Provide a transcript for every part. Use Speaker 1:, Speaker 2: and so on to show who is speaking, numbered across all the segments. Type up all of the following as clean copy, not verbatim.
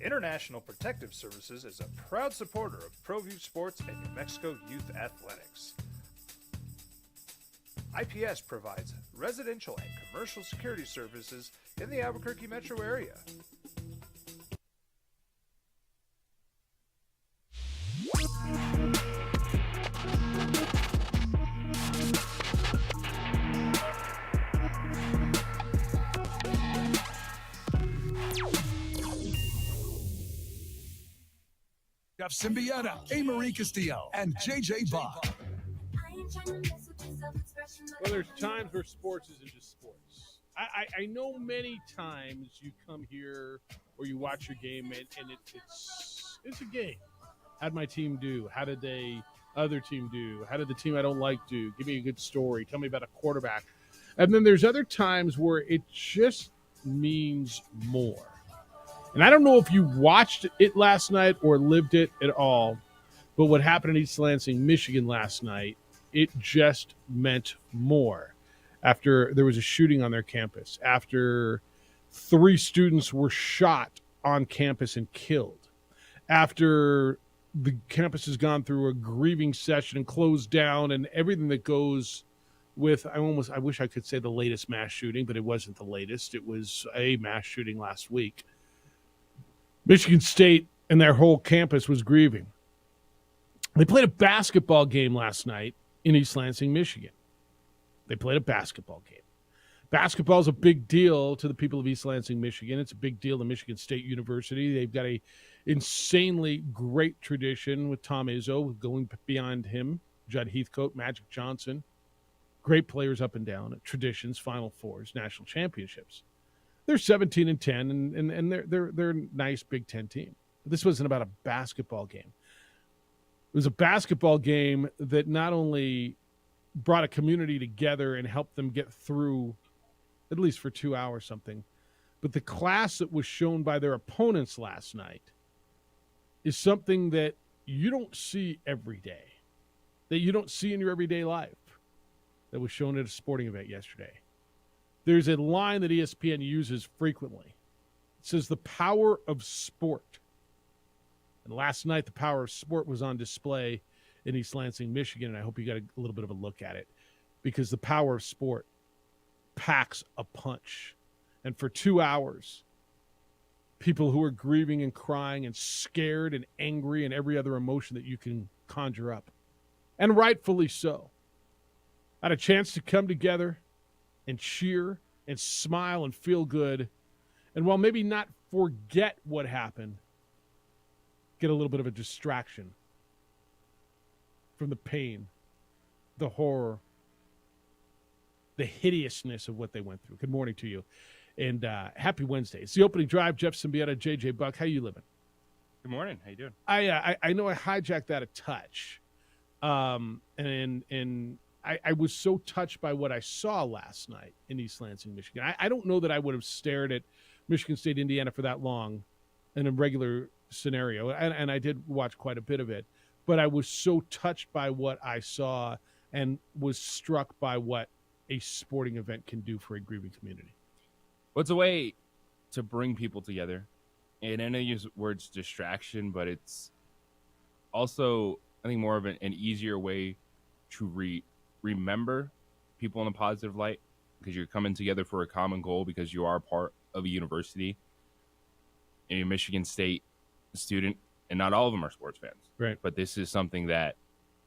Speaker 1: International Protective Services is a proud supporter of ProView Sports and New Mexico Youth Athletics. IPS provides residential and commercial security services in the Albuquerque metro area.
Speaker 2: Jeff Symbieta, A. Marie Castillo, and JJ Buck.
Speaker 3: Well, there's times where sports isn't just sports. I know many times you come here or you watch your game and it's a game. How'd my team do? How did the other team do? How did the team I don't like do? Give me a good story. Tell me about a quarterback. And then there's other times where it just means more. And I don't know if you watched it last night or lived it at all, but what happened in East Lansing, Michigan last night, it just meant more. After there was a shooting on their campus, after 3 students were shot on campus and killed, after the campus has gone through a grieving session and closed down and everything that goes with, I wish I could say the latest mass shooting, but it wasn't the latest. It was a mass shooting last week. Michigan State and their whole campus was grieving. They played a basketball game last night in East Lansing, Michigan. They played a basketball game. Basketball is a big deal to the people of East Lansing, Michigan. It's a big deal to Michigan State University. They've got a insanely great tradition with Tom Izzo, going beyond him, Judd Heathcote, Magic Johnson. Great players up and down, traditions, Final Fours, national championships. They're 17-10, and they're a nice Big Ten team. But this wasn't about a basketball game. It was a basketball game that not only brought a community together and helped them get through, at least for 2 hours something, but the class that was shown by their opponents last night is something that you don't see every day, that you don't see in your everyday life, that was shown at a sporting event yesterday. There's a line that ESPN uses frequently. It says the power of sport. And last night, the power of sport was on display in East Lansing, Michigan, and I hope you got a little bit of a look at it, because the power of sport packs a punch. And for 2 hours, people who are grieving and crying and scared and angry and every other emotion that you can conjure up, and rightfully so, had a chance to come together and cheer and smile and feel good, and while maybe not forget what happened, get a little bit of a distraction from the pain, the horror, the hideousness of what they went through. Good morning to you, and happy Wednesday. It's the opening drive. Jeff Symbieta, JJ Buck. How you living?
Speaker 4: Good morning. How you doing?
Speaker 3: I know I hijacked that a touch, and I was so touched by what I saw last night in East Lansing, Michigan. I don't know that I would have stared at Michigan State, Indiana for that long in a regular scenario, and I did watch quite a bit of it, but I was so touched by what I saw and was struck by what a sporting event can do for a grieving community.
Speaker 4: Well, it's a way to bring people together, and I know you use words distraction, but it's also, I think, more of an easier way to remember people in a positive light, because you're coming together for a common goal, because you are part of a university, a Michigan State student, and not all of them are sports fans.
Speaker 3: Right.
Speaker 4: But this is something that,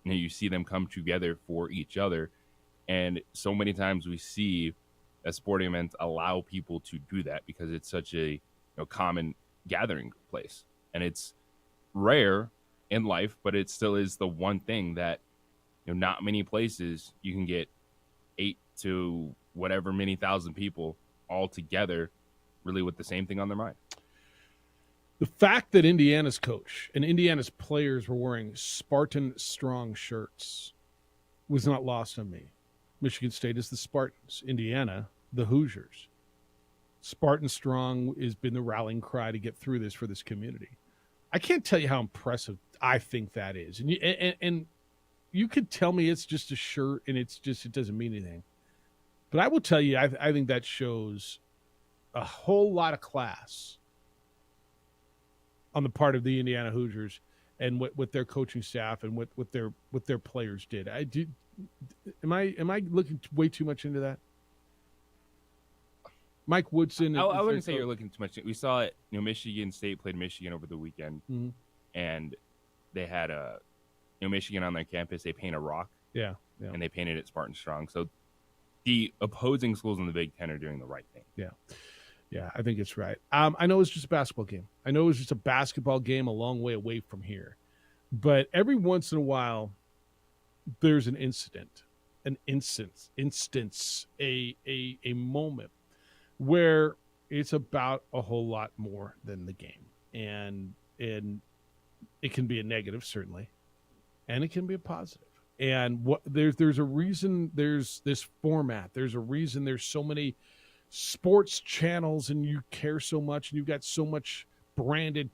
Speaker 4: you see them come together for each other. And so many times we see that sporting events allow people to do that because it's such a common gathering place. And it's rare in life, but it still is the one thing that not many places you can get 8 to whatever many thousand people all together really with the same thing on their mind.
Speaker 3: The fact that Indiana's coach and Indiana's players were wearing Spartan Strong shirts was not lost on me. Michigan State is the Spartans. Indiana, the Hoosiers. Spartan Strong has been the rallying cry to get through this for this community. I can't tell you how impressive I think that is. And you could tell me it's just a shirt and it doesn't mean anything. But I will tell you, I think that shows a whole lot of class on the part of the Indiana Hoosiers and what their coaching staff and what their players did. Am I looking way too much into that? Mike Woodson.
Speaker 4: I wouldn't say you're looking too much. We saw it. Michigan State played Michigan over the weekend, and they had Michigan on their campus. They paint a rock, and they painted it Spartan Strong. So the opposing schools in the Big Ten are doing the right thing.
Speaker 3: Yeah, I think it's right. I know it's just a basketball game. I know it's just a basketball game a long way away from here, but every once in a while, there's an instance, a moment where it's about a whole lot more than the game. And it can be a negative, certainly, and it can be a positive. And there's a reason there's this format. There's a reason there's so many sports channels and you care so much and you've got so much branded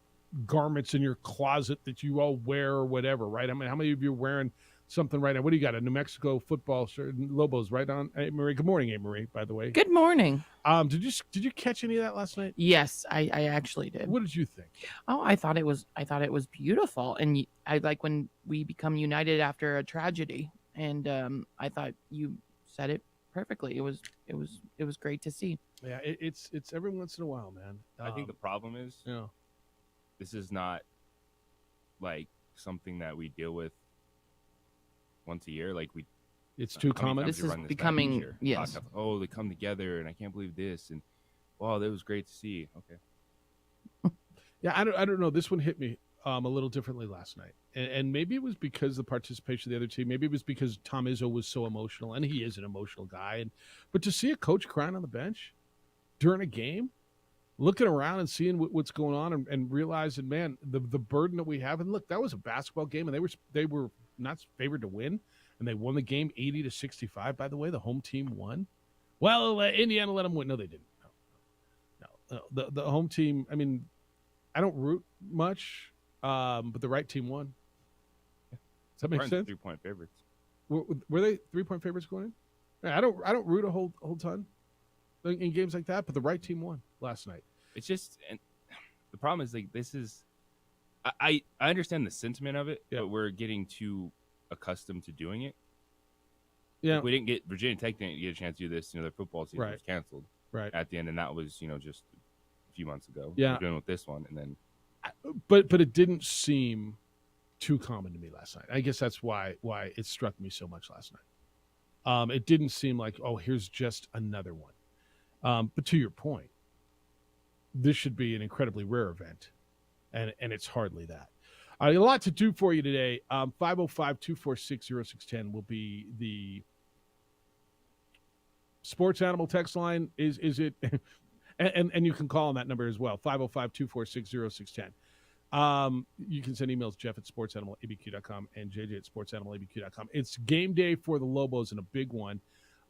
Speaker 3: garments in your closet that you all wear or whatever, right? I mean, how many of you are wearing something right now? What do you got? A New Mexico football shirt, Lobos, right on. Hey, Marie. Good morning, Hey, Marie, by the way.
Speaker 5: Good morning.
Speaker 3: Did you catch any of that last night?
Speaker 5: Yes, I actually did.
Speaker 3: What did you think?
Speaker 5: Oh, I thought it was beautiful, and I like when we become united after a tragedy. And I thought you said it perfectly. It was great to see.
Speaker 3: Yeah, it's every once in a while, man.
Speaker 4: I think the problem is, this is not like something that we deal with once a year. Like
Speaker 3: it's too common.
Speaker 5: This is becoming, yes.
Speaker 4: Oh, they come together, and I can't believe this, and wow, that was great to see. Okay.
Speaker 3: Yeah, I don't know. This one hit me a little differently last night, and maybe it was because of the participation of the other team. Maybe it was because Tom Izzo was so emotional, and he is an emotional guy. But to see a coach crying on the bench during a game, looking around and seeing what's going on, and realizing, man, the burden that we have. And look, that was a basketball game, and they were not favored to win, and they won the game 80-65. By the way, the home team won. Well, Indiana let them win. No, they didn't. No. The home team. I mean, I don't root much, but the right team won. Does that make sense?
Speaker 4: 3-point favorites.
Speaker 3: Were they 3-point favorites going in? I don't root a whole ton in games like that, but the right team won last night.
Speaker 4: It's just, and the problem is, like, this is, I understand the sentiment of it, but we're getting too accustomed to doing it.
Speaker 3: Yeah,
Speaker 4: like, Virginia Tech didn't get a chance to do this. Their football season was canceled at the end, and that was just a few months ago.
Speaker 3: Yeah,
Speaker 4: we're doing with this one, and then,
Speaker 3: but it didn't seem too common to me last night. I guess that's why it struck me so much last night. It didn't seem like, oh, here's just another one. But to your point, this should be an incredibly rare event, and it's hardly that. A lot to do for you today. 505-246-0610 will be the Sports Animal text line. Is it? and you can call on that number as well, 505-246-0610. You can send emails, Jeff at sportsanimалabq.com and JJ at sportsanimалabq.com. It's game day for the Lobos and a big one.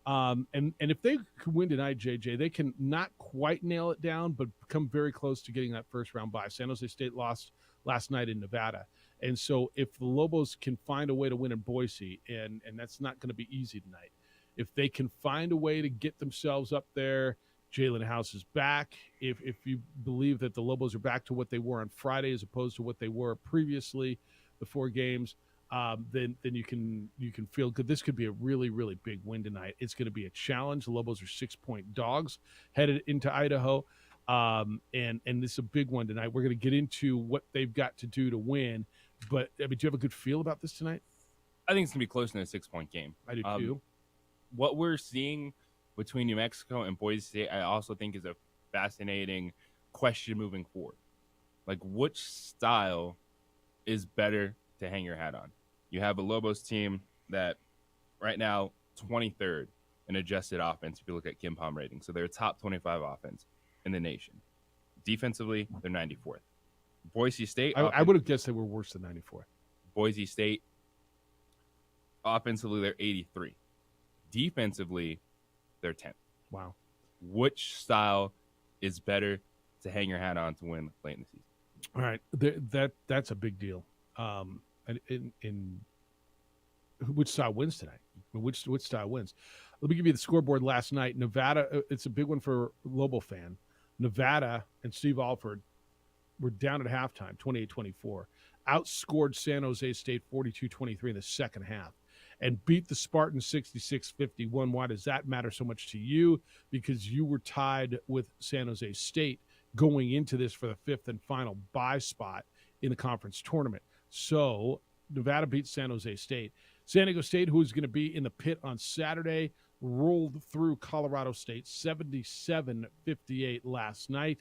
Speaker 3: And if they could win tonight, JJ, they can not quite nail it down, but come very close to getting that first round bye. San Jose State lost last night in Nevada. And so if the Lobos can find a way to win in Boise, and that's not going to be easy tonight, if they can find a way to get themselves up there, Jalen House is back. If you believe that the Lobos are back to what they were on Friday as opposed to what they were previously, the 4 games, then you can feel good. This could be a really, really big win tonight. It's going to be a challenge. The Lobos are 6-point dogs headed into Idaho, and this is a big one tonight. We're going to get into what they've got to do to win. But I mean, do you have a good feel about this tonight?
Speaker 4: I think it's going to be close in a 6-point game.
Speaker 3: I do too.
Speaker 4: What we're seeing between New Mexico and Boise State, I also think is a fascinating question moving forward. Like, which style is better to hang your hat on? You have a Lobos team that right now 23rd in adjusted offense if you look at KenPom rating. So they're a top 25 offense in the nation. Defensively, they're 94th. Boise State.
Speaker 3: I would have guessed they were worse than 94th.
Speaker 4: Boise State, offensively, they're 83. Defensively, they're 10th.
Speaker 3: Wow.
Speaker 4: Which style is better to hang your hat on to win late in the season?
Speaker 3: All right. That's a big deal. In which style wins tonight? Which style wins? Let me give you the scoreboard last night. Nevada, it's a big one for Lobo fan. Nevada and Steve Alford were down at halftime, 28-24, outscored San Jose State 42-23 in the second half, and beat the Spartans 66-51. Why does that matter so much to you? Because you were tied with San Jose State going into this for the fifth and final bye spot in the conference tournament. So Nevada beat San Jose State. San Diego State, who is going to be in the pit on Saturday, rolled through Colorado State 77-58 last night.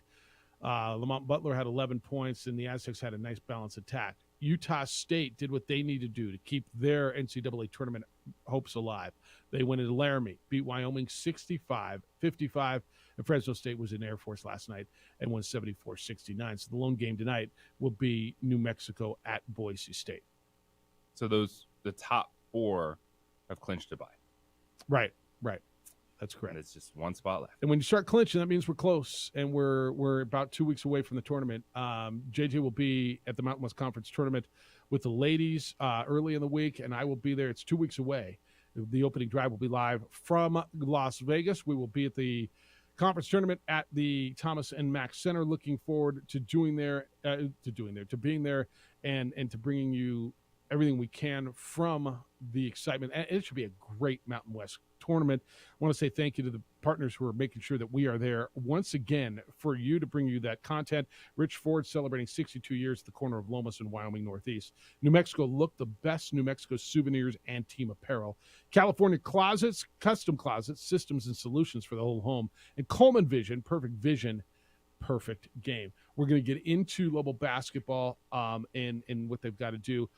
Speaker 3: Lamont Butler had 11 points, and the Aztecs had a nice balanced attack. Utah State did what they need to do to keep their NCAA tournament hopes alive. They went into Laramie, beat Wyoming 65-55, and Fresno State was in Air Force last night and won 74-69. So the lone game tonight will be New Mexico at Boise State.
Speaker 4: So the top four have clinched a bye.
Speaker 3: Right. That's correct.
Speaker 4: And it's just one spot left.
Speaker 3: And when you start clinching, that means we're close, and we're about 2 weeks away from the tournament. JJ will be at the Mountain West Conference tournament with the ladies early in the week, and I will be there. It's 2 weeks away. The opening drive will be live from Las Vegas. We will be at the conference tournament at the Thomas and Mack Center. Looking forward to being there, and to bringing you everything we can from the excitement. And it should be a great Mountain West tournament. I want to say thank you to the partners who are making sure that we are there once again for you to bring you that content. Rich Ford celebrating 62 years at the corner of Lomas and Wyoming Northeast. New Mexico, look the best New Mexico souvenirs and team apparel. California Closets, custom closets, systems and solutions for the whole home. And Coleman Vision, perfect game. We're going to get into Lobo basketball and what they've got to do.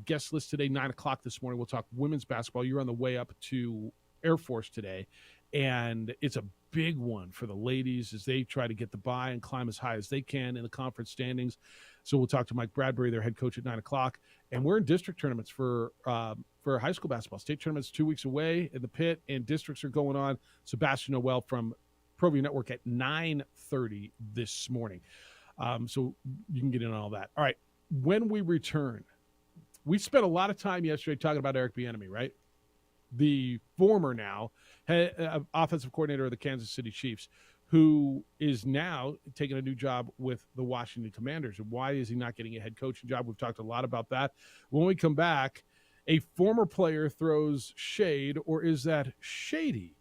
Speaker 3: Guest list today, 9 o'clock this morning. We'll talk women's basketball. You're on the way up to Air Force today, and it's a big one for the ladies as they try to get the bye and climb as high as they can in the conference standings. So we'll talk to Mike Bradbury, their head coach, at 9 o'clock. And we're in district tournaments for high school basketball. State tournaments 2 weeks away in the pit, and districts are going on. Sebastian Noel from ProView Network at 9:30 this morning. So you can get in on all that. All right, when we return, we spent a lot of time yesterday talking about Eric Bieniemy, right? The former now offensive coordinator of the Kansas City Chiefs, who is now taking a new job with the Washington Commanders. And why is he not getting a head coaching job? We've talked a lot about that. When we come back, a former player throws shade, or is that shady?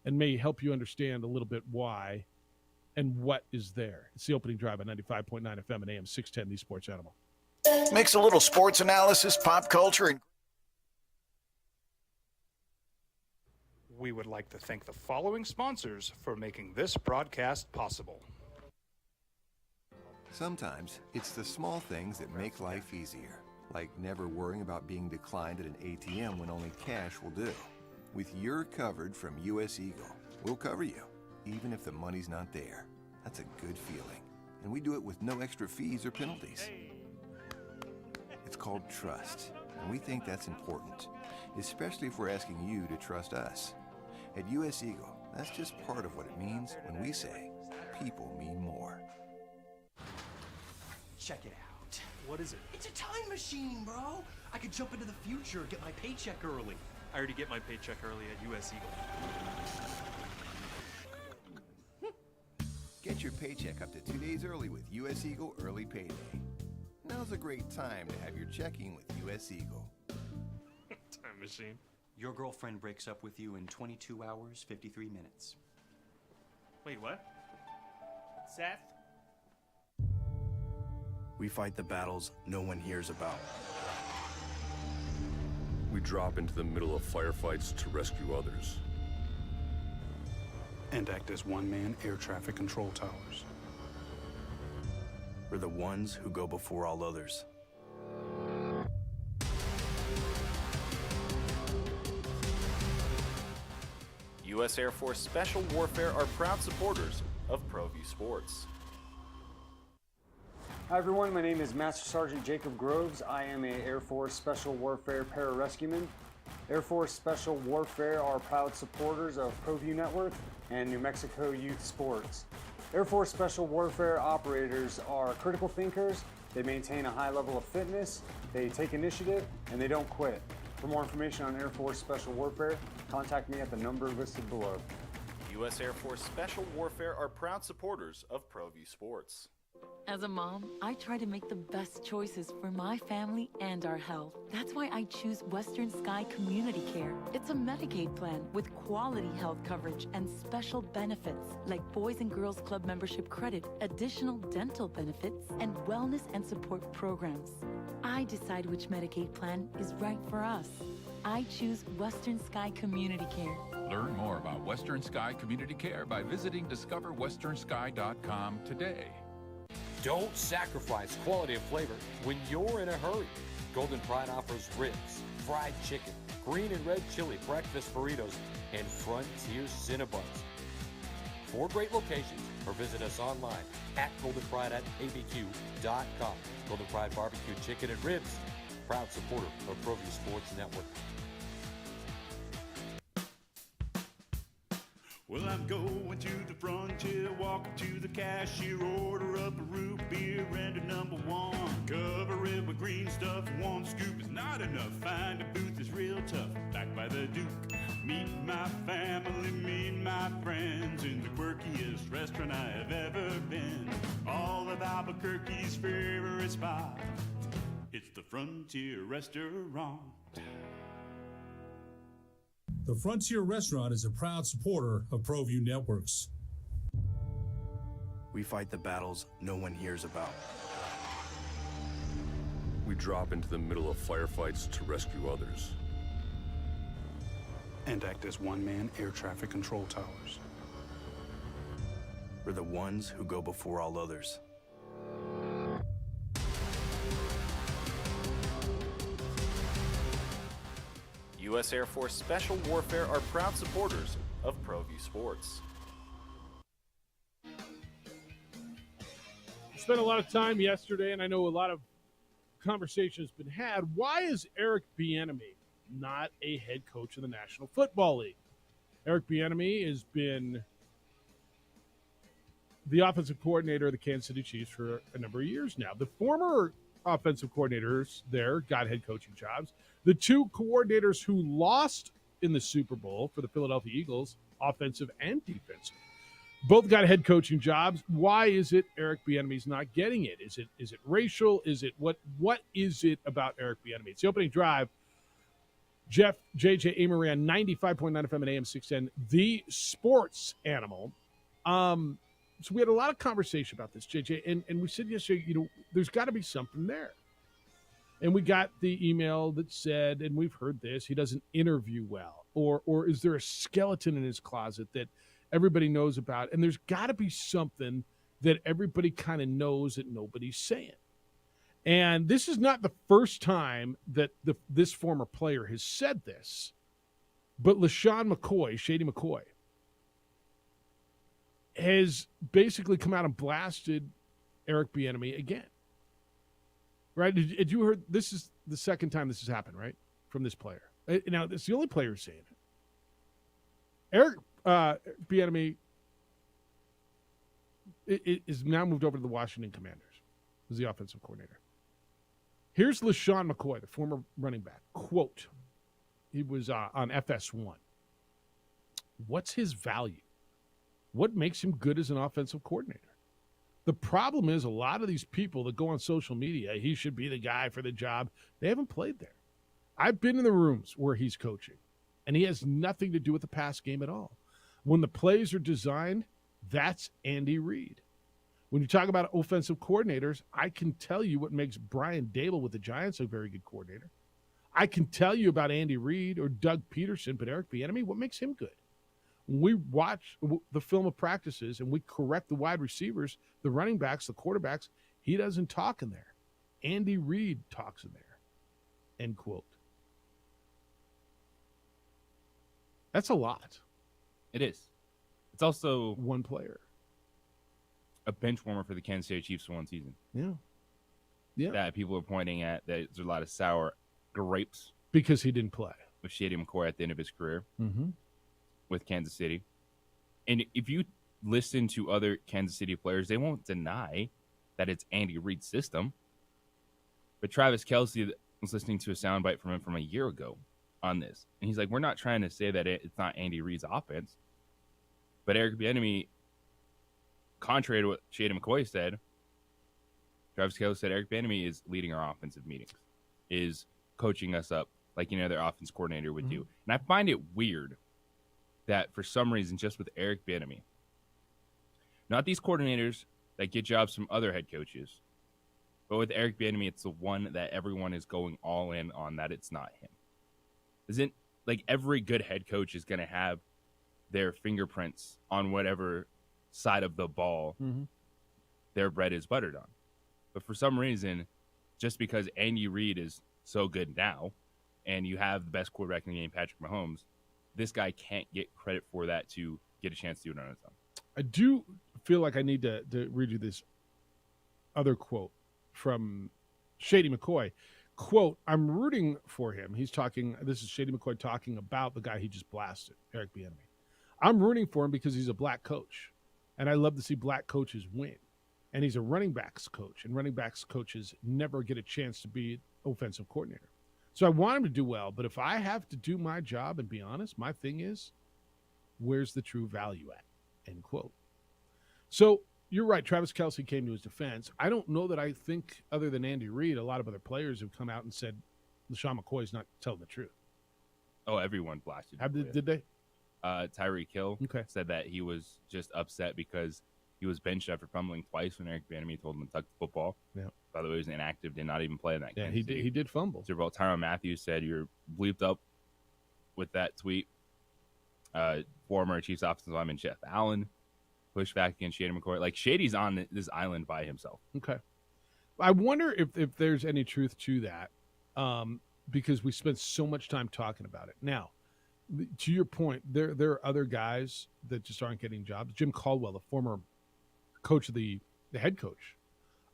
Speaker 3: And may help you understand a little bit why and what is there. It's the opening drive at 95.9 FM and AM 610, the Sports Animal.
Speaker 6: Mix a little sports analysis, pop culture, and
Speaker 1: We would like to thank the following sponsors for making this broadcast possible.
Speaker 7: Sometimes it's the small things that make life easier, like never worrying about being declined at an ATM when only cash will do. With You're Covered from U.S. Eagle, we'll cover you, even if the money's not there. That's a good feeling. And we do it with no extra fees or penalties. It's called trust, and we think that's important, especially if we're asking you to trust us. At U.S. Eagle, that's just part of what it means when we say people mean more.
Speaker 8: Check it out.
Speaker 9: What is it?
Speaker 8: It's a time machine, bro. I could jump into the future, get my paycheck early.
Speaker 9: I already get my paycheck early at U.S. Eagle.
Speaker 7: Get your paycheck up to 2 days early with U.S. Eagle Early Payday. Now's a great time to have your checking with U.S. Eagle.
Speaker 9: Time machine.
Speaker 8: Your girlfriend breaks up with you in 22 hours, 53 minutes.
Speaker 9: Wait, what? Seth?
Speaker 10: We fight the battles no one hears about. We drop into the middle of firefights to rescue others.
Speaker 11: And act as one-man air traffic control towers.
Speaker 10: We're the ones who go before all others.
Speaker 12: U.S. Air Force Special Warfare are proud supporters of ProView Sports.
Speaker 13: Hi everyone, my name is Master Sergeant Jacob Groves. I am an Air Force Special Warfare pararescueman. Air Force Special Warfare are proud supporters of ProView Network and New Mexico Youth Sports. Air Force Special Warfare operators are critical thinkers. They maintain a high level of fitness, they take initiative, and they don't quit. For more information on Air Force Special Warfare, contact me at the number listed below.
Speaker 12: U.S. Air Force Special Warfare are proud supporters of ProView Sports.
Speaker 14: As a mom, I try to make the best choices for my family and our health. That's why I choose Western Sky Community Care. It's a Medicaid plan with quality health coverage and special benefits like Boys and Girls Club membership credit, additional dental benefits, and wellness and support programs. I decide which Medicaid plan is right for us. I choose Western Sky Community Care.
Speaker 15: Learn more about Western Sky Community Care by visiting discoverwesternsky.com today.
Speaker 16: Don't sacrifice quality of flavor when you're in a hurry. Golden Pride offers ribs, fried chicken, green and red chili breakfast burritos, and Frontier Cinnabons. 4 great locations, or visit us online at goldenpride@abq.com. Golden Pride Barbecue Chicken and Ribs, proud supporter of ProView Sports Network.
Speaker 17: Well, I'm going to the Frontier, walking to the cashier, order up a root beer and a number 1. Cover it with green stuff, 1 scoop is not enough. Find a booth is real tough, back by the Duke. Meet my family, meet my friends in the quirkiest restaurant I have ever been. All of Albuquerque's favorite spot, it's the Frontier Restaurant.
Speaker 18: The Frontier Restaurant is a proud supporter of ProView Networks.
Speaker 19: We fight the battles no one hears about.
Speaker 10: We drop into the middle of firefights to rescue others.
Speaker 11: And act as one-man air traffic control towers.
Speaker 19: We're the ones who go before all others.
Speaker 12: U.S. Air Force Special Warfare are proud supporters of ProView Sports.
Speaker 3: Spent a lot of time yesterday, and I know a lot of conversation has been had. Why is Eric Bieniemy not a head coach in the National Football League? Eric Bieniemy has been the offensive coordinator of the Kansas City Chiefs for a number of years now. The former offensive coordinators there got head coaching jobs. The 2 coordinators who lost in the Super Bowl for the Philadelphia Eagles, offensive and defensive, both got head coaching jobs. Why is it Eric Bieniemy's not getting it? Is it racial? Is it what is it about Eric Bieniemy? It's the opening drive. Jeff, JJ, Amory on 95.9 FM and AM 610, the sports animal. So we had a lot of conversation about this, JJ, and we said yesterday, there's got to be something there. And we got the email that said, and we've heard this, he doesn't interview well. Or is there a skeleton in his closet that everybody knows about? And there's got to be something that everybody kind of knows that nobody's saying. And this is not the first time that this former player has said this. But LeSean McCoy, Shady McCoy, has basically come out and blasted Eric Bieniemy again. Right? Did you heard? This is the second time this has happened, right? From this player. Now, it's the only player who's saying it. Eric Bieniemy is now moved over to the Washington Commanders as the offensive coordinator. Here's LeSean McCoy, the former running back. Quote, he was on FS1. What's his value? What makes him good as an offensive coordinator? The problem is a lot of these people that go on social media, he should be the guy for the job. They haven't played there. I've been in the rooms where he's coaching, and he has nothing to do with the pass game at all. When the plays are designed, that's Andy Reid. When you talk about offensive coordinators, I can tell you what makes Brian Dable with the Giants a very good coordinator. I can tell you about Andy Reid or Doug Peterson, but Eric Bieniemy, what makes him good? When we watch the film of practices and we correct the wide receivers, the running backs, the quarterbacks, he doesn't talk in there. Andy Reid talks in there. End quote. That's a lot.
Speaker 4: It is. It's also
Speaker 3: one player.
Speaker 4: A bench warmer for the Kansas City Chiefs for one season.
Speaker 3: Yeah. Yeah.
Speaker 4: That people are pointing at that there's a lot of sour grapes.
Speaker 3: Because he didn't play.
Speaker 4: With Shady McCoy at the end of his career.
Speaker 3: Mm-hmm.
Speaker 4: With Kansas City. And if you listen to other Kansas City players, they won't deny that it's Andy Reid's system. But Travis Kelce was listening to a soundbite from him from a year ago on this. And he's like, we're not trying to say that it's not Andy Reid's offense. But Eric Bieniemy, contrary to what Shady McCoy said, Travis Kelce said Eric Bieniemy is leading our offensive meetings, is coaching us up like any other offense coordinator would do. And I find it weird that for some reason, just with Eric Bieniemy, not these coordinators that get jobs from other head coaches, but with Eric Bieniemy, it's the one that everyone is going all in on that it's not him. Isn't like every good head coach is going to have their fingerprints on whatever side of the ball their bread is buttered on. But for some reason, just because Andy Reid is so good now and you have the best quarterback in the game, Patrick Mahomes, this guy can't get credit for that to get a chance to do it on his own.
Speaker 3: I do feel like I need to read you this other quote from Shady McCoy. Quote, I'm rooting for him. He's talking, this is Shady McCoy talking about the guy he just blasted, Eric Bieniemy. I'm rooting for him because he's a black coach, and I love to see black coaches win. And he's a running backs coach, and running backs coaches never get a chance to be offensive coordinator. So I want him to do well, but if I have to do my job and be honest, my thing is, where's the true value at? End quote. So you're right. Travis Kelce came to his defense. I don't know that I think, other than Andy Reid, a lot of other players have come out and said LeSean McCoy's not telling the truth.
Speaker 4: Oh, everyone blasted.
Speaker 3: Did they?
Speaker 4: Tyreek Hill said that he was just upset because he was benched after fumbling twice when Eric Bieniemy told him to tuck the football.
Speaker 3: Yeah.
Speaker 4: By the way, he was inactive, did not even play in that game.
Speaker 3: Yeah, he did fumble.
Speaker 4: Super Bowl. Tyrann Mathieu said you're bleeped up with that tweet. Former Chiefs offensive lineman Jeff Allen pushed back against Shady McCoy. Like, Shady's on this island by himself.
Speaker 3: Okay. I wonder if there's any truth to that, because we spent so much time talking about it. Now, to your point, there are other guys that just aren't getting jobs. Jim Caldwell, the former coach of the head coach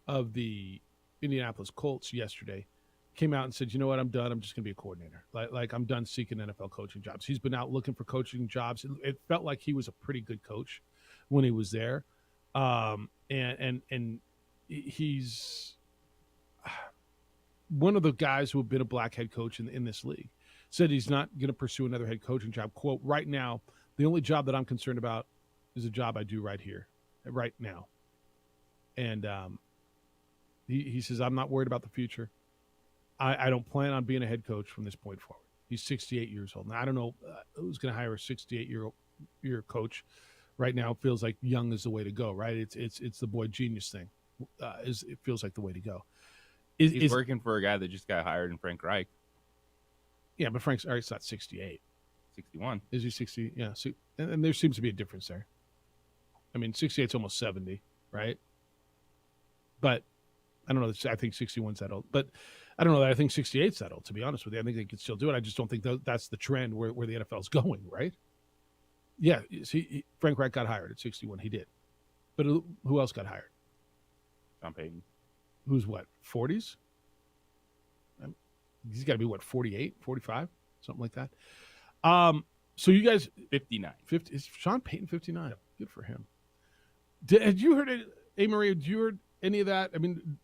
Speaker 3: of the Indianapolis Colts yesterday, came out and said, you know what, I'm done. I'm just going to be a coordinator. Like I'm done seeking NFL coaching jobs. He's been out looking for coaching jobs. It felt like he was a pretty good coach when he was there. And he's one of the guys who have been a black head coach in this league. Said he's not going to pursue another head coaching job. Quote, right now, the only job that I'm concerned about is a job I do right here, right now. And he says, I'm not worried about the future. I don't plan on being a head coach from this point forward. He's 68 years old. Now, I don't know who's going to hire a 68-year coach right now. It feels like young is the way to go, right? It's the boy genius thing. It feels like the way to go.
Speaker 4: He's working for a guy that just got hired in Frank Reich.
Speaker 3: Yeah, but Frank Reich's not 68.
Speaker 4: 61.
Speaker 3: Is he 60? Yeah. And there seems to be a difference there. I mean, 68's almost 70, right? But I don't know. I think 61's that old. But I don't know that I think 68's that old, to be honest with you. I think they could still do it. I just don't think that's the trend where the NFL's going, right? Yeah. See, Frank Reich got hired at 61. He did. But who else got hired?
Speaker 4: Sean Payton.
Speaker 3: Who's what, 40s? He's got to be, what, 48, 45? Something like that. So you guys...
Speaker 4: 59.
Speaker 3: 50, is Sean Payton 59? Yep. Good for him. Had you heard it, Maria, did you heard any of that? I mean,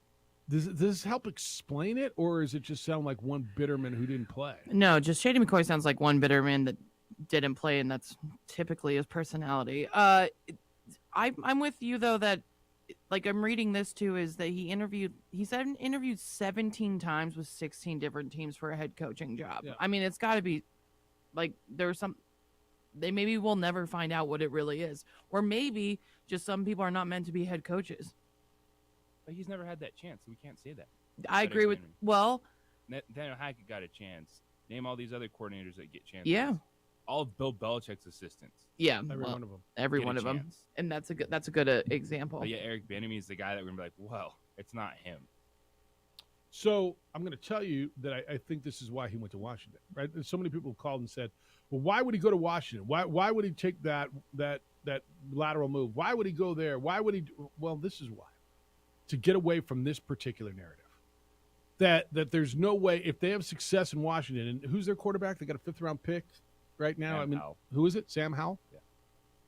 Speaker 3: does this help explain it, or does it just sound like one Bitterman who didn't play?
Speaker 5: No, just Shady McCoy sounds like one Bitterman that didn't play, and that's typically his personality. I'm with you, though, that like I'm reading this too, is that he interviewed 17 times with 16 different teams for a head coaching job. Yeah. I mean, it's got to be like they maybe will never find out what it really is, or maybe just some people are not meant to be head coaches.
Speaker 4: But he's never had that chance, so we can't say that.
Speaker 5: I agree with
Speaker 4: Daniel Hackett got a chance. Name all these other coordinators that get chances.
Speaker 5: Yeah.
Speaker 4: All of Bill Belichick's assistants.
Speaker 5: Yeah,
Speaker 3: every one of them.
Speaker 5: Every one of them, and that's a good example.
Speaker 4: But yeah, Eric Bieniemy is the guy that we're gonna be like, well, it's not him.
Speaker 3: So I'm going to tell you that I think this is why he went to Washington. Right? There's so many people have called and said, well, why would he go to Washington? Why would he take that lateral move? Why would he go there? Why would he? Well, this is why. To get away from this particular narrative. That there's no way, if they have success in Washington, and who's their quarterback? They got a 5th-round pick right now.
Speaker 4: Sam Howell.
Speaker 3: Who is it? Sam Howell?
Speaker 4: Yeah.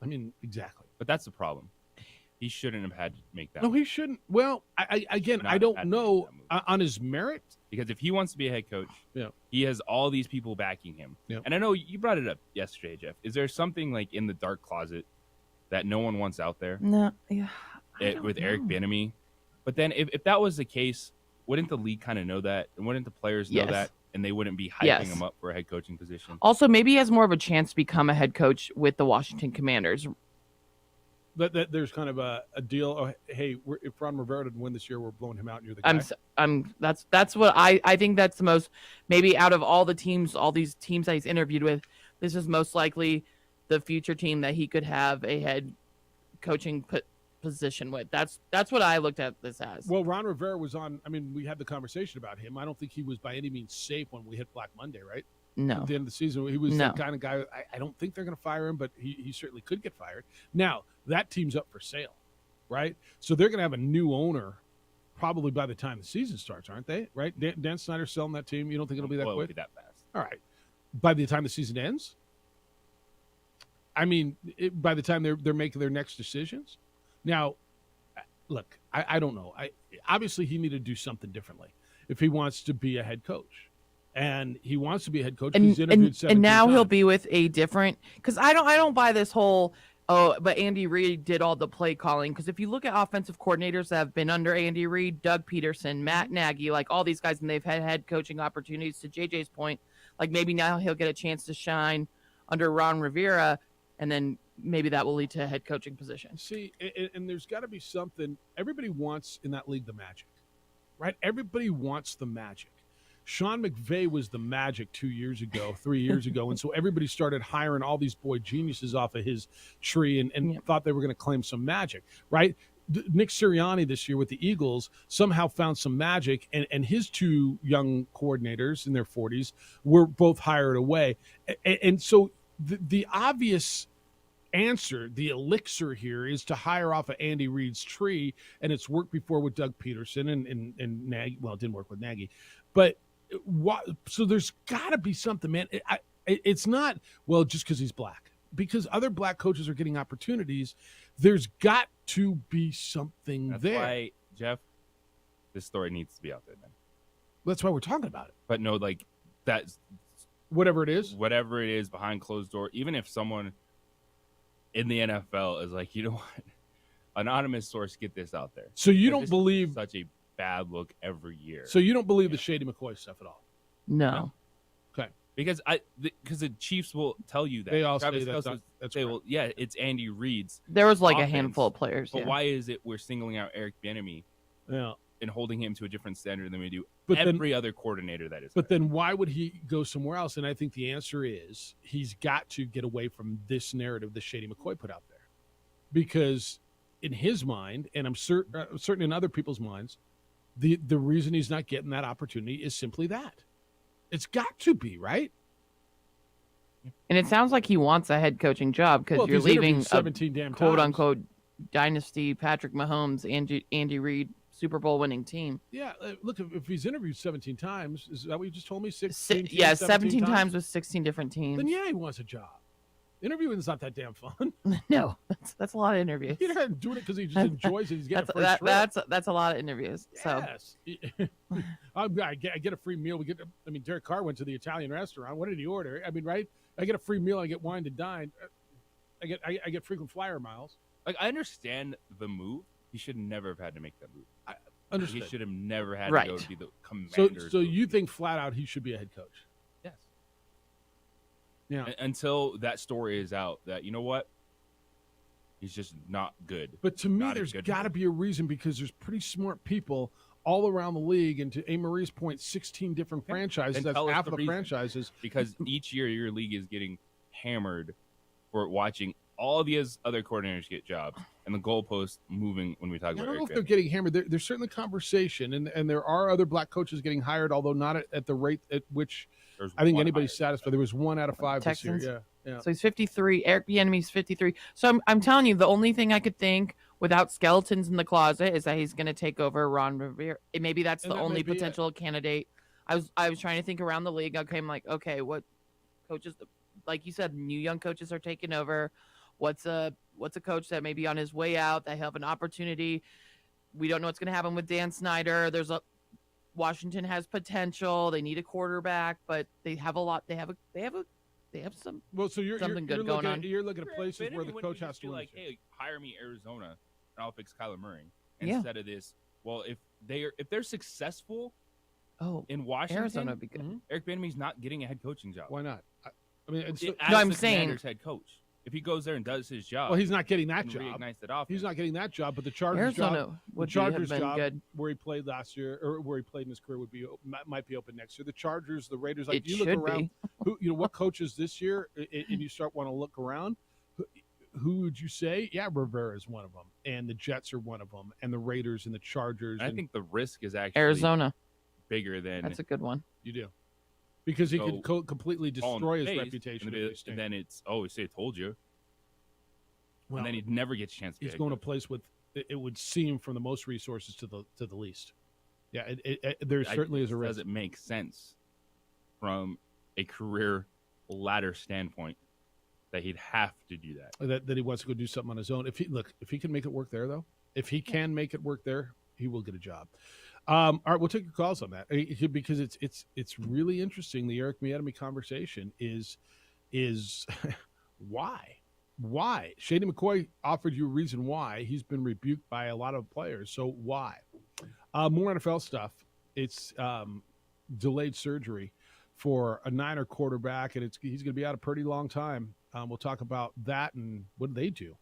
Speaker 3: I mean, exactly.
Speaker 4: But that's the problem. He shouldn't have had to make that.
Speaker 3: No, he shouldn't. Well, I don't know on his merit.
Speaker 4: Because if he wants to be a head coach,
Speaker 3: yeah,
Speaker 4: he has all these people backing him.
Speaker 3: Yeah.
Speaker 4: And I know you brought it up yesterday, Jeff. Is there something like in the dark closet that no one wants out there?
Speaker 5: No, yeah.
Speaker 4: With Eric Bieniemy, But then if that was the case, wouldn't the league kind of know that? And wouldn't the players know
Speaker 5: Yes.
Speaker 4: that? And they wouldn't be hyping
Speaker 5: Yes.
Speaker 4: him up for a head coaching position?
Speaker 5: Also, maybe he has more of a chance to become a head coach with the Washington Commanders.
Speaker 3: But there's kind of a deal. Oh, hey, if Ron Rivera didn't win this year, we're blowing him out. And you're the guy.
Speaker 5: That's what I think. That's the most, maybe out of all the teams, all these teams that he's interviewed with, this is most likely the future team that he could have a head coaching position with. That's what I looked at this as.
Speaker 3: Well, Ron Rivera was on. I mean, we had the conversation about him. I don't think he was by any means safe when we hit Black Monday, right?
Speaker 5: No.
Speaker 3: At the end of the season, he was
Speaker 5: No.
Speaker 3: the kind of guy. I don't think they're going to fire him, but he certainly could get fired. Now that team's up for sale, right? So they're going to have a new owner probably by the time the season starts, aren't they? Right? Dan Snyder's selling that team. You don't think it'll be that
Speaker 4: Well, it
Speaker 3: quick?
Speaker 4: would be that fast.
Speaker 3: All right. By the time the season ends, I mean, by the time they're making their next decisions. Now, look, I don't know. Obviously he needed to do something differently if he wants to be a head coach, and he wants to be a head coach. He's interviewed 17
Speaker 5: and now
Speaker 3: times.
Speaker 5: he'll be with a different, because I don't buy this whole, oh, but Andy Reid did all the play calling. Because if you look at offensive coordinators that have been under Andy Reid, Doug Peterson, Matt Nagy, like all these guys, and they've had head coaching opportunities. To JJ's point, like maybe now he'll get a chance to shine under Ron Rivera, and then maybe that will lead to a head coaching position.
Speaker 3: See, and there's got to be something. Everybody wants in that league the magic, right? Everybody wants the magic. Sean McVay was the magic 2 years ago, 3 years ago, and so everybody started hiring all these boy geniuses off of his tree and thought they were going to claim some magic, right? Nick Sirianni this year with the Eagles somehow found some magic, and his two young coordinators in their 40s were both hired away. And so the obvious answer, the elixir here, is to hire off of Andy Reid's tree, and it's worked before with Doug Peterson and Nagy. Well, it didn't work with Nagy, but so there's got to be something, man. It's not, well, just because he's black. Because other black coaches are getting opportunities, there's got to be something
Speaker 4: That's
Speaker 3: there.
Speaker 4: why, Jeff, this story needs to be out there, man.
Speaker 3: That's why we're talking about it.
Speaker 4: But no, like, that's
Speaker 3: whatever it is
Speaker 4: behind closed door. Even if someone in the NFL is like, you know what, anonymous source, get this out there.
Speaker 3: So you
Speaker 4: Like,
Speaker 3: don't
Speaker 4: this
Speaker 3: believe
Speaker 4: is such a bad look every year.
Speaker 3: So you don't believe the Shady McCoy stuff at all?
Speaker 5: No.
Speaker 3: Okay.
Speaker 4: Because the Chiefs will tell you that.
Speaker 3: They all
Speaker 4: Travis
Speaker 3: say that's
Speaker 4: Kelce
Speaker 3: not- that's
Speaker 4: they will, yeah, it's Andy Reid's.
Speaker 5: There was like a
Speaker 4: offense.
Speaker 5: handful of players.
Speaker 4: But
Speaker 5: Yeah.
Speaker 4: why is it we're singling out Eric Bieniemy
Speaker 3: Yeah.
Speaker 4: and holding him to a different standard than we do
Speaker 3: But then-
Speaker 4: every other coordinator that is?
Speaker 3: But then why would he go somewhere else? And I think the answer is he's got to get away from this narrative that Shady McCoy put out there. Because in his mind, and I'm certain in other people's minds, the reason he's not getting that opportunity is simply that. It's got to be, right?
Speaker 5: And it sounds like he wants a head coaching job because
Speaker 3: Well, if
Speaker 5: you're
Speaker 3: he's interviewed
Speaker 5: leaving
Speaker 3: 17 damn
Speaker 5: a quote
Speaker 3: times.
Speaker 5: unquote dynasty Patrick Mahomes, Andy Reid Super Bowl winning team.
Speaker 3: Yeah, look, if he's interviewed 17 times, is that what you just told me? 16
Speaker 5: Yeah,
Speaker 3: teams,
Speaker 5: 17 times with 16 different teams.
Speaker 3: Then yeah, he wants a job. Interviewing's not that damn fun.
Speaker 5: No, that's a lot of interviews.
Speaker 3: You're not doing it because he just enjoys it. He's getting a free trip.
Speaker 5: That's a lot of interviews.
Speaker 3: Yes. I get a free meal. Derek Carr went to the Italian restaurant. What did he order? I mean, right? I get a free meal. I get wine to dine. I get frequent flyer miles.
Speaker 4: Like, I understand the move. He should never have had to make that move.
Speaker 3: Understood.
Speaker 4: He should have never had
Speaker 5: Right.
Speaker 4: to go to be the commander.
Speaker 3: So you think flat out he should be a head coach?
Speaker 4: Yes.
Speaker 3: Yeah.
Speaker 4: Until that story is out, that you know what, he's just not good.
Speaker 3: But to me,
Speaker 4: Not a
Speaker 3: there's
Speaker 4: good
Speaker 3: got to
Speaker 4: move.
Speaker 3: be a reason because there's pretty smart people all around the league. And to A. Marie's point, 16 different franchises.
Speaker 4: Then
Speaker 3: That's
Speaker 4: tell us
Speaker 3: half
Speaker 4: the
Speaker 3: of the
Speaker 4: reason.
Speaker 3: franchises.
Speaker 4: Because each year your league is getting hammered for watching all these other coordinators get jobs and the goalposts moving when we talk
Speaker 3: I
Speaker 4: about
Speaker 3: don't know
Speaker 4: Eric
Speaker 3: if they're
Speaker 4: Bieniemy.
Speaker 3: getting hammered. There's certainly conversation, and there are other black coaches getting hired, although not at the rate at which
Speaker 4: There's
Speaker 3: I think
Speaker 4: one
Speaker 3: anybody's
Speaker 4: hired.
Speaker 3: satisfied. There was 1 out of 5
Speaker 5: Texans.
Speaker 3: this year. Yeah.
Speaker 5: So he's 53. Eric Bieniemy's 53. So I'm telling you, the only thing I could think without skeletons in the closet is that he's going to take over Ron Rivera. Maybe that's
Speaker 3: And
Speaker 5: the
Speaker 3: that may
Speaker 5: only
Speaker 3: be it.
Speaker 5: potential candidate. I was trying to think around the league. Okay, I'm like, okay, what coaches? Like you said, new young coaches are taking over. What's a coach that may be on his way out that have an opportunity? We don't know what's going to happen with Dan Snyder. Washington has potential. They need a quarterback, but they have a lot. They have some.
Speaker 3: Well, so you're
Speaker 5: something good
Speaker 3: you're
Speaker 5: going
Speaker 3: looking
Speaker 5: on.
Speaker 3: At, you're looking at places
Speaker 4: Bieniemy
Speaker 3: where the
Speaker 4: wouldn't
Speaker 3: coach
Speaker 4: you
Speaker 3: has
Speaker 4: just
Speaker 3: to
Speaker 4: be
Speaker 3: win.
Speaker 4: like, hey, hire me Arizona, and I'll fix Kyler Murray
Speaker 5: Yeah.
Speaker 4: instead of this. Well, if they're successful in Washington,
Speaker 5: Arizona would be good.
Speaker 4: Eric Bieniemy's not getting a head coaching job.
Speaker 3: Why not? I mean, it's,
Speaker 4: As
Speaker 5: No, I'm
Speaker 4: the
Speaker 5: saying-
Speaker 4: Commanders head coach. If he goes there and does his job,
Speaker 3: well, he's not getting that
Speaker 4: and
Speaker 3: job.
Speaker 4: reignites that offense.
Speaker 3: He's not getting that job, but the Chargers
Speaker 5: Arizona
Speaker 3: job,
Speaker 5: would
Speaker 3: the Chargers
Speaker 5: have been
Speaker 3: job
Speaker 5: good.
Speaker 3: where he played last year, or where he played in his career, might be open next year. The Chargers, the Raiders, like
Speaker 5: It
Speaker 3: you look
Speaker 5: should
Speaker 3: around,
Speaker 5: be.
Speaker 3: what coaches this year, and you start want to look around. Who would you say? Yeah, Rivera is one of them, and the Jets are one of them, and the Raiders and the Chargers.
Speaker 4: I
Speaker 3: and
Speaker 4: think the risk is actually
Speaker 5: Arizona.
Speaker 4: bigger than
Speaker 5: That's a good one.
Speaker 3: you do, because he
Speaker 4: So,
Speaker 3: could completely
Speaker 4: fall in
Speaker 3: destroy his
Speaker 4: face,
Speaker 3: reputation.
Speaker 4: And,
Speaker 3: if they stay.
Speaker 4: then it's say I told you,
Speaker 3: Well,
Speaker 4: and then he'd never get a chance. To
Speaker 3: he's
Speaker 4: be a
Speaker 3: going to
Speaker 4: coach.
Speaker 3: a place with it would seem from the most resources to the least. Yeah, there certainly is a risk.
Speaker 4: Does it make sense from a career ladder standpoint that he'd have to do that?
Speaker 3: That he wants to go do something on his own. If he can make it work there, though, if he can make it work there, he will get a job. All right, we'll take your calls on that because it's really interesting. The Eric Bieniemy conversation is why Shady McCoy offered you a reason why he's been rebuked by a lot of players. So why? More NFL stuff. It's delayed surgery for a Niner quarterback, and he's going to be out a pretty long time. We'll talk about that and what do they do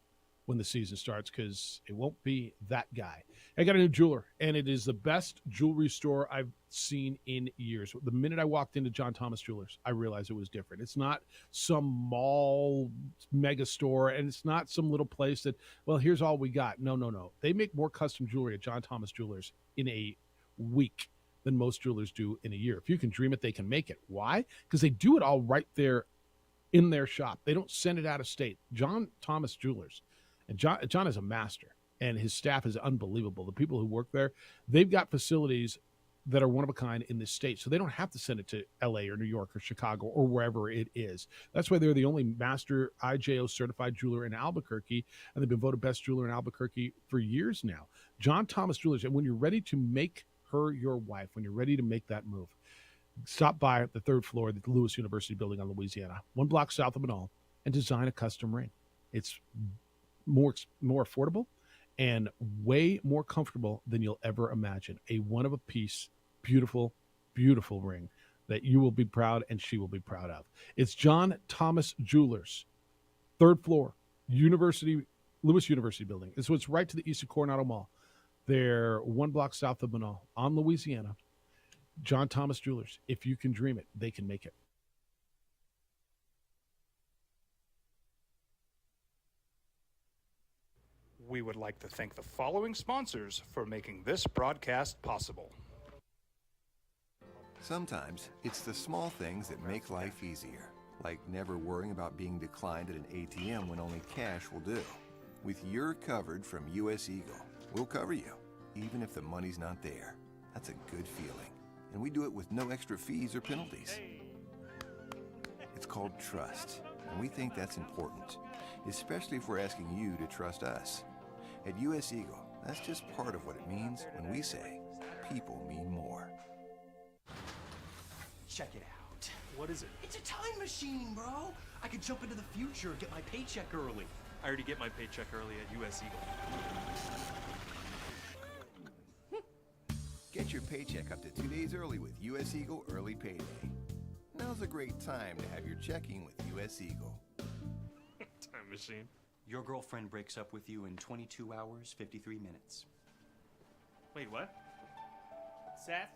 Speaker 3: when the season starts, because it won't be that guy. I got a new jeweler, and it is the best jewelry store I've seen in years. The minute I walked into John Thomas Jewelers, I realized it was different. It's not some mall mega store, and it's not some little place that, well, here's all we got. No. They make more custom jewelry at John Thomas Jewelers in a week than most jewelers do in a year. If you can dream it, they can make it. Why? Because they do it all right there in their shop. They don't send it out of state. John Thomas Jewelers. And John is a master, and his staff is unbelievable. The people who work there, they've got facilities that are one of a kind in this state, so they don't have to send it to L.A. or New York or Chicago or wherever it is. That's why they're the only master IJO certified jeweler in Albuquerque, and they've been voted best jeweler in Albuquerque for years now. John Thomas Jewelers, and when you're ready to make her your wife, when you're ready to make that move, stop by the third floor of the Lewis University building on Louisiana, 1 block south of Manal, and design a custom ring. It's more affordable and way more comfortable than you'll ever imagine. A one-of-a-piece, beautiful, beautiful ring that you will be proud and she will be proud of. It's John Thomas Jewelers, third floor, Lewis University building. So it's right to the east of Coronado Mall. They're 1 block south of Manal on Louisiana. John Thomas Jewelers. If you can dream it, they can make it.
Speaker 1: We would like to thank the following sponsors for making this broadcast possible.
Speaker 7: Sometimes it's the small things that make life easier, like never worrying about being declined at an ATM when only cash will do. With your covered from US Eagle, we'll cover you, even if the money's not there. That's a good feeling. And we do it with no extra fees or penalties. It's called trust, and we think that's important, especially if we're asking you to trust us. At US Eagle, that's just part of what it means when we say people mean more.
Speaker 8: Check it out.
Speaker 9: What is it?
Speaker 8: It's a time machine, bro. I could jump into the future, get my paycheck early.
Speaker 9: I already get my paycheck early at US Eagle.
Speaker 7: Get your paycheck up to 2 days early with US Eagle Early Payday. Now's a great time to have your checking with US Eagle.
Speaker 9: Time machine.
Speaker 8: Your girlfriend breaks up with you in 22 hours, 53 minutes.
Speaker 9: Wait, what? Seth?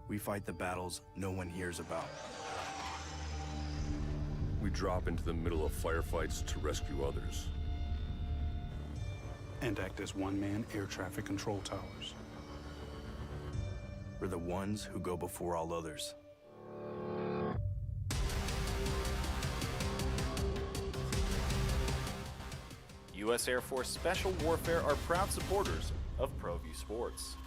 Speaker 19: We fight the battles no one hears about.
Speaker 10: We drop into the middle of firefights to rescue others.
Speaker 11: And act as one-man air traffic control towers.
Speaker 19: We're the ones who go before all others.
Speaker 12: U.S. Air Force Special Warfare are proud supporters of ProView Sports.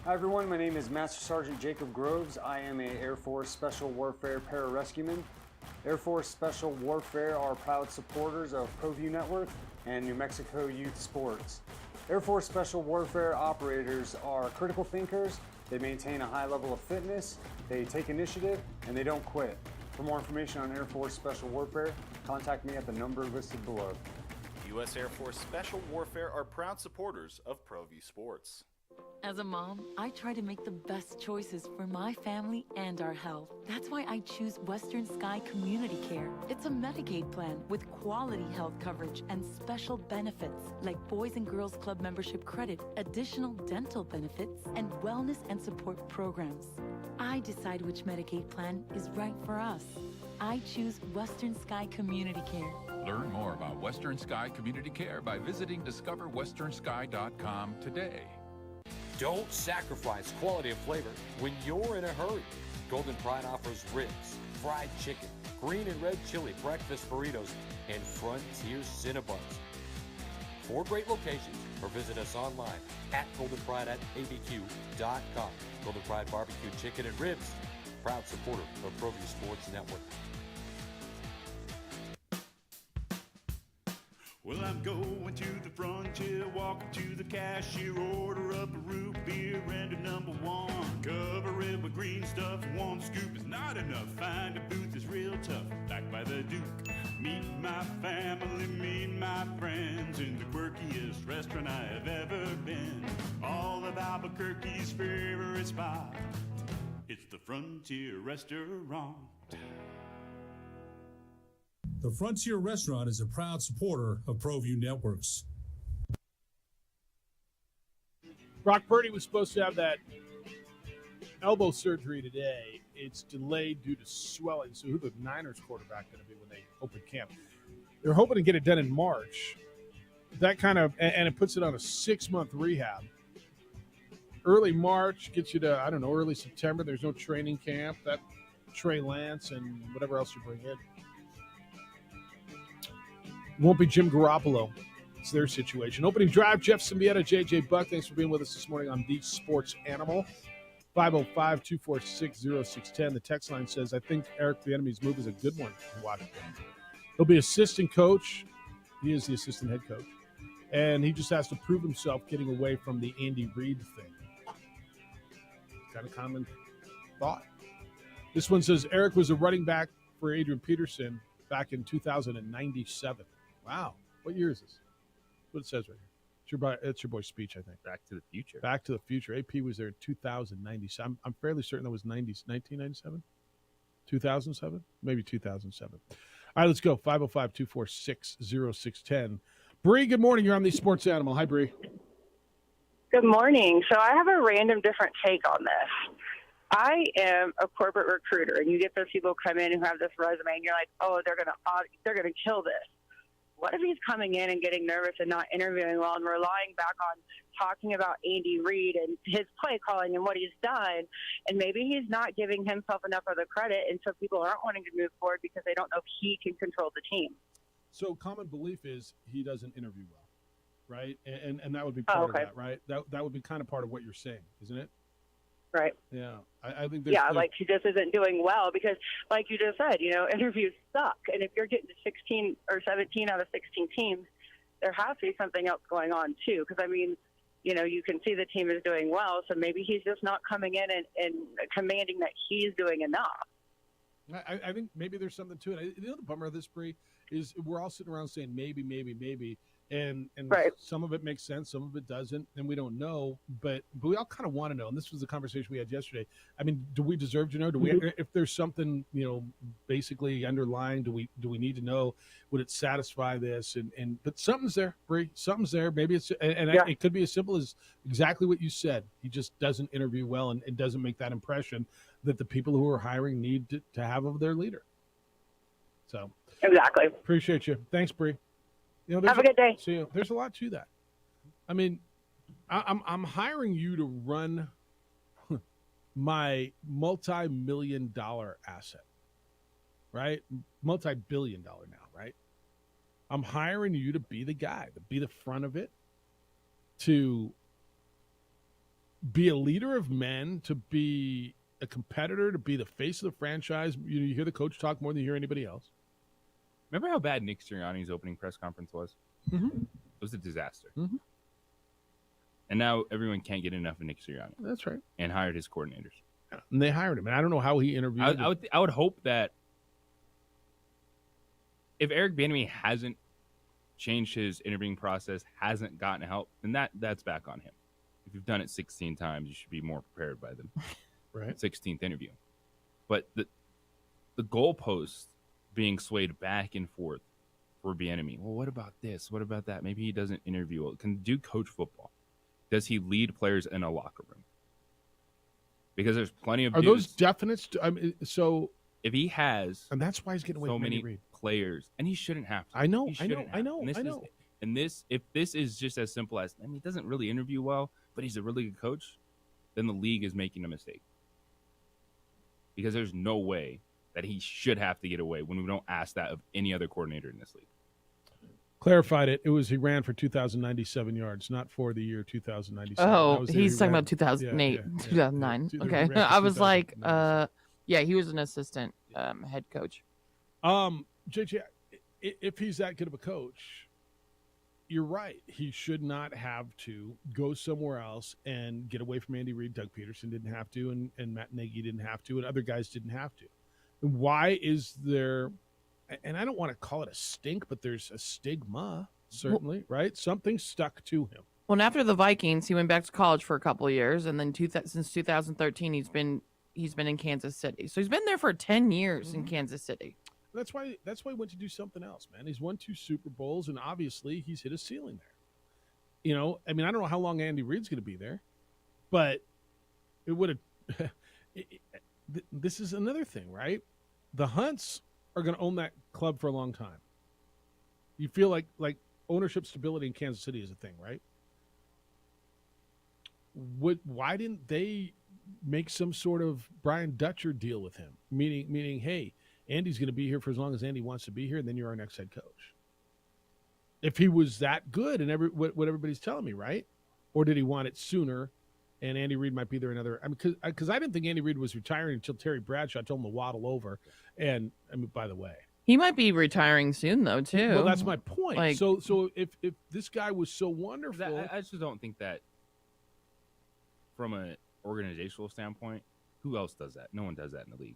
Speaker 13: Hi everyone, my name is Master Sergeant Jacob Groves. I am a Air Force Special Warfare pararescueman. Air Force Special Warfare are proud supporters of ProView Network and New Mexico Youth Sports. Air Force Special Warfare operators are critical thinkers. They maintain a high level of fitness, they take initiative, and they don't quit. For more information on Air Force Special Warfare, contact me at the number listed below.
Speaker 12: U.S. Air Force Special Warfare are proud supporters of ProView Sports.
Speaker 14: As a mom, I try to make the best choices for my family and our health. That's why I choose Western Sky Community Care. It's a Medicaid plan with quality health coverage and special benefits like Boys and Girls Club membership credit, additional dental benefits, and wellness and support programs. I decide which Medicaid plan is right for us. I choose Western Sky Community Care.
Speaker 15: Learn more about Western Sky Community Care by visiting discoverwesternsky.com today.
Speaker 16: Don't sacrifice quality of flavor when you're in a hurry. Golden Pride offers ribs, fried chicken, green and red chili breakfast burritos, and Frontier Cinnabons. 4 great locations, or visit us online at goldenpride@abq.com. Golden Pride Barbecue Chicken and Ribs, proud supporter of ProView Sports Network.
Speaker 17: Well, I'm going to the frontier, walking to the cashier, order up a root beer and a number 1. Cover it with green stuff, 1 scoop is not enough. Find a booth is real tough, back by the Duke. Meet my family, meet my friends in the quirkiest restaurant I have ever been. All of Albuquerque's favorite spot, it's the Frontier Restaurant.
Speaker 18: The Frontier Restaurant is a proud supporter of ProView Networks.
Speaker 3: Brock Purdy was supposed to have that elbow surgery today. It's delayed due to swelling. So who's the Niners quarterback going to be when they open camp? They're hoping to get it done in March. That kind of, and it puts it on a 6-month rehab. Early March gets you to, I don't know, early September. There's no training camp. That Trey Lance and whatever else you bring in. Won't be Jim Garoppolo. It's their situation. Opening drive, Jeff Symbieta, JJ Buck. Thanks for being with us this morning on The Sports Animal. 505-246-0610. The text line says, I think Eric Bieniemy's move is a good one in Washington. He'll be assistant coach. He is the assistant head coach. And he just has to prove himself getting away from the Andy Reid thing. Kind of common thought. This one says, Eric was a running back for Adrian Peterson back in 2097. Wow. What year is this? That's what it says right here. It's your boy's speech, I think.
Speaker 4: Back to the Future.
Speaker 3: Back to the Future. AP was there in 2097. I'm fairly certain that was 1997? 2007? Maybe 2007. All right, let's go. 505-246-0610. Bree, good morning. You're on the Sports Animal. Hi, Bree.
Speaker 20: Good morning. So I have a random different take on this. I am a corporate recruiter, and you get those people come in who have this resume, and you're like, oh, they're gonna kill this. What if he's coming in and getting nervous and not interviewing well and relying back on talking about Andy Reid and his play calling and what he's done, and maybe he's not giving himself enough of the credit, and so people aren't wanting to move forward because they don't know if he can control the team.
Speaker 3: So common belief is he doesn't interview well, right? And that would be part of that, right? That would be kind of part of what you're saying, isn't it?
Speaker 20: Right.
Speaker 3: Yeah. I think
Speaker 20: like he just isn't doing well because, like you just said, interviews suck. And if you're getting to 16 or 17 out of 16 teams, there has to be something else going on, too. Because, you can see the team is doing well, so maybe he's just not coming in and commanding that he's doing enough.
Speaker 3: I think maybe there's something to it. The bummer of this, Bree, is we're all sitting around saying maybe, and
Speaker 20: right.
Speaker 3: Some of it makes sense, some of it doesn't, and we don't know. But we all kind of want to know. And this was the conversation we had yesterday. I mean, do we deserve to know? Do we? If there's something basically underlying, do we need to know? Would it satisfy this? But something's there, Bree. Something's there. Maybe it's it could be as simple as exactly what you said. He just doesn't interview well and doesn't make that impression that the people who are hiring need to have of their leader. So
Speaker 20: exactly.
Speaker 3: Appreciate you. Thanks, Bree.
Speaker 20: Have a good day.
Speaker 3: See you. There's a lot to that. I mean, I'm hiring you to run my multi-million-dollar asset, right? Multi-billion-dollar now, right? I'm hiring you to be the guy, to be the front of it, to be a leader of men, to be a competitor, to be the face of the franchise. You hear the coach talk more than you hear anybody else.
Speaker 4: Remember how bad Nick Sirianni's opening press conference was?
Speaker 3: Mm-hmm.
Speaker 4: It was a disaster.
Speaker 3: Mm-hmm.
Speaker 4: And now everyone can't get enough of Nick Sirianni.
Speaker 3: That's right.
Speaker 4: And hired his coordinators.
Speaker 3: And they hired him. And I don't know how he interviewed.
Speaker 4: I would hope that if Eric Bieniemy hasn't changed his interviewing process, hasn't gotten help, then that's back on him. If you've done it 16 times, you should be more prepared by the
Speaker 3: right
Speaker 4: 16th interview. But the goalposts being swayed back and forth for Bieniemy. Well, what about this? What about that? Maybe he doesn't interview well. Can do coach football? Does he lead players in a locker room? Because there's plenty of
Speaker 21: Are
Speaker 4: dudes,
Speaker 21: those definites? I mean, so
Speaker 4: if he has,
Speaker 21: and that's why he's getting away
Speaker 4: so
Speaker 21: from Andy
Speaker 4: many
Speaker 21: Reid.
Speaker 4: players, and he shouldn't have to.
Speaker 21: I know,
Speaker 4: He
Speaker 21: I know,
Speaker 4: shouldn't
Speaker 21: I
Speaker 4: have
Speaker 21: know,
Speaker 4: to. And this
Speaker 21: I
Speaker 4: is-
Speaker 21: know.
Speaker 4: and if this is just as simple as, I mean, he doesn't really interview well, but he's a really good coach, then the league is making a mistake. Because there's no way that he should have to get away when we don't ask that of any other coordinator in this league.
Speaker 21: Clarified it. It was he ran for 2,097 yards, not for the year 2097.
Speaker 5: Oh,
Speaker 21: That was the year
Speaker 5: he's
Speaker 21: he
Speaker 5: talking
Speaker 21: ran-
Speaker 5: about 2008,
Speaker 21: yeah, yeah,
Speaker 5: 2009.
Speaker 21: yeah.
Speaker 5: Okay.
Speaker 21: He ran for
Speaker 5: I was like,
Speaker 21: 2009.
Speaker 5: yeah, he was an assistant head coach.
Speaker 21: JJ, if he's that good of a coach, you're right. He should not have to go somewhere else and get away from Andy Reid. Doug Peterson didn't have to, and Matt Nagy didn't have to, and other guys didn't have to. Why is there, and I don't want to call it a stink, but there's a stigma, certainly, right? Something stuck to him.
Speaker 5: Well, and after the Vikings, he went back to college for a couple of years, and then since 2013, he's been in Kansas City. So he's been there for 10 years in Kansas City.
Speaker 21: That's why he went to do something else, man. He's won 2 Super Bowls, and obviously he's hit a ceiling there. You know, I mean, I don't know how long Andy Reid's going to be there, but it would have. This is another thing, right? The Hunts are going to own that club for a long time. You feel like ownership stability in Kansas City is a thing, right? Why didn't they make some sort of Brian Dutcher deal with him? Meaning, hey, Andy's going to be here for as long as Andy wants to be here, and then you're our next head coach. If he was that good, and what everybody's telling me, right? Or did he want it sooner? And Andy Reid might be there another. I mean, because I didn't think Andy Reid was retiring until Terry Bradshaw told him to waddle over. And I mean, by the way,
Speaker 5: He might be retiring soon, though, too.
Speaker 21: well, that's my point.
Speaker 5: Like-
Speaker 21: So if this guy was so wonderful,
Speaker 4: I just don't think that from an organizational standpoint, who else does that? No one does that in the league.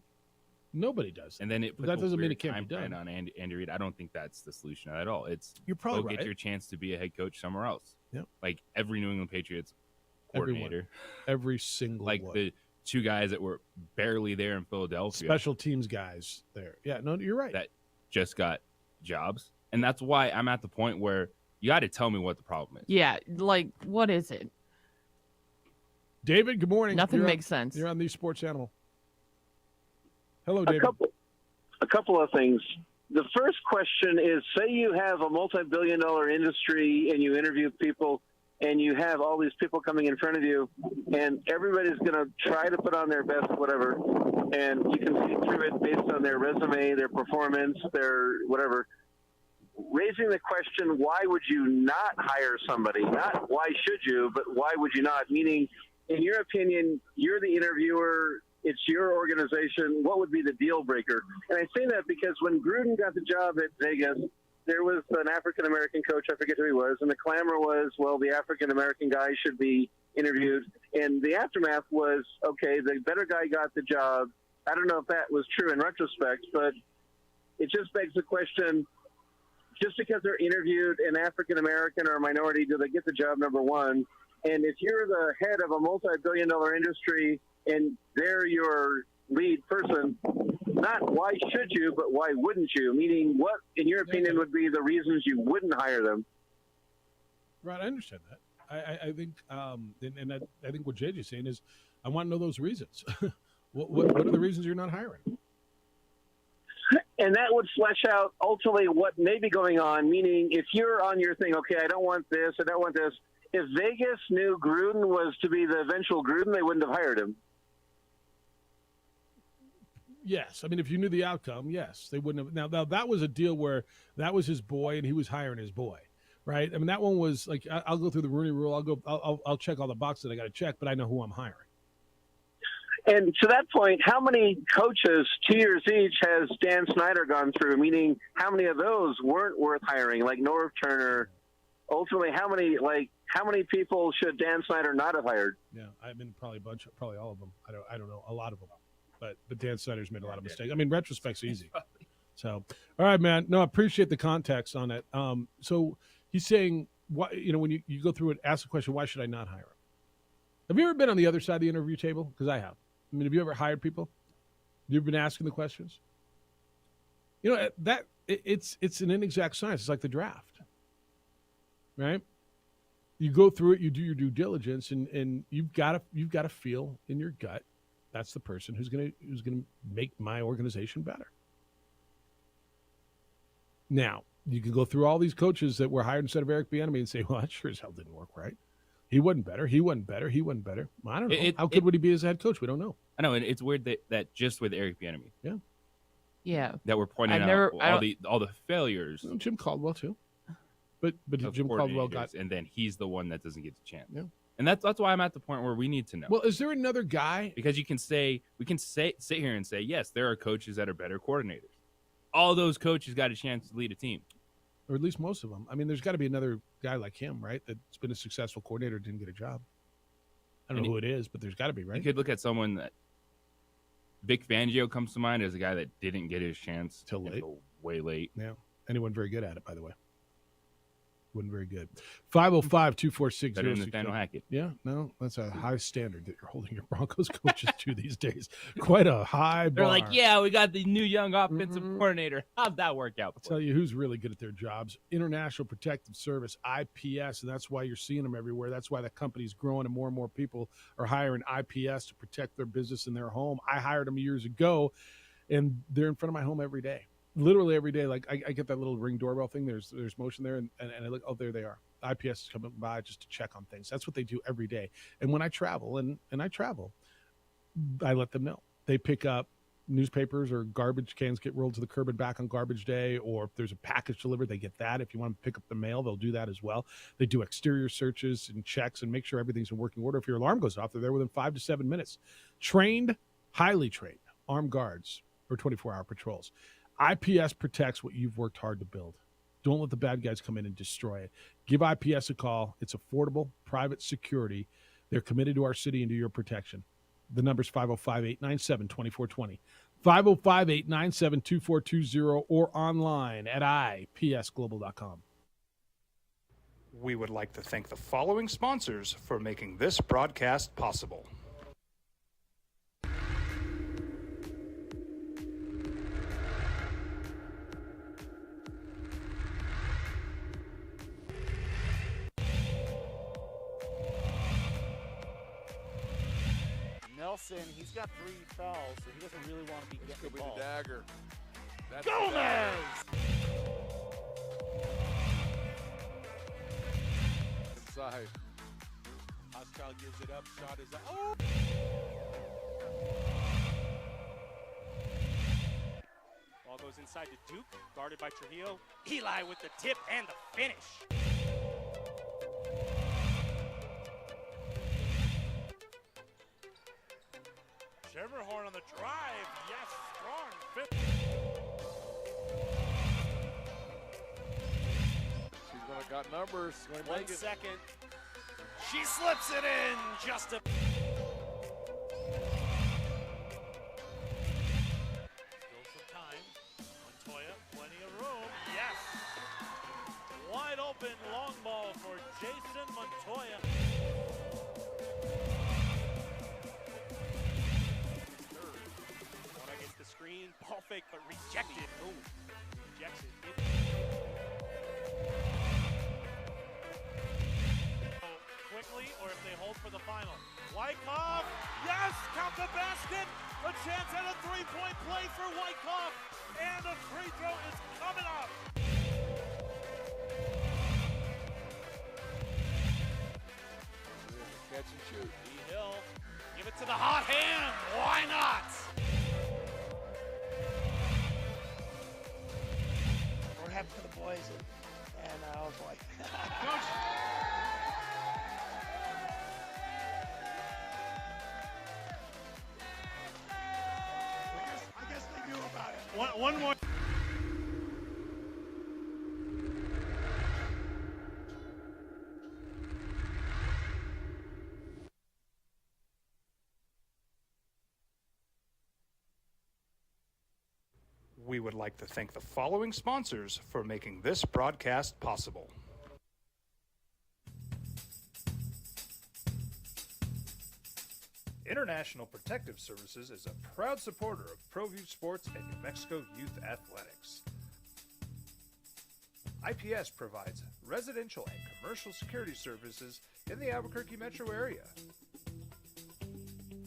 Speaker 21: Nobody does.
Speaker 4: And then it
Speaker 21: But
Speaker 4: puts
Speaker 21: that doesn't
Speaker 4: a
Speaker 21: mean
Speaker 4: weird
Speaker 21: it can't be
Speaker 4: time frame
Speaker 21: done.
Speaker 4: on Andy Reid. I don't think that's the solution at all. It's
Speaker 21: You're probably
Speaker 4: go
Speaker 21: right.
Speaker 4: get your chance to be a head coach somewhere else.
Speaker 21: Yep.
Speaker 4: Like every New England Patriots
Speaker 21: Everyone.
Speaker 4: coordinator,
Speaker 21: every single
Speaker 4: like
Speaker 21: one.
Speaker 4: the 2 guys that were barely there in Philadelphia,
Speaker 21: Special teams guys there. Yeah, no, you're right.
Speaker 4: that just got jobs, and that's why I'm at the point where you got to tell me what the problem is.
Speaker 5: Yeah, like, what is it?
Speaker 21: David, good morning.
Speaker 5: Nothing
Speaker 21: You're
Speaker 5: makes sense.
Speaker 21: You're on the Sports Animal. Hello, David.
Speaker 22: A couple of things. The first question is, say you have a multi-billion-dollar industry and you interview people and you have all these people coming in front of you and everybody's going to try to put on their best whatever, and you can see through it based on their resume, their performance, their whatever. Raising the question, why would you not hire somebody? Not why should you, but why would you not? Meaning, in your opinion, you're the interviewer, it's your organization, what would be the deal breaker? And I say that because when Gruden got the job at Vegas, there was an African-American coach, I forget who he was, and the clamor was, well, the African-American guy should be interviewed. And the aftermath was, okay, the better guy got the job. I don't know if that was true in retrospect, but it just begs the question, just because they're interviewed an African-American or a minority, do they get the job, number one? And if you're the head of a multi-billion-dollar industry and they're your lead person, not why should you, but why wouldn't you? Meaning, what, in your opinion, would be the reasons you wouldn't hire them?
Speaker 21: Right, I understand that. I think, and I think what JJ's saying is, I want to know those reasons. what are the reasons you're not hiring?
Speaker 22: And that would flesh out ultimately what may be going on. Meaning, if you're on your thing, okay, I don't want this, I don't want this. If Vegas knew Gruden was to be the eventual Gruden, they wouldn't have hired him.
Speaker 21: Yes, I mean, if you knew the outcome, yes, they wouldn't have. Now that was a deal where that was his boy, and he was hiring his boy, right? I mean, that one was like, I'll go through the Rooney Rule. I'll check all the boxes I got to check, but I know who I'm hiring.
Speaker 22: And to that point, how many coaches, 2 years each, has Dan Snyder gone through? Meaning, how many of those weren't worth hiring, like Norv Turner? Ultimately, how many people should Dan Snyder not have hired?
Speaker 21: Yeah, I mean, probably all of them. I don't know, a lot of them. But Dan Snyder's made a lot of mistakes. I mean, retrospect's easy. So, all right, man. No, I appreciate the context on it. So he's saying, why, when you go through it, ask the question, why should I not hire him? Have you ever been on the other side of the interview table? Because I have. I mean, have you ever hired people? Have you ever been asking the questions? It's an inexact science. It's like the draft, right? You go through it, you do your due diligence, and you've got to feel in your gut that's the person who's gonna make my organization better. Now, you can go through all these coaches that were hired instead of Eric Bieniemy and say, well, that sure as hell didn't work right. He wasn't better. He wasn't better. He wasn't better. I don't know. How good would he be as a head coach? We don't know.
Speaker 4: I know, and it's weird that just with Eric Bieniemy.
Speaker 21: Yeah.
Speaker 5: Yeah.
Speaker 4: That we're pointing out all the failures.
Speaker 21: Well, Jim Caldwell, too. But Jim Caldwell got...
Speaker 4: And then he's the one that doesn't get the chance.
Speaker 21: Yeah.
Speaker 4: And that's why I'm at the point where we need to know.
Speaker 21: Well, is there another guy?
Speaker 4: Because we can sit here and say, yes, there are coaches that are better coordinators. All those coaches got a chance to lead a team.
Speaker 21: Or at least most of them. I mean, there's got to be another guy like him, right? That's been a successful coordinator, didn't get a job. I don't know who it is, but there's got to be, right?
Speaker 4: You could look at someone that Vic Fangio comes to mind as a guy that didn't get his chance
Speaker 21: till late,
Speaker 4: way late.
Speaker 21: Yeah, and he wasn't very good at it, by the way. Wasn't very good. 505-246-06.
Speaker 4: Better than Nathaniel Hackett.
Speaker 21: Yeah, no, that's a high standard that you're holding your Broncos coaches to these days. Quite a high bar.
Speaker 4: They're like, yeah, we got the new young offensive coordinator. How'd that work out?
Speaker 21: I'll tell you who's really good at their jobs. International Protective Service, IPS, and that's why you're seeing them everywhere. That's why the company's growing and more people are hiring IPS to protect their business and their home. I hired them years ago, and they're in front of my home every day. Literally every day. Like I get that little Ring doorbell thing. There's motion there, and I look, oh, there they are. IPS is coming by just to check on things. That's what they do every day. And when I travel, and I travel, I let them know. They pick up newspapers or garbage cans get rolled to the curb and back on garbage day, or if there's a package delivered, they get that. If you want to pick up the mail, they'll do that as well. They do exterior searches and checks and make sure everything's in working order. If your alarm goes off, they're there within 5 to 7 minutes. Trained, highly trained, armed guards for 24-hour patrols. IPS protects what you've worked hard to build. Don't let the bad guys come in and destroy it. Give IPS a call. It's affordable, private security. They're committed to our city and to your protection. The number's 505-897-2420. 505-897-2420 or online at ipsglobal.com.
Speaker 1: We would like to thank the following sponsors for making this broadcast possible.
Speaker 2: Nelson, he's got 3 fouls, so he doesn't really want to be getting the ball.
Speaker 6: The dagger. That's
Speaker 2: Gomez!
Speaker 6: Inside. Pascal gives it up. Shot is up. Oh!
Speaker 9: Ball goes inside to Duke, guarded by Trujillo. Eli with the tip and the finish. Schermerhorn on the drive. Yes, strong fifth.
Speaker 6: She's going to got numbers. Going to
Speaker 9: 1
Speaker 6: make it.
Speaker 9: second. She slips it in. Just a. Still some time. Montoya, plenty of room. Yes. Wide open long ball for Jason Montoya. The screen, ball fake, but rejected. Ooh, rejects it. Quickly, or if they hold for the final. Wyckoff, yes, count the basket. A chance at a three-point play for Wyckoff, and a free throw is coming up.
Speaker 6: Catch and shoot.
Speaker 9: E-Hill, give it to the hot hand. Why not?
Speaker 2: What happened to the boys? And I was like,
Speaker 9: Coach.
Speaker 2: I guess they knew about it.
Speaker 9: One more.
Speaker 1: We would like to thank the following sponsors for making this broadcast possible. International Protective Services is a proud supporter of ProView Sports and New Mexico Youth Athletics. IPS provides residential and commercial security services in the Albuquerque metro area.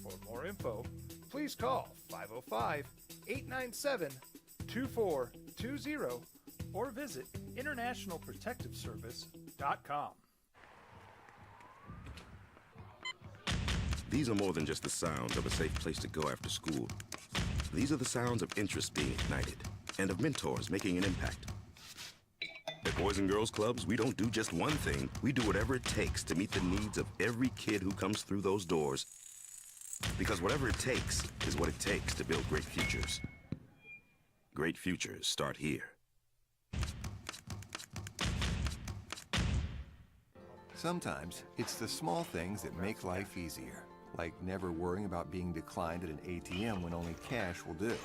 Speaker 1: For more info, please call 505-897-2420 or visit internationalprotectiveservice.com.
Speaker 7: These are more than just the sounds of a safe place to go after school. These are the sounds of interest being ignited and of mentors making an impact. At Boys and Girls Clubs, we don't do just one thing. We do whatever it takes to meet the needs of every kid who comes through those doors. Because whatever it takes is what it takes to build great futures. Great futures start here.
Speaker 8: Sometimes it's the small things that make life easier, like never worrying about being declined at an ATM when only cash will do.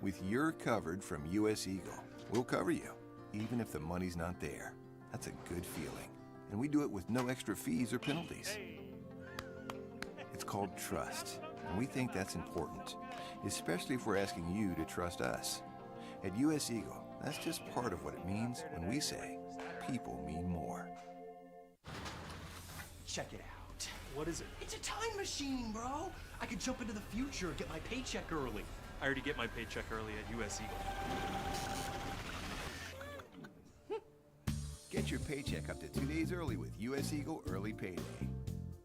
Speaker 8: With You're Covered from US Eagle, we'll cover you, even if the money's not there. That's a good feeling. And we do it with no extra fees or penalties. It's called trust, and we think that's important, especially if we're asking you to trust us. At US Eagle, that's just part of what it means when we say people mean more.
Speaker 23: Check it out. What is it? It's a time machine, bro. I could jump into the future and get my paycheck early. I already get my paycheck early at US Eagle.
Speaker 8: Get your paycheck up to 2 days early with US Eagle Early Payday.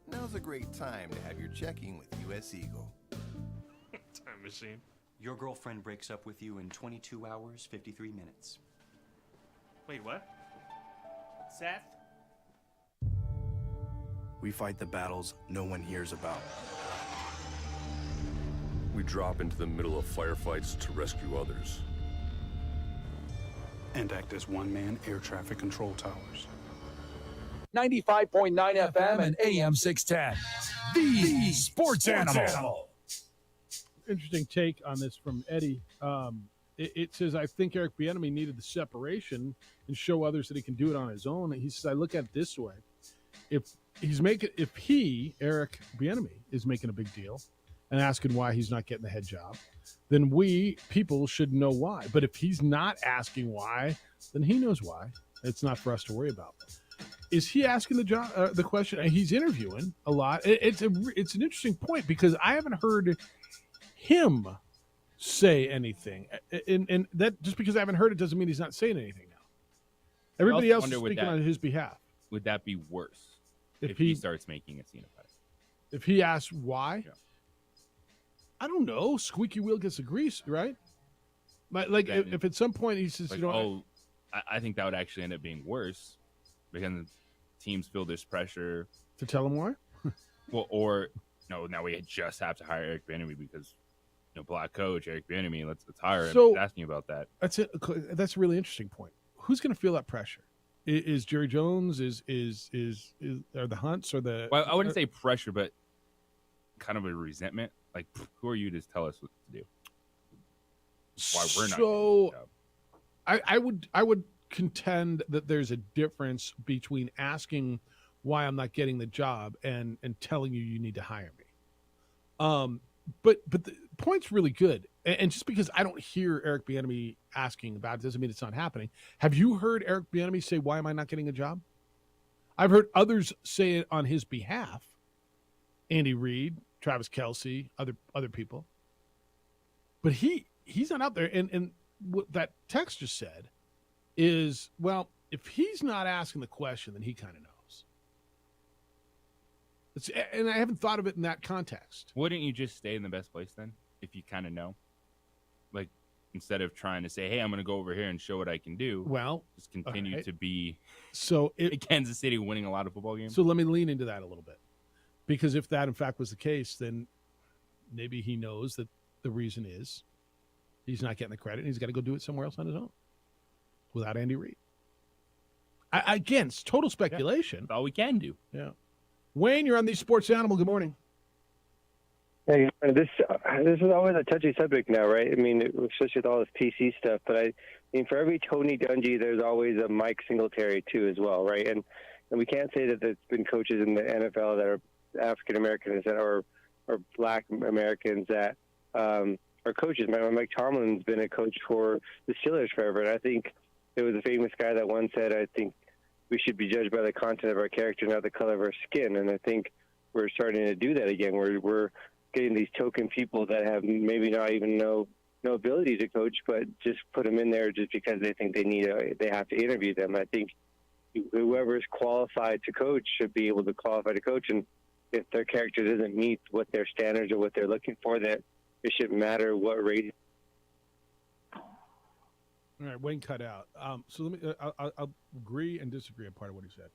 Speaker 8: Now's a great time to have your checking with US Eagle.
Speaker 23: Time machine. Your girlfriend breaks up with you in 22 hours, 53 minutes. Wait, what? Seth?
Speaker 19: We fight the battles no one hears about.
Speaker 10: We drop into the middle of firefights to rescue others.
Speaker 11: And act as one-man air traffic control towers.
Speaker 24: 95.9 FM and AM 610. The Sports Animal.
Speaker 21: Interesting take on this from Eddie. It says, I think Eric Bieniemy needed the separation and show others that he can do it on his own. He says, I look at it this way. If Eric Bieniemy, is making a big deal and asking why he's not getting the head job, then we, people, should know why. But if he's not asking why, then he knows why. It's not for us to worry about. Is he asking the question? And he's interviewing a lot. It's an interesting point because I haven't heard him say anything. And that just because I haven't heard it doesn't mean he's not saying anything now. Everybody else is speaking on his behalf.
Speaker 4: Would that be worse if he starts making a scene about it?
Speaker 21: If he asks why?
Speaker 4: Yeah.
Speaker 21: I don't know. Squeaky wheel gets the grease, right? Like if at some point he says,
Speaker 4: like, I think that would actually end up being worse because teams feel this pressure
Speaker 21: to tell him why.
Speaker 4: Well, or no, now we just have to hire Eric Bieniemy because black coach Eric Bieniemy. Let's hire him.
Speaker 21: So,
Speaker 4: asking about that.
Speaker 21: That's it. That's a really interesting point. Who's going to feel that pressure? Is Jerry Jones? Are the Hunts or the?
Speaker 4: Well, I wouldn't say pressure, but kind of a resentment. Like, who are you to tell us what to do? Why we're not?
Speaker 21: So, I would contend that there's a difference between asking why I'm not getting the job and telling you need to hire me. But the point's really good. And just because I don't hear Eric Bieniemy asking about it doesn't mean it's not happening. Have you heard Eric Bieniemy say, why am I not getting a job? I've heard others say it on his behalf. Andy Reid, Travis Kelce, other people. But he's not out there. And what that text just said is, well, if he's not asking the question, then he kind of knows. And I haven't thought of it in that context.
Speaker 4: Wouldn't you just stay in the best place then, if you kind of know? Like, instead of trying to say, hey, I'm going to go over here and show what I can do.
Speaker 21: Well,
Speaker 4: just continue to be Kansas City winning a lot of football games.
Speaker 21: So let me lean into that a little bit. Because if that, in fact, was the case, then maybe he knows that the reason is he's not getting the credit and he's got to go do it somewhere else on his own without Andy Reid. Again, it's total speculation.
Speaker 4: That's all we can do.
Speaker 21: Yeah. Wayne, you're on the Sports Animal. Good morning.
Speaker 12: Hey, this is always a touchy subject now, right? I mean, especially with all this PC stuff. But I mean, for every Tony Dungy, there's always a Mike Singletary too, as well, right? And we can't say that there's been coaches in the NFL that are African Americans or Black Americans that are coaches. Mike Tomlin's been a coach for the Steelers forever, and I think there was a famous guy that once said, "I think we should be judged by the content of our character, not the color of our skin." And I think we're starting to do that again. We're getting these token people that have maybe not even no ability to coach, but just put them in there just because they think they have to interview them. I think whoever is qualified to coach should be able to qualify to coach, and if their character doesn't meet what their standards or what they're looking for, that it shouldn't matter what rating.
Speaker 21: All right, Wayne cut out. So let me. I'll agree and disagree on part of what he said.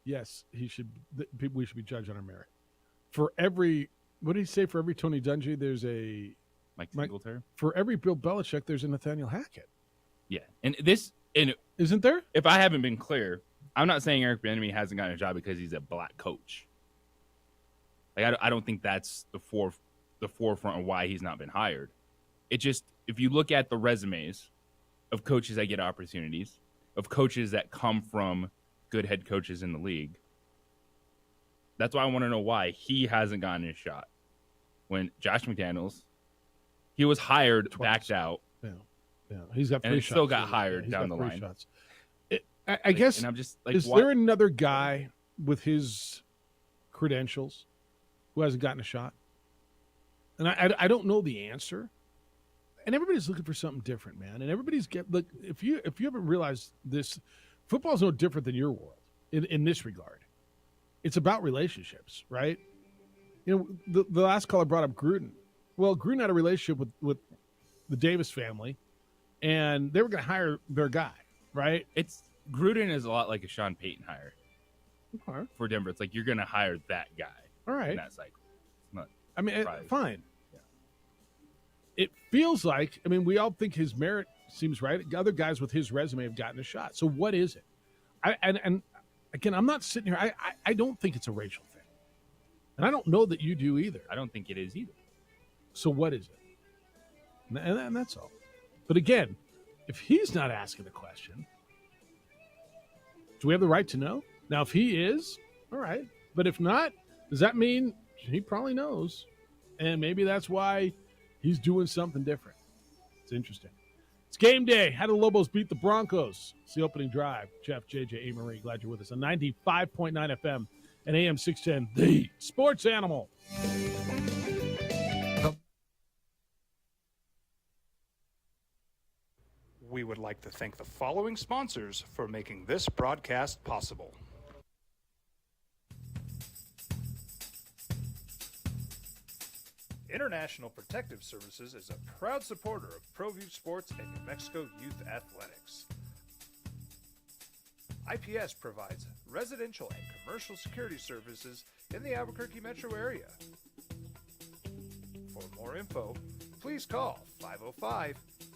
Speaker 21: Yes, we should be judged on our merit. For every, what did he say? For every Tony Dungy, there's a
Speaker 4: Mike Singletary.
Speaker 21: For every Bill Belichick, there's a Nathaniel Hackett.
Speaker 4: Yeah, and
Speaker 21: isn't there?
Speaker 4: If I haven't been clear, I'm not saying Eric Bieniemy hasn't gotten a job because he's a black coach. Like I don't think that's the forefront of why he's not been hired. It just, if you look at the resumes of coaches that get opportunities, of coaches that come from good head coaches in the league, that's why I want to know why he hasn't gotten his shot. When Josh McDaniels, he was hired, backed out.
Speaker 21: Yeah, he's got 3
Speaker 4: and
Speaker 21: shots.
Speaker 4: Still got hired down the line.
Speaker 21: Shots. I guess.
Speaker 4: And I'm just like,
Speaker 21: is there another guy with his credentials who hasn't gotten a shot? And I don't know the answer. And everybody's looking for something different, man. And everybody's look. If you haven't realized this, football's no different than your world in this regard. It's about relationships, right? You know, the last caller brought up Gruden. Well, Gruden had a relationship with the Davis family, and they were going to hire their guy, right?
Speaker 4: Gruden is a lot like a Sean Payton hire
Speaker 21: Okay.
Speaker 4: for Denver. It's like you're going to hire that guy.
Speaker 21: All right.
Speaker 4: In that cycle. It's not.
Speaker 21: I mean,
Speaker 4: surprising.
Speaker 21: fine. It feels like, I mean, we all think his merit seems right. Other guys with his resume have gotten a shot. So what is it? And again, I'm not sitting here. I don't think it's a racial thing. And I don't know that you do either.
Speaker 4: I don't think it is either.
Speaker 21: So what is it? And that's all. But again, if he's not asking the question, do we have the right to know? Now, if he is, all right. But if not, does that mean he probably knows? And maybe that's why he's doing something different. It's interesting. It's game day. How do the Lobos beat the Broncos? It's the opening drive. Jeff, JJ, A. Marie, glad you're with us on 95.9 FM and AM 610, the Sports Animal.
Speaker 1: We would like to thank the following sponsors for making this broadcast possible. International Protective Services is a proud supporter of ProView Sports and New Mexico Youth Athletics. IPS provides residential and commercial security services in the Albuquerque metro area. For more info, please call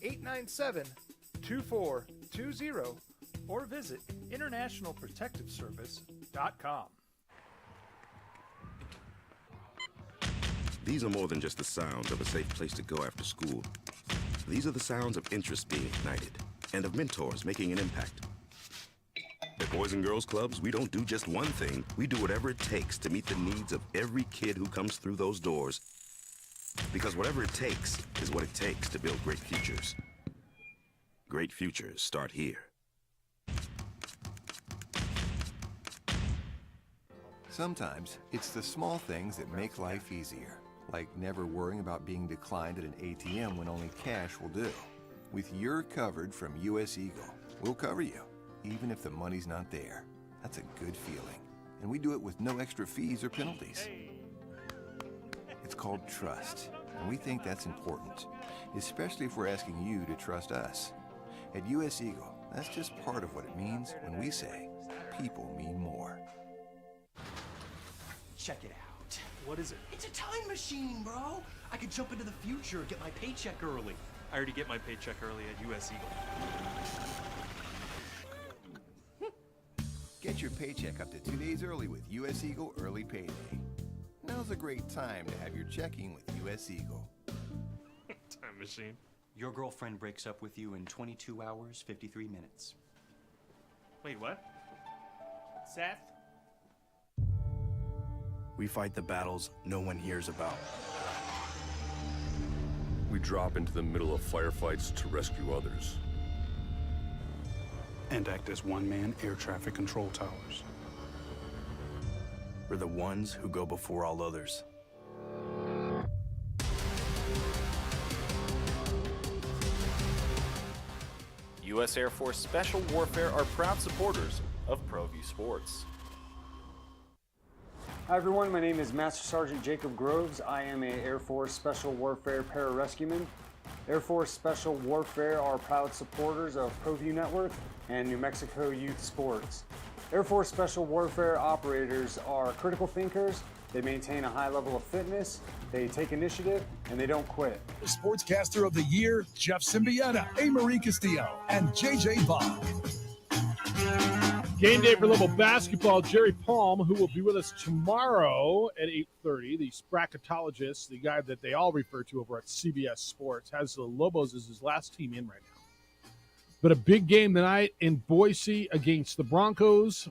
Speaker 1: 505-897-2420 or visit internationalprotectiveservice.com.
Speaker 7: These are more than just the sounds of a safe place to go after school. These are the sounds of interest being ignited and of mentors making an impact. At Boys and Girls Clubs, we don't do just one thing. We do whatever it takes to meet the needs of every kid who comes through those doors. Because whatever it takes is what it takes to build great futures. Great futures start here.
Speaker 8: Sometimes it's the small things that make life easier, like never worrying about being declined at an ATM when only cash will do. With You're Covered from US Eagle, we'll cover you, even if the money's not there. That's a good feeling. And we do it with no extra fees or penalties. It's called trust, and we think that's important, especially if we're asking you to trust us. At US Eagle, that's just part of what it means when we say people mean more.
Speaker 23: Check it out. What is it? It's a time machine, bro. I could jump into the future and get my paycheck early. I already get my paycheck early at US Eagle.
Speaker 8: Get your paycheck up to 2 days early with US Eagle Early Payday. now's a great time to have your checking with U.S. Eagle.
Speaker 6: Time machine.
Speaker 23: Your girlfriend breaks up with you in 22 hours, 53 minutes.
Speaker 6: Wait, what? Seth?
Speaker 19: We fight the battles no one hears about.
Speaker 10: We drop into the middle of firefights to rescue others.
Speaker 11: And act as one-man air traffic control towers.
Speaker 19: We're the ones who go before all others.
Speaker 2: U.S. Air Force Special Warfare are proud supporters of ProView Sports.
Speaker 13: Hi everyone, my name is Master Sergeant Jacob Groves. I am an Air Force Special Warfare pararescueman. Air Force Special Warfare are proud supporters of ProView Network and New Mexico Youth Sports. Air Force Special Warfare operators are critical thinkers. They maintain a high level of fitness, they take initiative, and they don't quit.
Speaker 24: The Sportscaster of the Year, Jeff Symbieta, A. Marie Castillo, and JJ Bach.
Speaker 3: Game day for Lobo basketball. Jerry Palm, who will be with us tomorrow at 8:30, the bracketologist, the guy that they all refer to over at CBS Sports, has the Lobos as his last team in right now. But a big game tonight in Boise against the Broncos.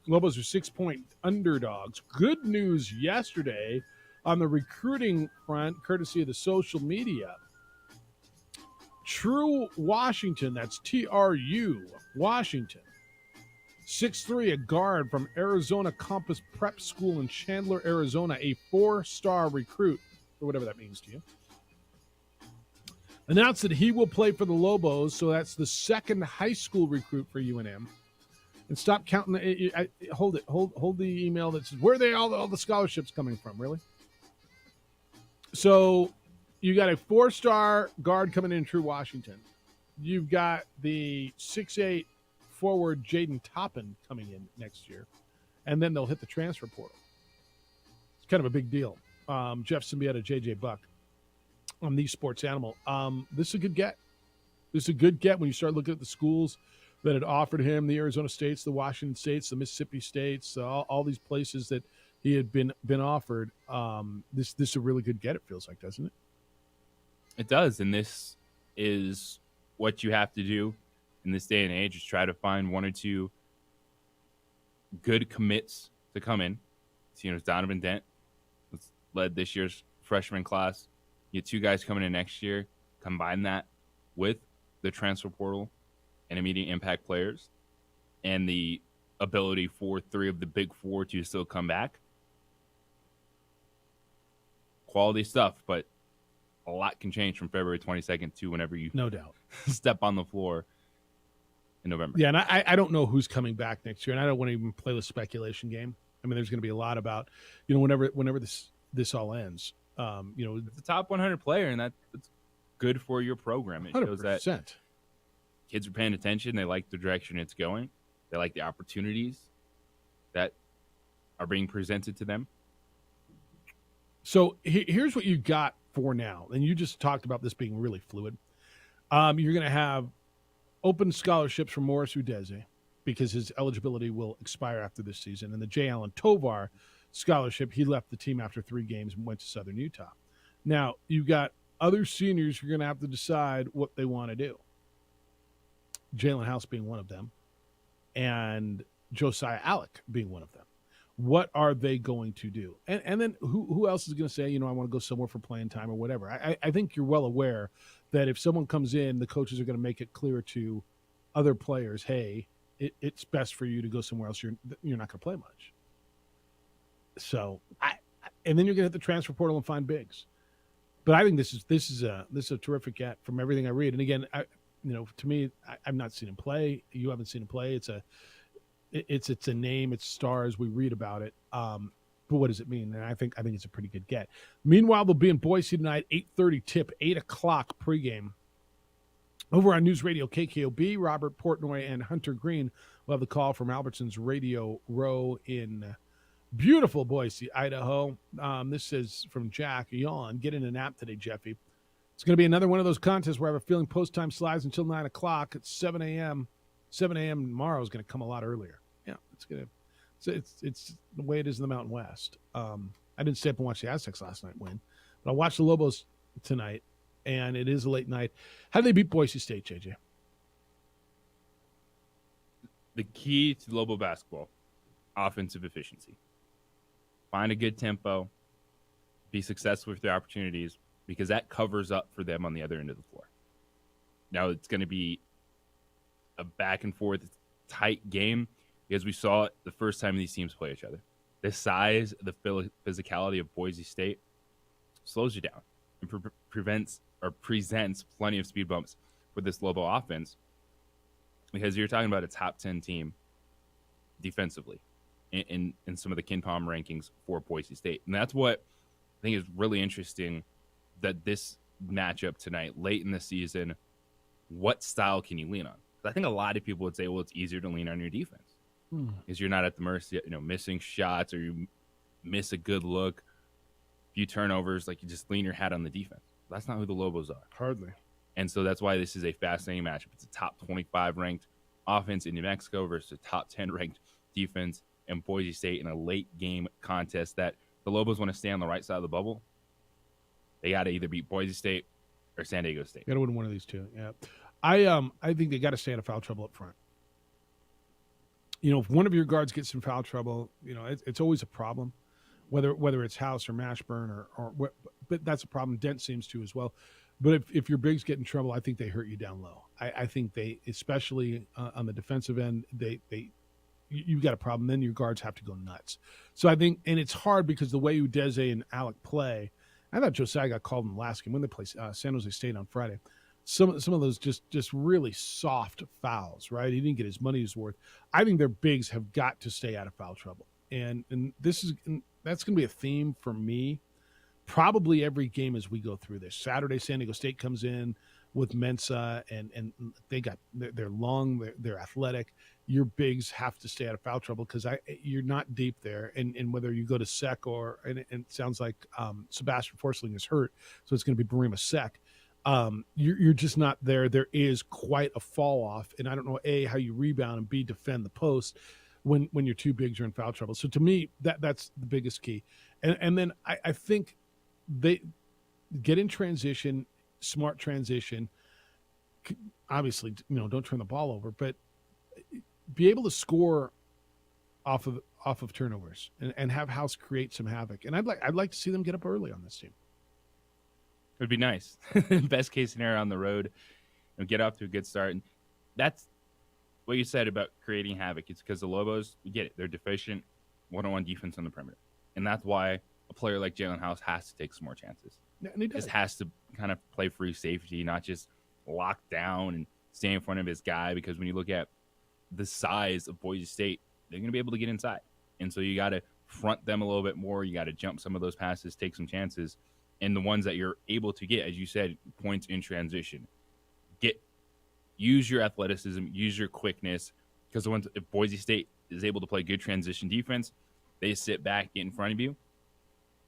Speaker 3: Lobos are 6-point underdogs. Good news yesterday on the recruiting front, courtesy of the social media. True Washington, that's TRU Washington. 6'3", a guard from Arizona Compass Prep School in Chandler, Arizona, a 4-star recruit, or whatever that means to you. Announced that he will play for the Lobos, so that's the second high school recruit for UNM. And stop counting. Hold it. Hold the email that says, where are they all the scholarships coming from, really? So you got a 4-star guard coming in True Washington. You've got the 6'8", forward Jaden Toppin coming in next year, and then they'll hit the transfer portal. It's kind of a big deal. Jeff Symbieta, JJ Buck on the Sports Animal. This is a good get. This is a good get when you start looking at the schools that had offered him, the Arizona States, the Washington States, the Mississippi States, all these places that he had been offered. This is a really good get, it feels like, doesn't it?
Speaker 4: It does, and this is what you have to do in this day and age, is try to find one or two good commits to come in. So, Donovan Dent led this year's freshman class. You get 2 guys coming in next year. Combine that with the transfer portal and immediate impact players and the ability for 3 of the big 4 to still come back. Quality stuff, but a lot can change from February 22nd to whenever you
Speaker 21: no doubt
Speaker 4: step on the floor in November.
Speaker 21: Yeah, and I don't know who's coming back next year, and I don't want to even play the speculation game. I mean, there's going to be a lot about, whenever this all ends.
Speaker 4: It's a top 100 player, and that's good for your program. It
Speaker 21: 100%.
Speaker 4: shows that kids are paying attention. They like the direction it's going. They like the opportunities that are being presented to them.
Speaker 21: So here's what you got for now. And you just talked about this being really fluid. You're going to have open scholarships for Morris Udeze because his eligibility will expire after this season. And the J. Allen Tovar scholarship, he left the team after 3 games and went to Southern Utah. Now, you've got other seniors who are going to have to decide what they want to do. Jalen House being one of them, and Josiah Alec being one of them. What are they going to do? And then who else is going to say, I want to go somewhere for playing time or whatever? I think you're well aware that if someone comes in, the coaches are going to make it clear to other players, hey, it's best for you to go somewhere else. You're not going to play much. So, and then you're going to hit the transfer portal and find bigs. But I think this is a terrific get from everything I read. And again, to me, I've not seen him play. You haven't seen him play. It's a name. It's stars. We read about it. But what does it mean? And I think it's a pretty good get. Meanwhile, they'll be in Boise tonight. 8:30 tip. 8:00 pregame. Over on News Radio KKOB, Robert Portnoy and Hunter Green will have the call from Albertsons Radio Row in beautiful Boise, Idaho. This is from Jack. Yawn. Get in a nap today, Jeffy. It's going to be another one of those contests where I have a feeling post time slides until 9 o'clock. It's 7 a.m. 7 a.m. tomorrow is going to come a lot earlier. Yeah, it's the way it is in the Mountain West. I didn't stay up and watch the Aztecs last night win, but I watched the Lobos tonight, and it is a late night. How did they beat Boise State, JJ?
Speaker 4: The key to Lobo basketball, offensive efficiency. Find a good tempo, be successful with their opportunities, because that covers up for them on the other end of the floor. Now it's going to be a back and forth tight game, because we saw it the first time these teams play each other. The size, the physicality of Boise State slows you down and presents plenty of speed bumps for this Lobo offense, because you're talking about a top 10 team defensively in some of the KenPom rankings for Boise State. And that's what I think is really interesting, that this matchup tonight, late in the season, what style can you lean on? I think a lot of people would say, well, it's easier to lean on your defense because you're not at the mercy of, missing shots, or you miss a good look, few turnovers, like you just lean your hat on the defense. That's not who the Lobos are.
Speaker 21: Hardly.
Speaker 4: And so that's why this is a fascinating matchup. It's a top 25 ranked offense in New Mexico versus a top 10 ranked defense in Boise State in a late game contest that the Lobos want to stay on the right side of the bubble. They got to either beat Boise State or San Diego State.
Speaker 21: Got to win one of these two. Yeah. I think they got to stay out of foul trouble up front. If one of your guards gets in foul trouble, it's always a problem, whether it's House or Mashburn or what, but that's a problem. Dent seems to as well. But if your bigs get in trouble, I think they hurt you down low. I think they, especially on the defensive end, you've got a problem. Then your guards have to go nuts. So I think, and it's hard because the way Udeze and Alec play, I thought Josiah got called in the last game when they played San Jose State on Friday. Some of those just really soft fouls, right? He didn't get his money's worth. I think their bigs have got to stay out of foul trouble, and that's going to be a theme for me. Probably every game as we go through this. Saturday, San Diego State comes in with Mensa, and they're long, they're athletic. Your bigs have to stay out of foul trouble because you're not deep there. And whether you go to Sek and it sounds like Sebastian Forsling is hurt, so it's going to be Barima Sek. You're just not there. There is quite a fall off, and I don't know A, how you rebound, and B, defend the post when your two bigs are in foul trouble. So to me, that's the biggest key. And then I think they get in transition, smart transition. Obviously, don't turn the ball over, but be able to score off of turnovers and have House create some havoc. And I'd like to see them get up early on this team.
Speaker 4: It would be nice. Best case scenario on the road, get off to a good start. And that's what you said about creating havoc. It's because the Lobos, we get it. They're deficient one-on-one defense on the perimeter. And that's why a player like Jalen House has to take some more chances.
Speaker 21: And he does.
Speaker 4: Just has to kind of play free safety, not just lock down and stay in front of his guy. Because when you look at the size of Boise State, they're going to be able to get inside. And so you got to front them a little bit more. You got to jump some of those passes, take some chances. And the ones that you're able to get, as you said, points in transition. Use your athleticism, use your quickness, because the ones, if Boise State is able to play good transition defense, they sit back, get in front of you.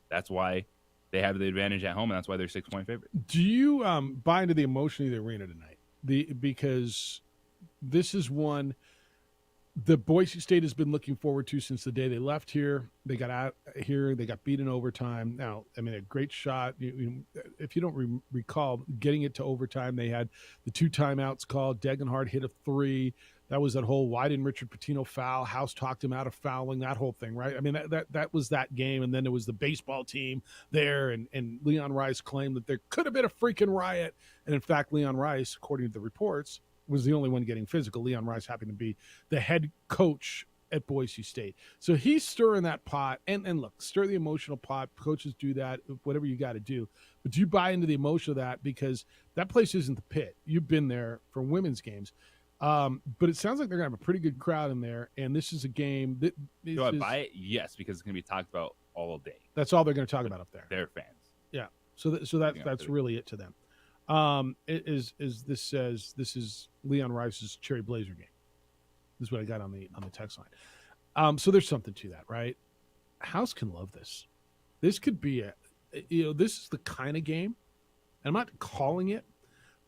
Speaker 4: That's why they have the advantage at home, and that's why they're 6-point favorite.
Speaker 21: Do you buy into the emotion of the arena tonight? Because this is one that Boise State has been looking forward to since the day they left here. They got out here. They got beat in overtime. Now, a great shot. If you don't recall, getting it to overtime, they had the 2 timeouts called. Degenhardt hit a 3. That was that whole why didn't Richard Pitino foul? House talked him out of fouling, that whole thing, right? That was that game. And then there was the baseball team there, and Leon Rice claimed that there could have been a freaking riot. And in fact, Leon Rice, according to the reports, was the only one getting physical. Leon Rice happened to be the head coach at Boise State. So he's stirring that pot. And look, stir the emotional pot. Coaches do that, whatever you got to do. But do you buy into the emotion of that? Because that place isn't the Pit. You've been there for women's games. But it sounds like they're going to have a pretty good crowd in there. And this is a game that
Speaker 4: Do I buy it? Yes, because it's going to be talked about all day.
Speaker 21: That's all they're going to talk about up there.
Speaker 4: They're fans.
Speaker 21: Yeah. So that's really it to them. This is Leon Rice's Cherry Blazer game. This is what I got on the text line. So there's something to that, right? House can love this. This could be this is the kind of game, and I'm not calling it,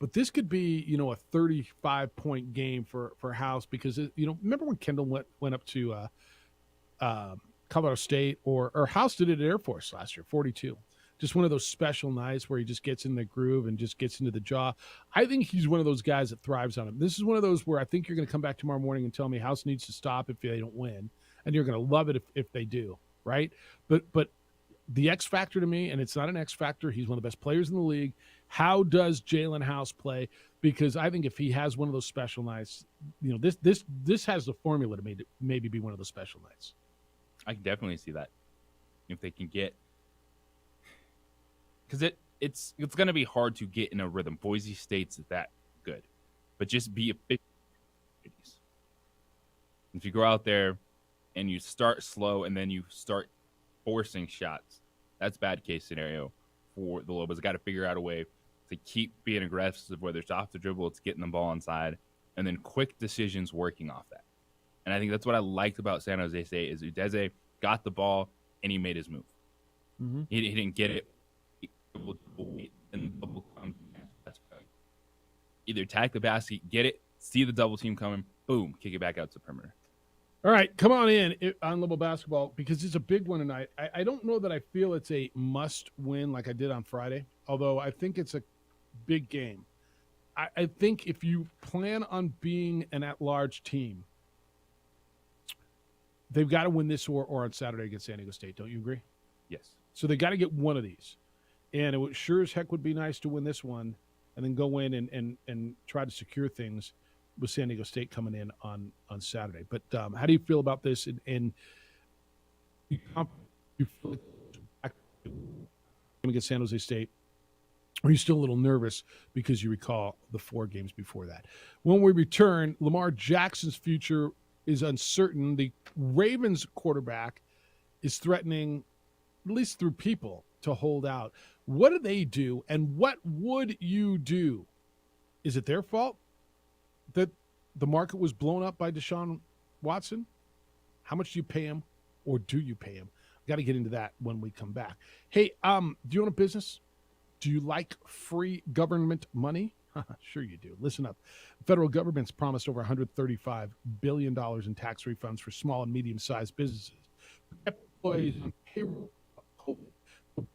Speaker 21: but this could be, a 35-point game for House because, remember when Kendall went up to Colorado State, or House did it at Air Force last year, 42. Just one of those special nights where he just gets in the groove and just gets into the jaw. I think he's one of those guys that thrives on it. This is one of those where I think you're going to come back tomorrow morning and tell me House needs to stop if they don't win, and you're going to love it if they do, right? But the X factor to me, and it's not an X factor, he's one of the best players in the league. How does Jalen House play? Because I think if he has one of those special nights, you know, this has the formula to maybe be one of those special nights.
Speaker 4: I can definitely see that. If they can get, because it's going to be hard to get in a rhythm. Boise State's that good, but just be efficient. If you go out there and you start slow and then you start forcing shots, that's bad case scenario for the Lobos. Got to figure out a way to keep being aggressive, whether it's off the dribble, it's getting the ball inside, and then quick decisions working off that. And I think that's what I liked about San Jose State is Udeze got the ball and he made his move.
Speaker 21: Mm-hmm.
Speaker 4: He didn't get it. Either attack the basket, get it, see the double team coming, boom, kick it back out to the perimeter.
Speaker 21: All right, come on in on Lobo Basketball because it's a big one tonight. I don't know that I feel it's a must-win like I did on Friday, although I think it's a big game. I think if you plan on being an at-large team, they've got to win this or on Saturday against San Diego State. Don't you agree?
Speaker 4: Yes.
Speaker 21: So they got to get one of these. And it sure as heck would be nice to win this one and then go in and try to secure things with San Diego State coming in on Saturday. But how do you feel about this? And you feel like against San Jose State, or are you still a little nervous because you recall the 4 games before that? When we return, Lamar Jackson's future is uncertain. The Ravens quarterback is threatening, at least through people, to hold out. What do they do, and what would you do? Is it their fault that the market was blown up by Deshaun Watson? How much do you pay him, or do you pay him? Got to get into that when we come back. Hey, do you own a business? Do you like free government money? Sure you do. Listen up. The federal government's promised over $135 billion in tax refunds for small and medium-sized businesses. Employees on payroll.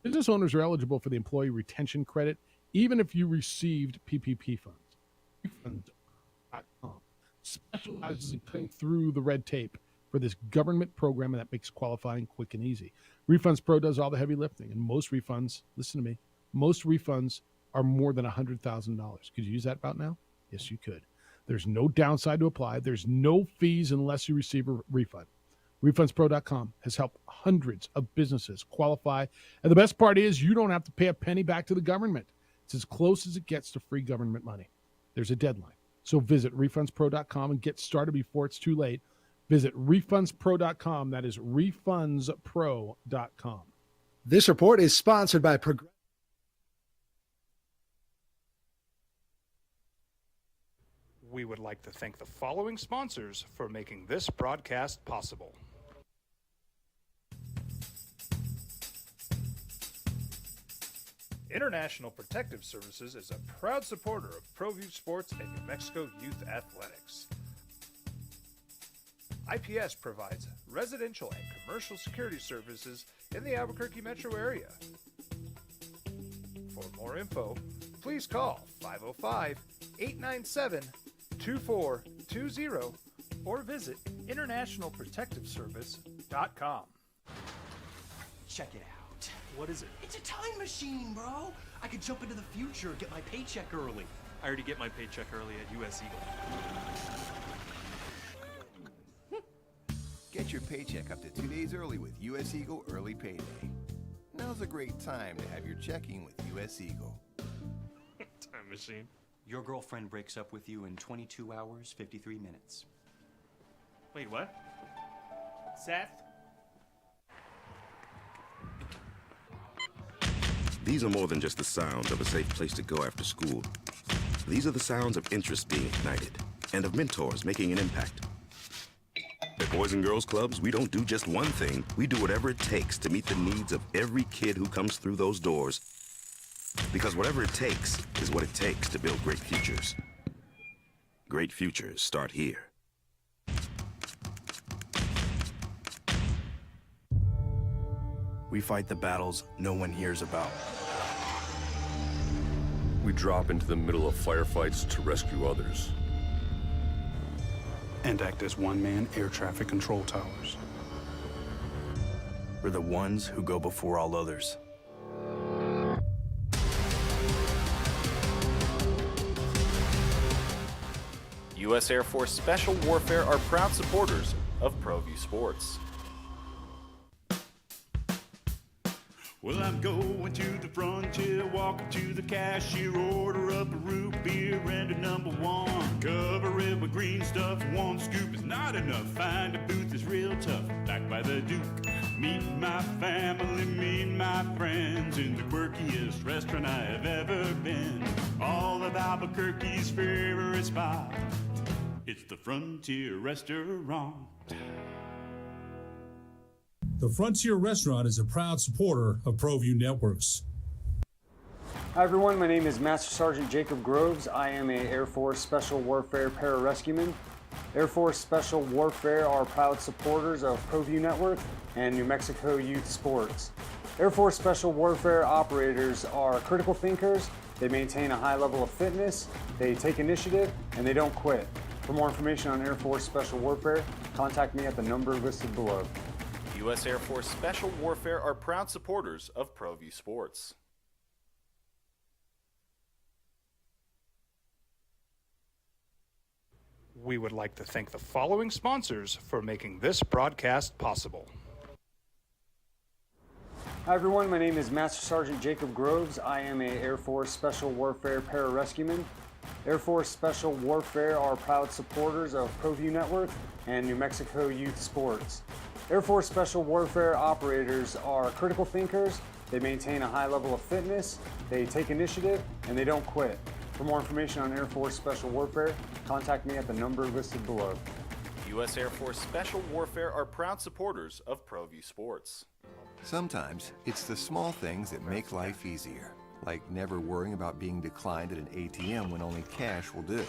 Speaker 21: Business owners are eligible for the employee retention credit, even if you received PPP funds. Refunds.com specializes in cutting through the red tape for this government program that makes qualifying quick and easy. Refunds Pro does all the heavy lifting, and most refunds, listen to me, most refunds are more than $100,000. Could you use that about now? Yes, you could. There's no downside to apply. There's no fees unless you receive a refund. RefundsPro.com has helped hundreds of businesses qualify. And the best part is you don't have to pay a penny back to the government. It's as close as it gets to free government money. There's a deadline. So visit RefundsPro.com and get started before it's too late. Visit RefundsPro.com. That is RefundsPro.com.
Speaker 14: This report is sponsored by Progressive.
Speaker 1: We would like to thank the following sponsors for making this broadcast possible. International Protective Services is a proud supporter of ProView Sports and New Mexico Youth Athletics. IPS provides residential and commercial security services in the Albuquerque metro area. For more info, please call 505-897-2420 or visit internationalprotectiveservice.com.
Speaker 23: Check it out. What is it? It's a time machine, bro. I could jump into the future, get my paycheck early. I already get my paycheck early at US Eagle.
Speaker 8: Get your paycheck up to 2 days early with US Eagle Early Payday. Now's a great time to have your checking with US Eagle.
Speaker 23: Time machine. Your girlfriend breaks up with you in 22 hours, 53 minutes. Wait, what? Seth?
Speaker 7: These are more than just the sounds of a safe place to go after school. These are the sounds of interest being ignited and of mentors making an impact. At Boys and Girls Clubs, we don't do just one thing. We do whatever it takes to meet the needs of every kid who comes through those doors. Because whatever it takes is what it takes to build great futures. Great futures start here.
Speaker 19: We fight the battles no one hears about.
Speaker 10: We drop into the middle of firefights to rescue others.
Speaker 11: And act as one-man air traffic control towers.
Speaker 19: We're the ones who go before all others.
Speaker 2: U.S. Air Force Special Warfare are proud supporters of ProView Sports.
Speaker 15: Well, I'm going to the frontier, walking to the cashier, order up a root beer and a number one. Cover it with green stuff, one scoop is not enough. Find a booth is real tough, back by the Duke. Meet my family, meet my friends in the quirkiest restaurant I have ever been. All of Albuquerque's favorite spot, it's the Frontier Restaurant.
Speaker 16: The Frontier Restaurant is a proud supporter of ProView Networks.
Speaker 13: Hi everyone, my name is Master Sergeant Jacob Groves. I am a Air Force Special Warfare Pararescueman. Air Force Special Warfare are proud supporters of ProView Network and New Mexico Youth Sports. Air Force Special Warfare operators are critical thinkers. They maintain a high level of fitness, they take initiative, and they don't quit. For more information on Air Force Special Warfare, contact me at the number listed below.
Speaker 2: U.S. Air Force Special Warfare are proud supporters of ProView Sports.
Speaker 1: We would like to thank the following sponsors for making this broadcast possible.
Speaker 13: Hi everyone, my name is Master Sergeant Jacob Groves. I am a Air Force Special Warfare Pararescueman. Air Force Special Warfare are proud supporters of ProView Network and New Mexico Youth Sports. Air Force Special Warfare operators are critical thinkers. They maintain a high level of fitness, they take initiative, and they don't quit. For more information on Air Force Special Warfare, contact me at the number listed below.
Speaker 2: U.S. Air Force Special Warfare are proud supporters of ProView Sports.
Speaker 8: Sometimes it's the small things that make life easier, like never worrying about being declined at an ATM when only cash will do.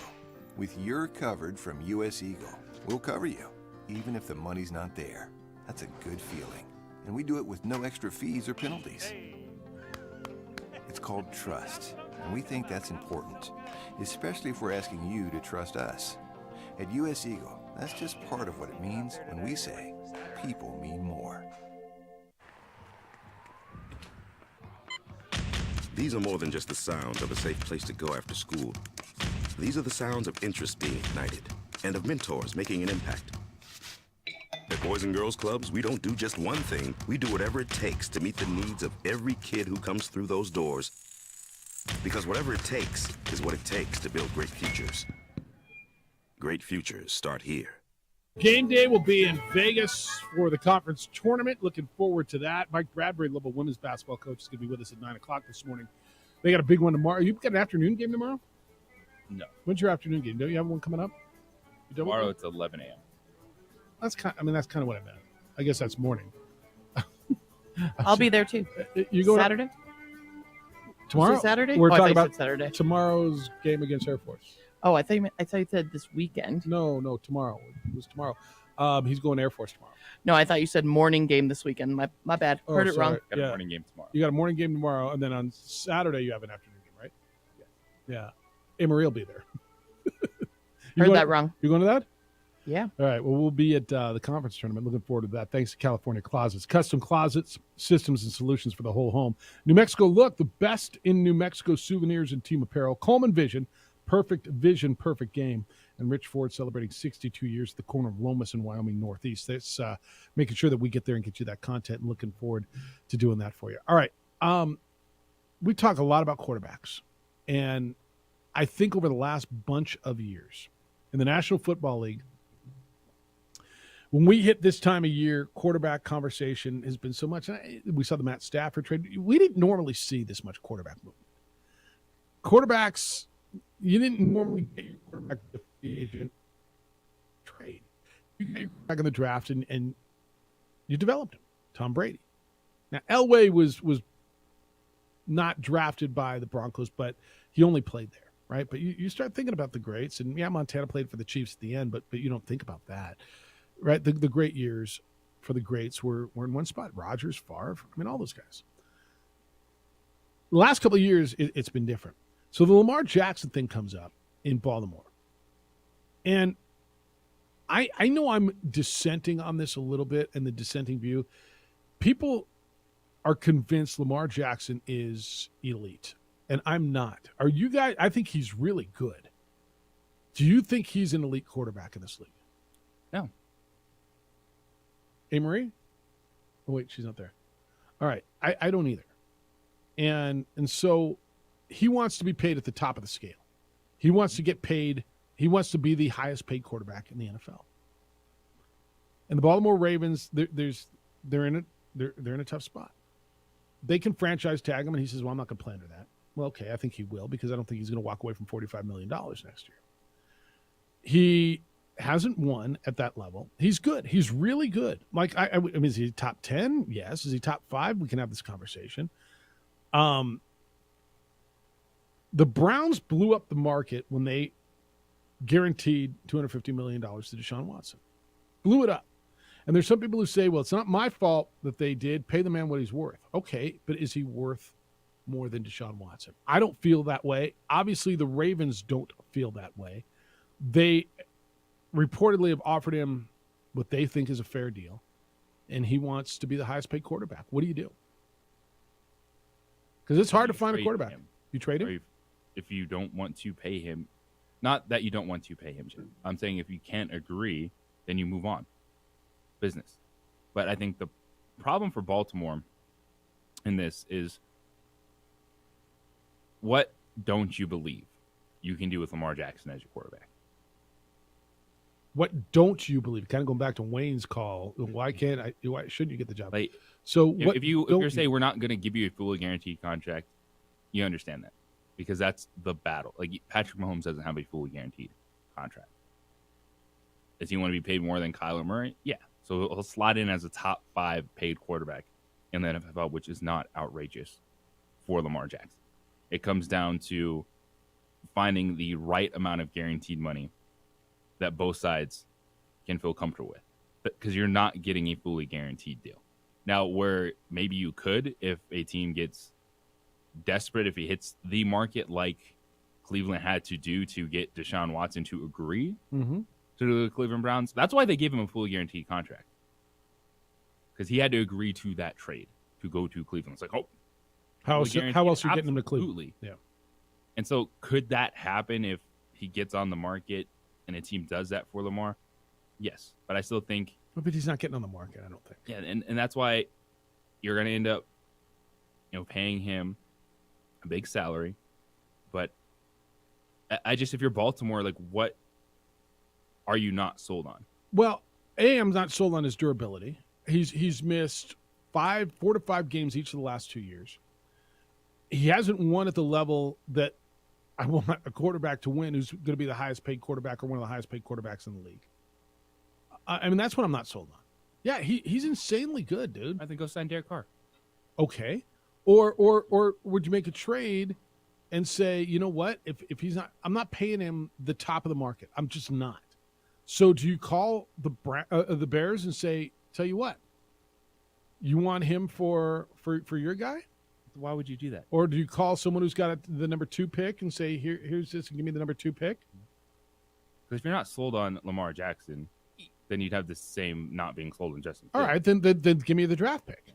Speaker 8: With You're Covered from US Eagle, we'll cover you, even if the money's not there. That's a good feeling. And we do it with no extra fees or penalties. It's called trust, and we think that's important, especially if we're asking you to trust us. At US Eagle, that's just part of what it means when we say people mean more.
Speaker 7: These are more than just the sounds of a safe place to go after school. These are the sounds of interest being ignited and of mentors making an impact. At Boys and Girls Clubs, we don't do just one thing. We do whatever it takes to meet the needs of every kid who comes through those doors. Because whatever it takes is what it takes to build great futures. Great futures start here.
Speaker 21: Game day will be in Vegas for the conference tournament. Looking forward to that. Mike Bradbury, Louisville women's basketball coach, is going to be with us at 9 o'clock this morning. They got a big one tomorrow. You've got an afternoon game tomorrow?
Speaker 4: No.
Speaker 21: When's your afternoon game? Don't you have one coming up?
Speaker 4: Tomorrow it's 11 a.m.
Speaker 21: That's kind of what I meant. I guess that's morning.
Speaker 5: I'll be there too.
Speaker 21: You going
Speaker 5: Saturday?
Speaker 21: Tomorrow?
Speaker 5: Saturday?
Speaker 21: We're
Speaker 5: Oh, I
Speaker 21: talking
Speaker 5: thought you
Speaker 21: about
Speaker 5: said Saturday.
Speaker 21: tomorrow's game against Air Force.
Speaker 5: Oh, I thought you said this weekend.
Speaker 21: No, tomorrow. It was tomorrow. He's going to Air Force tomorrow.
Speaker 5: No, I thought you said morning game this weekend. My bad.
Speaker 21: Oh,
Speaker 5: Heard it
Speaker 21: sorry.
Speaker 5: wrong.
Speaker 4: Got a morning game tomorrow.
Speaker 21: You got a morning game tomorrow, and then on Saturday you have an afternoon game, right? Yeah. Emery will be there.
Speaker 5: Heard that wrong.
Speaker 21: You going to that?
Speaker 5: Yeah.
Speaker 21: All right. Well, we'll be at the conference tournament. Looking forward to that. Thanks to California Closets. Custom closets, systems, and solutions for the whole home. New Mexico Look, the best in New Mexico souvenirs and team apparel. Coleman Vision, perfect vision, perfect game. And Rich Ford celebrating 62 years at the corner of Lomas and Wyoming Northeast. That's making sure that we get there and get you that content, and looking forward to doing that for you. All right. We talk a lot about quarterbacks. And I think over the last bunch of years in the National Football League, when we hit this time of year, quarterback conversation has been so much. We saw the Matt Stafford trade. We didn't normally see this much quarterback movement. Quarterbacks, you didn't normally get your quarterback with the agent trade. You get your quarterback in the draft and you developed him. Tom Brady. Now, Elway was not drafted by the Broncos, but he only played there, right? But you start thinking about the greats, and yeah, Montana played for the Chiefs at the end, but you don't think about that. Right, the great years for the greats were in one spot. Rodgers, Favre, I mean, all those guys. The last couple of years, it's been different. So the Lamar Jackson thing comes up in Baltimore. And I know I'm dissenting on this a little bit, and the dissenting view. People are convinced Lamar Jackson is elite, and I'm not. Are you guys? I think he's really good. Do you think he's an elite quarterback in this league?
Speaker 4: No.
Speaker 21: Hey, Marie? Oh, wait, she's not there. All right. I don't either. And so he wants to be paid at the top of the scale. He wants to get paid. He wants to be the highest paid quarterback in the NFL. And the Baltimore Ravens, they're in a tough spot. They can franchise tag him, and he says, well, I'm not going to play under that. Well, okay, I think he will, because I don't think he's going to walk away from $45 million next year. He hasn't won at that level. He's good. He's really good. Like, I mean, is he top 10? Yes. Is he top 5? We can have this conversation. The Browns blew up the market when they guaranteed $250 million to Deshaun Watson. Blew it up. And there's some people who say, well, it's not my fault that they did. Pay the man what he's worth. Okay, but is he worth more than Deshaun Watson? I don't feel that way. Obviously, the Ravens don't feel that way. They reportedly have offered him what they think is a fair deal, and he wants to be the highest paid quarterback. What do you do? Because it's hard to find a quarterback. You trade him?
Speaker 4: If you don't want to pay him, not that you don't want to pay him, Jim. I'm saying if you can't agree, then you move on. Business. But I think the problem for Baltimore in this is, what don't you believe you can do with Lamar Jackson as your quarterback?
Speaker 21: What don't you believe? Kind of going back to Wayne's call. Why shouldn't you get the job?
Speaker 4: Like,
Speaker 21: so
Speaker 4: if you're saying we're not going to give you a fully guaranteed contract, you understand that, because that's the battle. Like, Patrick Mahomes doesn't have a fully guaranteed contract. Does he want to be paid more than Kyler Murray? Yeah. So he'll slide in as a top 5 paid quarterback in the NFL, which is not outrageous for Lamar Jackson. It comes down to finding the right amount of guaranteed money that both sides can feel comfortable with, because you're not getting a fully guaranteed deal. Now, where maybe you could, if a team gets desperate, if he hits the market like Cleveland had to do to get Deshaun Watson to agree to the Cleveland Browns, that's why they gave him a fully guaranteed contract, because he had to agree to that trade to go to Cleveland. It's like, oh,
Speaker 21: how else are you getting him to Cleveland?
Speaker 4: Absolutely.
Speaker 21: Yeah.
Speaker 4: And so could that happen if he gets on the market and a team does that for Lamar? Yes. But I still think...
Speaker 21: But he's not getting on the market, I don't think.
Speaker 4: Yeah, and that's why you're going to end up, paying him a big salary. But I just, if you're Baltimore, like, what are you not sold on?
Speaker 21: Well, I'm not sold on his durability. He's missed 4 to 5 games each of the last 2 years. He hasn't won at the level that I want a quarterback to win who's going to be the highest paid quarterback or one of the highest paid quarterbacks in the league. I mean, that's what I'm not sold on. Yeah, he's insanely good, dude.
Speaker 4: I think go sign Derek Carr.
Speaker 21: Okay. Or would you make a trade and say, you know what? If he's not, I'm not paying him the top of the market. I'm just not. So do you call the Bears and say, tell you what, you want him for your guy?
Speaker 4: Why would you do that?
Speaker 21: Or do you call someone who's got the number 2 pick and say, here's this, and give me the number 2 pick?
Speaker 4: Because if you're not sold on Lamar Jackson, then you'd have the same not being sold on Justin
Speaker 21: All
Speaker 4: Fields.
Speaker 21: right, then give me the draft pick.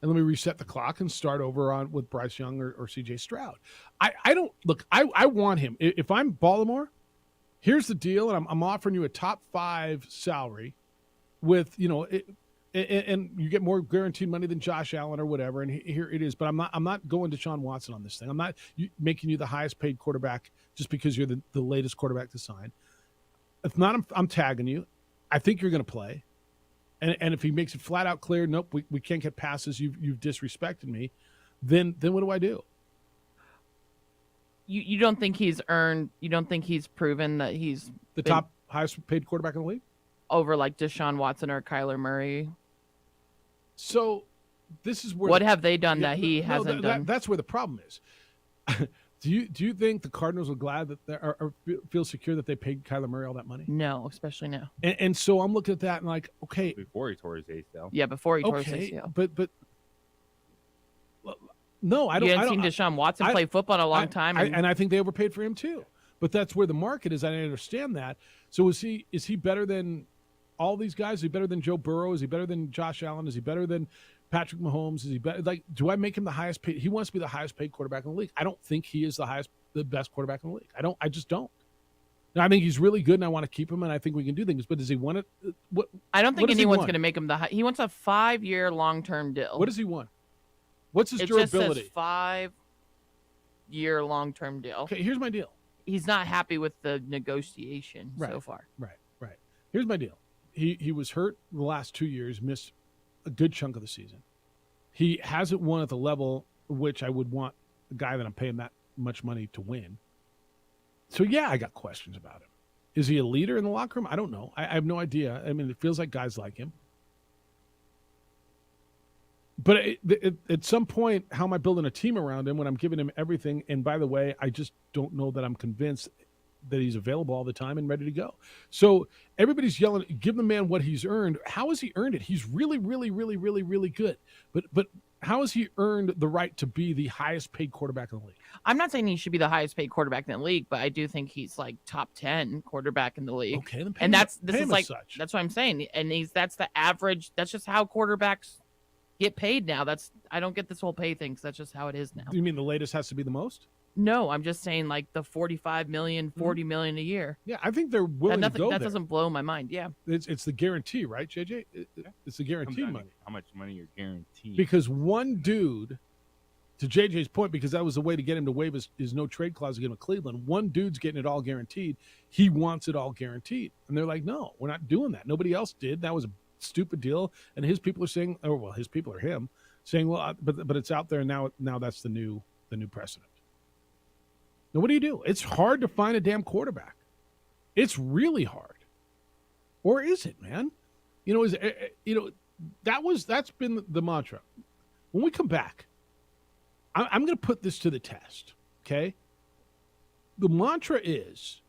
Speaker 21: And let me reset the clock and start over with Bryce Young or C.J. Stroud. I don't look. I want him. If I'm Baltimore, here's the deal, and I'm offering you a top 5 salary with and you get more guaranteed money than Josh Allen or whatever. And here it is. But I'm not going to Deshaun Watson on this thing. I'm not making you the highest paid quarterback just because you're the latest quarterback to sign. If not, I'm tagging you. I think you're going to play. And if he makes it flat out clear, nope, we can't get passes. You've disrespected me. Then what do I do?
Speaker 5: You don't think he's earned? You don't think he's proven that he's
Speaker 21: the top highest paid quarterback in the league
Speaker 5: over like Deshaun Watson or Kyler Murray?
Speaker 21: So this is where
Speaker 5: what have they done that he hasn't done?
Speaker 21: That's where the problem is. Do you think the Cardinals are glad that or feel secure that they paid Kyler Murray all that money?
Speaker 5: No, especially now.
Speaker 21: And so I'm looking at that and like, okay,
Speaker 4: before he tore his ACL.
Speaker 5: Yeah, before he tore his ACL.
Speaker 21: But no, I don't.
Speaker 5: You
Speaker 21: I
Speaker 5: haven't
Speaker 21: don't,
Speaker 5: seen Deshaun Watson play football in a long time,
Speaker 21: and I think they overpaid for him too. But that's where the market is. I understand that. So is he better than all these guys? Is he better than Joe Burrow? Is he better than Josh Allen? Is he better than Patrick Mahomes? Is he better? Like, do I make him the highest paid? He wants to be the highest paid quarterback in the league. I don't think he is the best quarterback in the league. I just don't. Now, I think he's really good, and I want to keep him, and I think we can do things. But does he want it? What?
Speaker 5: I don't think anyone's going to make him He wants a 5-year long-term deal.
Speaker 21: What does he want? What's his durability?
Speaker 5: It just says 5-year long-term deal.
Speaker 21: Okay, here's my deal.
Speaker 5: He's not happy with the negotiation so far.
Speaker 21: Right. Here's my deal. He was hurt the last 2 years, missed a good chunk of the season. He hasn't won at the level which I would want a guy that I'm paying that much money to win. So, yeah, I got questions about him. Is he a leader in the locker room? I don't know. I have no idea. I mean, it feels like guys like him. But at some point, how am I building a team around him when I'm giving him everything? And by the way, I just don't know that I'm convinced that he's available all the time and ready to go. So everybody's yelling, give the man what he's earned. How has he earned it? He's really, really, really, really, really good. But how has he earned the right to be the highest paid quarterback in the league?
Speaker 5: I'm not saying he should be the highest paid quarterback in the league, but I do think he's like top 10 quarterback in the league.
Speaker 21: Okay, then
Speaker 5: and
Speaker 21: that's
Speaker 5: what I'm saying. And that's the average. That's just how quarterbacks get paid now. I don't get this whole pay thing because that's just how it is now.
Speaker 21: You mean the latest has to be the most?
Speaker 5: No, I'm just saying like the 45 million, 40 million a year.
Speaker 21: Yeah, I think they're willing to go
Speaker 5: that
Speaker 21: there.
Speaker 5: doesn't blow my mind. Yeah.
Speaker 21: It's the guarantee, right, JJ? It's the guarantee money.
Speaker 4: How much money you're guaranteed.
Speaker 21: Because one dude, to JJ's point, because that was the way to get him to waive his no trade clause to get him to Cleveland, one dude's getting it all guaranteed. He wants it all guaranteed. And they're like, no, we're not doing that. Nobody else did. That was a stupid deal. And his people are saying, oh, well, his people are him, saying, well, but it's out there, and now that's the new precedent. Now, what do? It's hard to find a damn quarterback. It's really hard. Or is it, man? That's been the mantra. When we come back, I'm going to put this to the test, okay? The mantra is,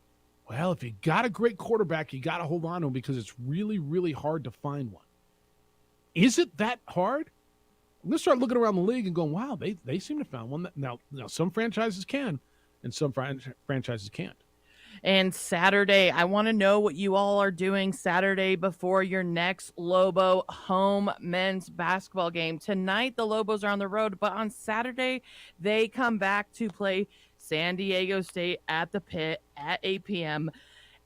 Speaker 21: well, if you got a great quarterback, you got to hold on to him because it's really, really hard to find one. Is it that hard? I'm going to start looking around the league and going, wow, they seem to have found one. Now some franchises can, and some franchises can't.
Speaker 5: And Saturday, I want to know what you all are doing Saturday before your next Lobo home men's basketball game. Tonight, the Lobos are on the road, but on Saturday, they come back to play San Diego State at the Pit at 8 p.m.,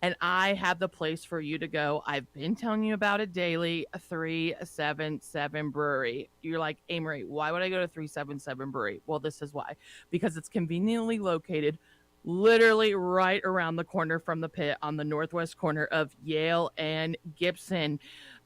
Speaker 5: and I have the place for you to go. I've been telling you about it daily, 377 Brewery. You're like, hey, Marie, why would I go to 377 Brewery? Well, this is why. Because it's conveniently located literally right around the corner from the Pit on the northwest corner of Yale and Gibson.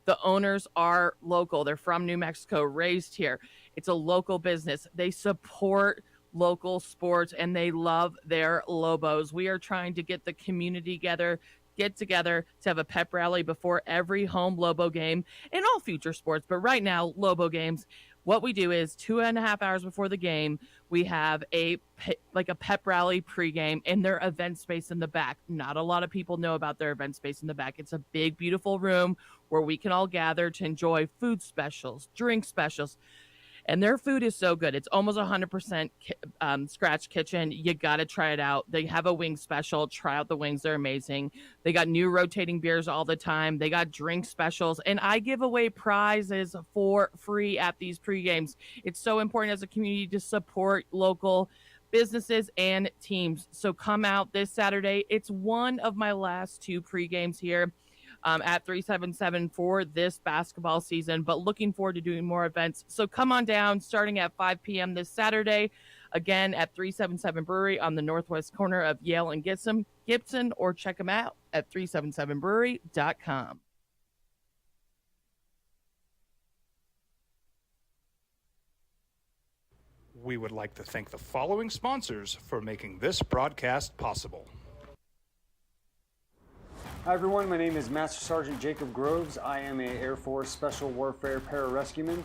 Speaker 5: The owners are local. They're from New Mexico, raised here. It's a local business. They support local sports and they love their Lobos. We are trying to get the community get together to have a pep rally before every home Lobo game and all future sports. But right now, Lobo games, what we do is 2.5 hours before the game, we have a pep rally pregame in their event space in the back. Not a lot of people know about their event space in the back. It's a big, beautiful room where we can all gather to enjoy food specials, drink specials. And their food is so good. It's almost 100% scratch kitchen. You got to try it out. They have a wing special. Try out the wings. They're amazing. They got new rotating beers all the time. They got drink specials. And I give away prizes for free at these pre-games. It's so important as a community to support local businesses and teams. So come out this Saturday. It's one of my last 2 pre-games here at 377 for this basketball season, but looking forward to doing more events. So come on down starting at 5 p.m. this Saturday, again at 377 Brewery on the northwest corner of Yale and Gibson, or check them out at 377brewery.com.
Speaker 1: We would like to thank the following sponsors for making this broadcast possible.
Speaker 13: Hi everyone, my name is Master Sergeant Jacob Groves. I am a Air Force Special Warfare Pararescueman.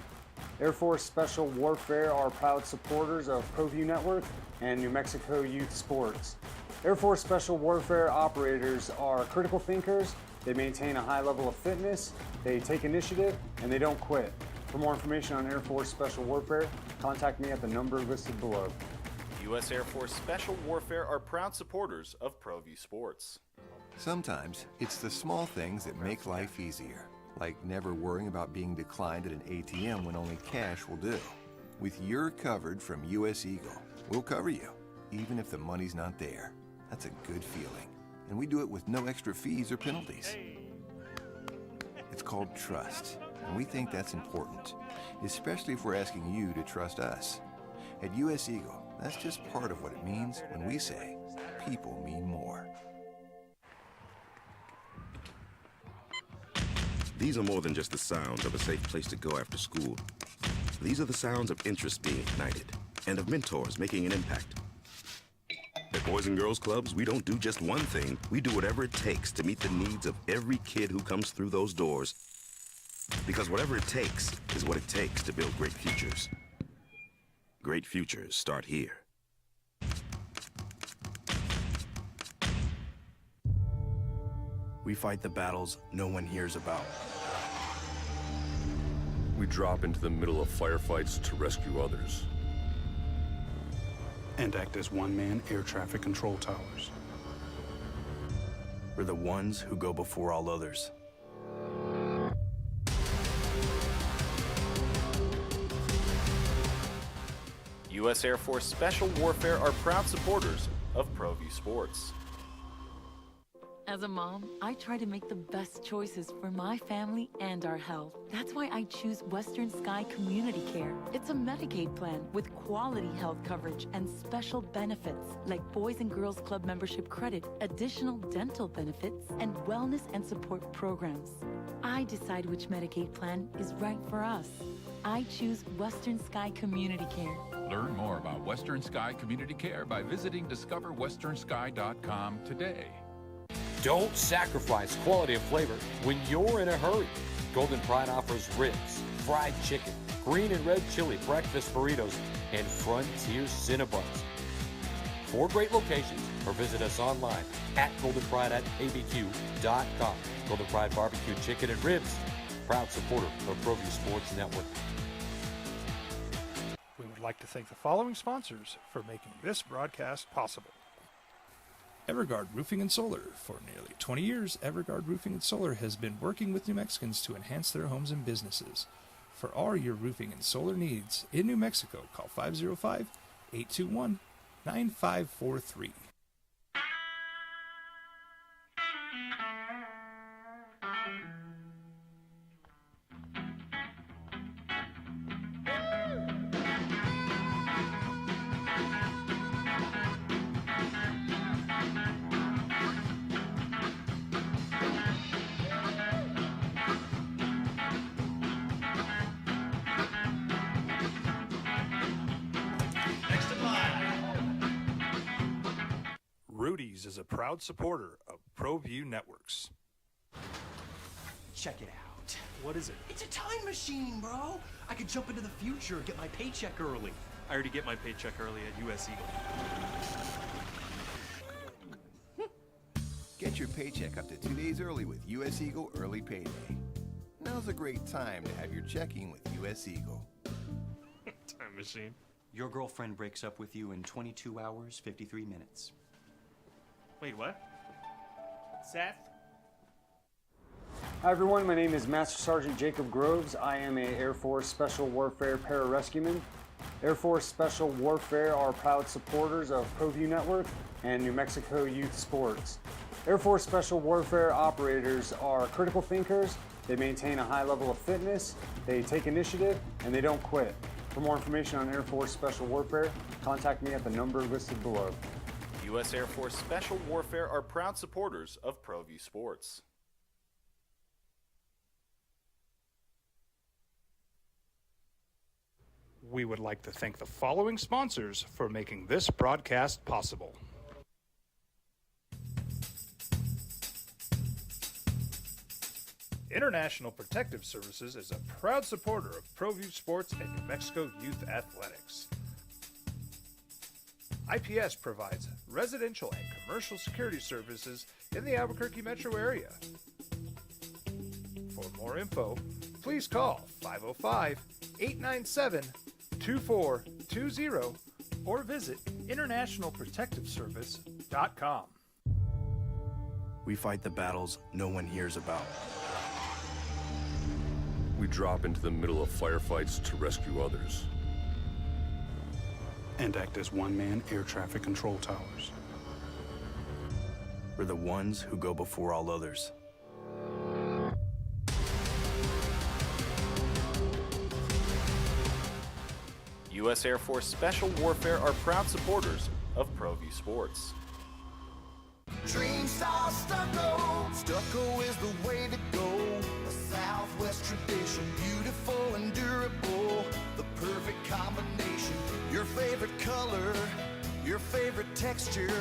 Speaker 13: Air Force Special Warfare are proud supporters of ProView Network and New Mexico Youth Sports. Air Force Special Warfare operators are critical thinkers. They maintain a high level of fitness, they take initiative, and they don't quit. For more information on Air Force Special Warfare, contact me at the number listed below.
Speaker 2: U.S. Air Force Special Warfare are proud supporters of ProView Sports.
Speaker 8: Sometimes it's the small things that make life easier, like never worrying about being declined at an ATM when only cash will do. With You're Covered from U.S. Eagle, we'll cover you, even if the money's not there. That's a good feeling. And we do it with no extra fees or penalties. It's called trust, and we think that's important, especially if we're asking you to trust us. At U.S. Eagle, that's just part of what it means when we say people mean more.
Speaker 7: These are more than just the sounds of a safe place to go after school. These are the sounds of interest being ignited and of mentors making an impact. At Boys and Girls Clubs, we don't do just one thing. We do whatever it takes to meet the needs of every kid who comes through those doors. Because whatever it takes is what it takes to build great futures. Great futures start here.
Speaker 19: We fight the battles no one hears about.
Speaker 10: We drop into the middle of firefights to rescue others.
Speaker 11: And act as one-man air traffic control towers.
Speaker 19: We're the ones who go before all others.
Speaker 2: U.S. Air Force Special Warfare are proud supporters of ProView Sports.
Speaker 17: As a mom, I try to make the best choices for my family and our health. That's why I choose Western Sky Community Care. It's a Medicaid plan with quality health coverage and special benefits like Boys and Girls Club membership credit, additional dental benefits, and wellness and support programs. I decide which Medicaid plan is right for us. I choose Western Sky Community Care.
Speaker 18: Learn more about Western Sky Community Care by visiting discoverwesternsky.com today.
Speaker 20: Don't sacrifice quality of flavor when you're in a hurry. Golden Pride offers ribs, fried chicken, green and red chili breakfast burritos, and Frontier Cinnabons. 4 great locations, or visit us online at goldenpride@abq.com. Golden Pride Barbecue Chicken and Ribs, proud supporter of ProView Sports Network.
Speaker 1: We would like to thank the following sponsors for making this broadcast possible.
Speaker 22: Everguard Roofing and Solar. For nearly 20 years, Everguard Roofing and Solar has been working with New Mexicans to enhance their homes and businesses. For all your roofing and solar needs in New Mexico, call 505-821-9543.
Speaker 1: Rudy's is a proud supporter of ProView Networks.
Speaker 23: Check it out. What is it? It's a time machine, bro. I could jump into the future, get my paycheck early. I already get my paycheck early at U.S. Eagle.
Speaker 8: Get your paycheck up to 2 days early with U.S. Eagle Early Payday. Now's a great time to have your checking with U.S. Eagle.
Speaker 23: Time machine. Your girlfriend breaks up with you in 22 hours, 53 minutes. Wait, what? Seth?
Speaker 13: Hi everyone, my name is Master Sergeant Jacob Groves. I am a Air Force Special Warfare pararescueman. Air Force Special Warfare are proud supporters of ProView Network and New Mexico Youth Sports. Air Force Special Warfare operators are critical thinkers. They maintain a high level of fitness, they take initiative, and they don't quit. For more information on Air Force Special Warfare, contact me at the number listed below.
Speaker 2: U.S. Air Force Special Warfare are proud supporters of ProView Sports.
Speaker 1: We would like to thank the following sponsors for making this broadcast possible. International Protective Services is a proud supporter of ProView Sports and New Mexico Youth Athletics. IPS provides residential and commercial security services in the Albuquerque metro area. For more info, please call 505-897-2420 or visit internationalprotectiveservice.com.
Speaker 19: We fight the battles no one hears about.
Speaker 10: We drop into the middle of firefights to rescue others.
Speaker 11: And act as one-man air traffic control towers.
Speaker 19: We're the ones who go before all others.
Speaker 2: U.S. Air Force Special Warfare are proud supporters of ProView Sports.
Speaker 6: Dream style stucco. Stucco is the way to go. A Southwest tradition, beautiful and durable. The perfect combination. Your favorite color, your favorite texture.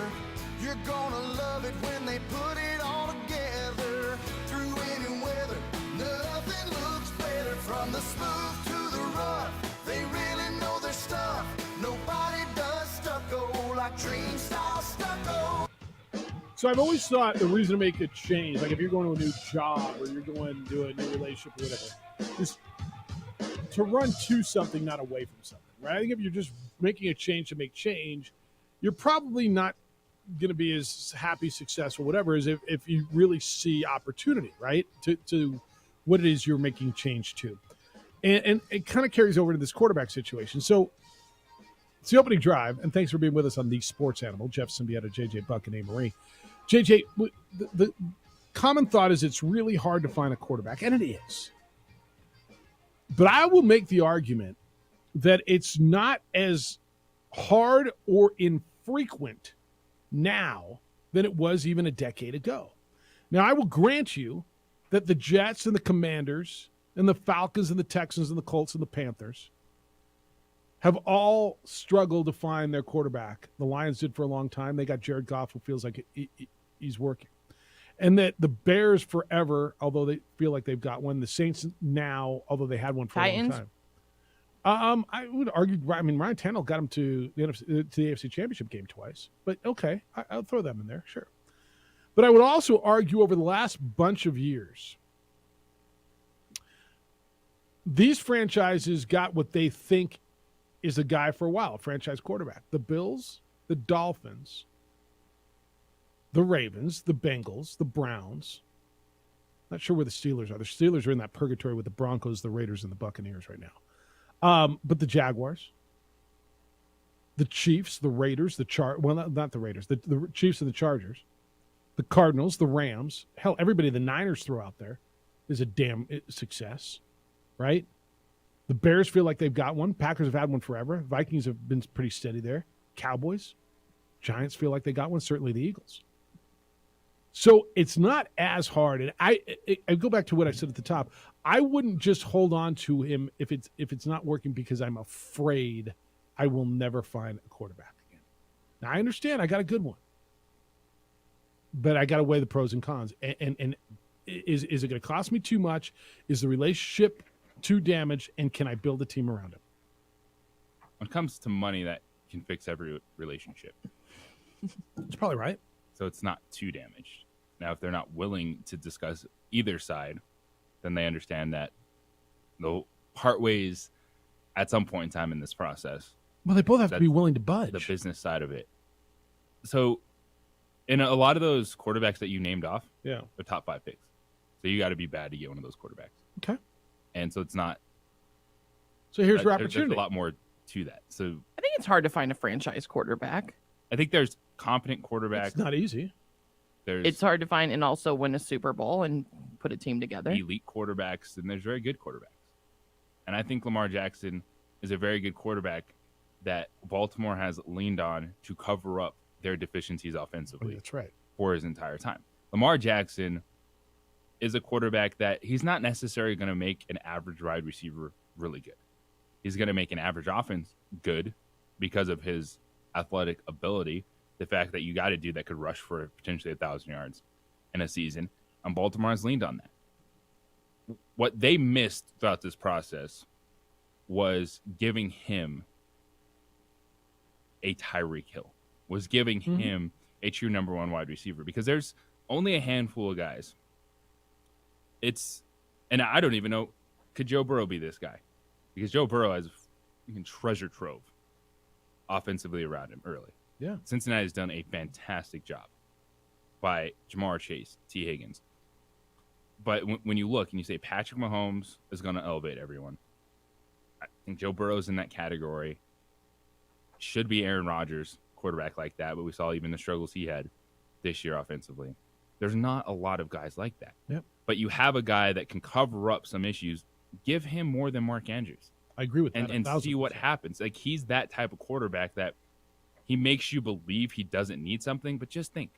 Speaker 6: You're gonna love it when they put it all together. Through any weather, nothing looks better. From the smooth to the rough, they really know their stuff. Nobody does stucco like Dream style stucco.
Speaker 21: So I've always thought the reason to make a change, like if you're going to a new job or you're going to a new relationship or whatever, is to run to something, not away from something, right? I think if you're just making a change to make change, you're probably not going to be as happy, successful, whatever, as if you really see opportunity, right, to what it is you're making change to. And it kind of carries over to this quarterback situation. So it's the opening drive, and thanks for being with us on The Sports Animal. Jeff Symbieta, JJ Buck, and A. Marie. JJ, the common thought is it's really hard to find a quarterback, and it is. But I will make the argument that it's not as hard or infrequent now than it was even a decade ago. Now, I will grant you that the Jets and the Commanders and the Falcons and the Texans and the Colts and the Panthers have all struggled to find their quarterback. The Lions did for a long time. They got Jared Goff, who feels like he's working. And that the Bears forever, although they feel like they've got one. The Saints now, although they had one for a long time. I would argue, I mean, Ryan Tannehill got him to the AFC Championship game twice. But okay, I'll throw them in there, sure. But I would also argue over the last bunch of years, these franchises got what they think is a guy for a while, a franchise quarterback. The Bills, the Dolphins, the Ravens, the Bengals, the Browns. Not sure where the Steelers are. The Steelers are in that purgatory with the Broncos, the Raiders, and the Buccaneers right now. But the Jaguars, the Chiefs, the Raiders, not the Raiders, the Chiefs and the Chargers, the Cardinals, the Rams, hell, everybody the Niners throw out there is a damn success, right? The Bears feel like they've got one. Packers have had one forever. Vikings have been pretty steady there. Cowboys, Giants feel like they got one. Certainly the Eagles. So it's not as hard. And I go back to what I said at the top. I wouldn't just hold on to him if it's not working because I'm afraid I will never find a quarterback again. Now, I understand I got a good one. But I got to weigh the pros and cons. And is it going to cost me too much? Is the relationship too damaged? And can I build a team around him?
Speaker 4: When it comes to money, that can fix every relationship.
Speaker 21: That's probably right.
Speaker 4: So it's not too damaged. Now, if they're not willing to discuss either side, then they understand that they'll part ways at some point in time in this process.
Speaker 21: Well, they both have to be willing to budge.
Speaker 4: The business side of it. So in a lot of those quarterbacks that you named off,
Speaker 21: they're
Speaker 4: top 5 picks. So you got to be bad to get one of those quarterbacks.
Speaker 21: Okay.
Speaker 4: And so it's not.
Speaker 21: So here's your opportunity.
Speaker 4: There's a lot more to that. So
Speaker 5: I think it's hard to find a franchise quarterback.
Speaker 4: I think there's competent quarterbacks.
Speaker 21: It's not easy.
Speaker 5: It's hard to find and also win a Super Bowl and put a team together.
Speaker 4: Elite quarterbacks, and there's very good quarterbacks. And I think Lamar Jackson is a very good quarterback that Baltimore has leaned on to cover up their deficiencies offensively.
Speaker 21: That's right.
Speaker 4: For his entire time. Lamar Jackson is a quarterback that he's not necessarily going to make an average wide receiver really good. He's going to make an average offense good because of his athletic ability. The fact that you got a dude that could rush for potentially 1,000 yards in a season, and Baltimore has leaned on that. what they missed throughout this process was giving him a Tyreek Hill, was giving him a true number one wide receiver, because there's only a handful of guys. And I don't even know, could Joe Burrow be this guy? Because Joe Burrow has a treasure trove offensively around him early.
Speaker 21: Yeah.
Speaker 4: Cincinnati has done a fantastic job by Jamar Chase, T. Higgins. But when you look and you say Patrick Mahomes is going to elevate everyone, I think Joe Burrow's in that category. Should be Aaron Rodgers, quarterback like that, but we saw even the struggles he had this year offensively. There's not a lot of guys like that.
Speaker 21: Yep.
Speaker 4: But you have a guy that can cover up some issues. Give him more than Mark Andrews.
Speaker 21: I agree with that.
Speaker 4: And see what happens. Like, he's that type of quarterback that he makes you believe he doesn't need something. But just think,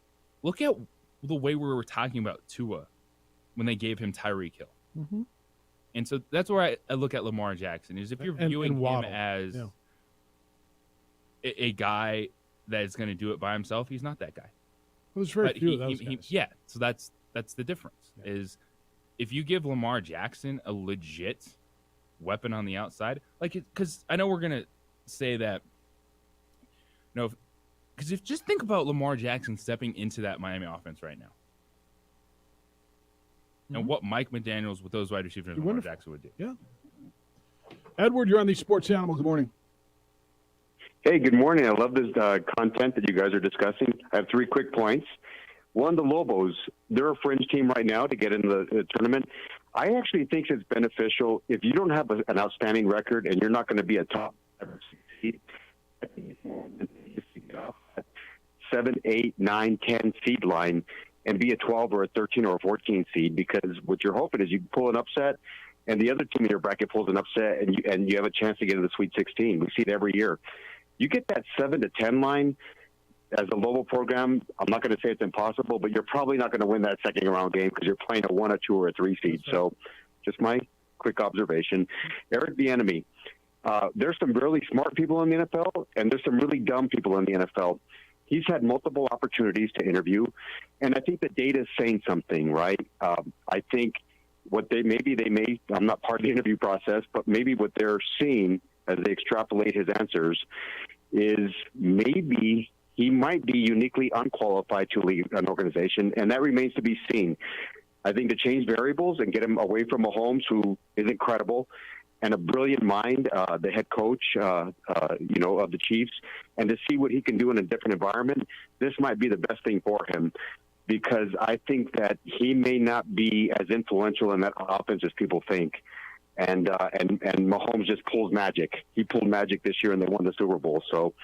Speaker 4: look at the way we were talking about Tua when they gave him Tyreek Hill.
Speaker 21: Mm-hmm.
Speaker 4: And so that's where I look at Lamar Jackson, is if you're viewing him as a guy that is going to do it by himself, he's not that guy.
Speaker 21: Well, there's very few of those guys.
Speaker 4: Yeah, so that's the difference. Is if you give Lamar Jackson a legit weapon on the outside, like, because I know we're gonna say that, because if just think about Lamar Jackson stepping into that Miami offense right now, and what Mike McDaniels with those wide receivers and Lamar Jackson would do.
Speaker 21: Yeah. Edward, you're on the Sports Animal. Good morning.
Speaker 3: Hey, good morning. I love this content that you guys are discussing. I have 3 quick points. One, the Lobos, they're a fringe team right now to get in the tournament. I actually think it's beneficial if you don't have an outstanding record and you're not going to be a top seed. 7, 8, 9, 10 seed line and be a 12 or a 13 or a 14 seed, because what you're hoping is you pull an upset and the other team in your bracket pulls an upset and you have a chance to get into the Sweet 16. We see it every year. You get that 7 to 10 line as a Lobo program. I'm not going to say it's impossible, but you're probably not going to win that second round game because you're playing a 1, a 2, or a 3 seed. So just my quick observation. Eric Bieniemy, there's some really smart people in the NFL and there's some really dumb people in the NFL. He's had multiple opportunities to interview, and I think the data is saying something, right? I think I'm not part of the interview process, but maybe what they're seeing as they extrapolate his answers is maybe he might be uniquely unqualified to lead an organization, and that remains to be seen. I think to change variables and get him away from Mahomes, who is incredible, and a brilliant mind, the head coach, of the Chiefs, and to see what he can do in a different environment, this might be the best thing for him, because I think that he may not be as influential in that offense as people think. And Mahomes just pulls magic. He pulled magic this year, and they won the Super Bowl. So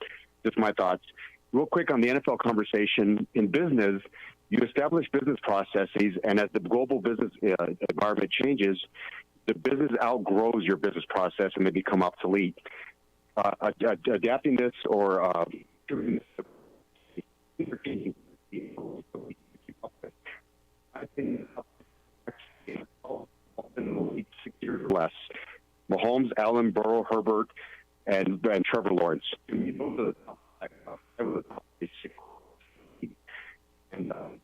Speaker 3: just my thoughts. Real quick on the NFL conversation. In business, you establish business processes, and as the global business environment changes, the business outgrows your business process and they become obsolete. Adapting this or I think less. Mahomes, Allen, Burrow, Herbert, and Trevor Lawrence. Those are the top and I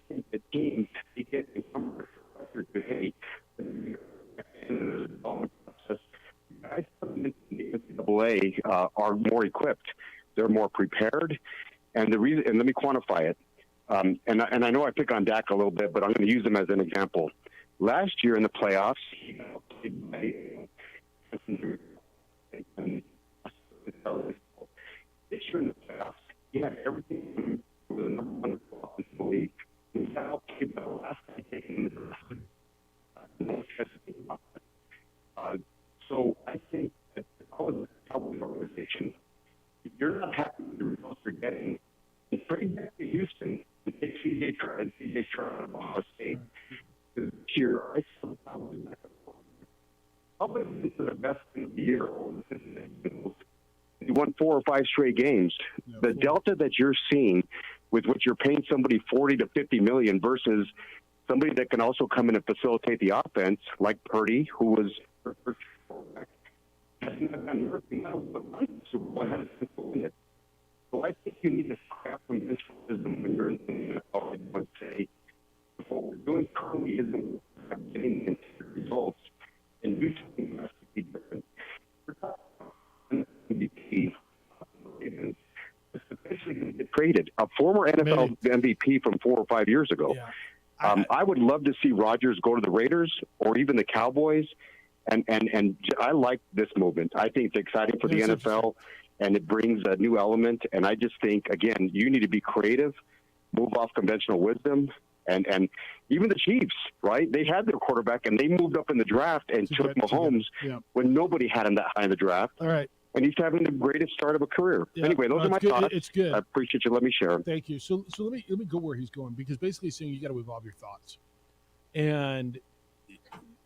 Speaker 3: think the teams get guys in the NCAA are more equipped. They're more prepared, and the reason. And let me quantify it. And I know I pick on Dak a little bit, but I'm going to use him as an example. Last year in the playoffs, this year in the playoffs, he had everything for the number one offense in the league. He now played the last guy taking the so I think that I was a Cowboys organization. If you're not happy with the results you're getting, trade back to Houston and take C.J. Stroud of Ohio State. This year, I still probably think the best thing of the year. You won 4 or 5 straight games. Yeah, the delta that you're seeing with what you're paying somebody $40 to $50 million versus somebody that can also come in and facilitate the offense, like Purdy, who was so I think you need to scrap some mysticism when you're in the NFL and say, what we're doing currently isn't getting into results and do something drastically different. MVP is eventually going to get traded. A former NFL MVP from 4 or 5 years ago.
Speaker 21: Yeah.
Speaker 3: I would love to see Rodgers go to the Raiders or even the Cowboys. And I like this movement. I think it's exciting for the NFL, and it brings a new element. And I just think, again, you need to be creative, move off conventional wisdom, and even the Chiefs, right? They had their quarterback, and they moved up in the draft and took Mahomes when nobody had him that high in the draft.
Speaker 21: All right.
Speaker 3: And he's having the greatest start of a career.
Speaker 21: Yeah.
Speaker 3: Anyway, those are my
Speaker 21: good.
Speaker 3: thoughts.
Speaker 21: It's good.
Speaker 3: I appreciate you letting me share them.
Speaker 21: Thank you. So let me go where he's going, because basically he's saying you got to evolve your thoughts. And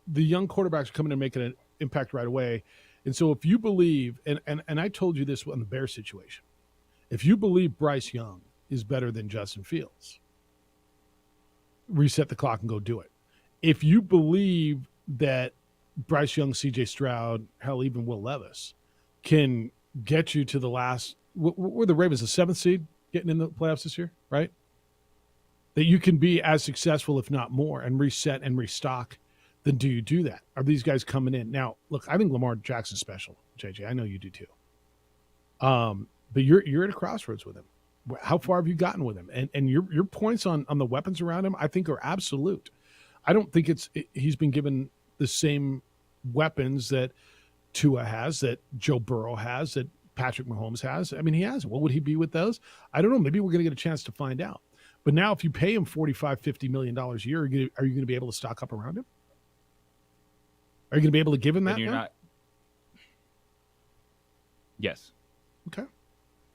Speaker 21: the young quarterbacks are coming and making an impact right away. And so if you believe, and I told you this on the Bears situation, if you believe Bryce Young is better than Justin Fields, reset the clock and go do it. If you believe that Bryce Young, CJ Stroud, hell, even Will Levis can get you to the last, were the Ravens the 7th seed getting in the playoffs this year, right? That you can be as successful, if not more, and reset and restock, then do you do that? Are these guys coming in? Now, look, I think Lamar Jackson's special, JJ. I know you do too. But you're at a crossroads with him. How far have you gotten with him? And your points on the weapons around him, I think, are absolute. I don't think he's been given the same weapons that Tua has, that Joe Burrow has, that Patrick Mahomes has. I mean, he has. What would he be with those? I don't know. Maybe we're going to get a chance to find out. But now if you pay him $45-50 million a year, are you going to be able to stock up around him? Are you going to be able to give him that?
Speaker 4: You're not. Yes.
Speaker 21: Okay.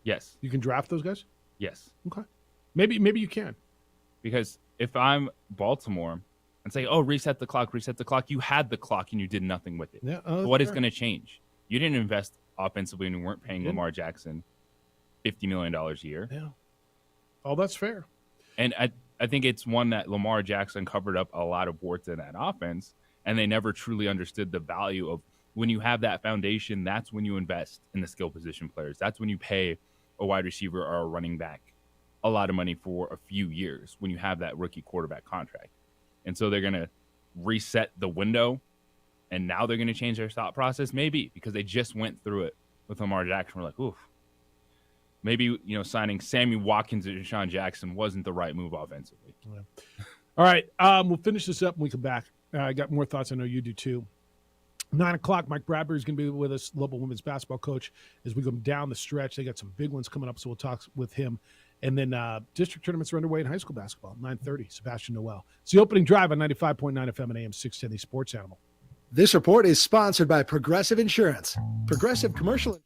Speaker 4: Yes.
Speaker 21: You can draft those guys?
Speaker 4: Yes.
Speaker 21: Okay. Maybe you can.
Speaker 4: Because if I'm Baltimore and say, oh, reset the clock, you had the clock and you did nothing with it.
Speaker 21: Yeah.
Speaker 4: So what is going to change? You didn't invest offensively and you weren't paying Lamar Jackson $50 million a year.
Speaker 21: Yeah. Oh, that's fair.
Speaker 4: And I think it's one that Lamar Jackson covered up a lot of warts in that offense, and they never truly understood the value of when you have that foundation, that's when you invest in the skill position players. That's when you pay a wide receiver or a running back a lot of money for a few years when you have that rookie quarterback contract. And so they're going to reset the window, and now they're going to change their thought process, maybe, because they just went through it with Lamar Jackson. We're like, oof. Maybe, signing Sammy Watkins and Deshaun Jackson wasn't the right move offensively.
Speaker 21: Yeah. All right, we'll finish this up when we come back. I got more thoughts. I know you do too. 9 o'clock, Mike Bradbury is going to be with us, Global Women's Basketball coach, as we go down the stretch. They got some big ones coming up, so we'll talk with him. And then district tournaments are underway in high school basketball, 9:30, Sebastian Noel. It's the opening drive on 95.9 FM and AM 610, the Sports Animal.
Speaker 9: This report is sponsored by Progressive Insurance. Progressive Commercial.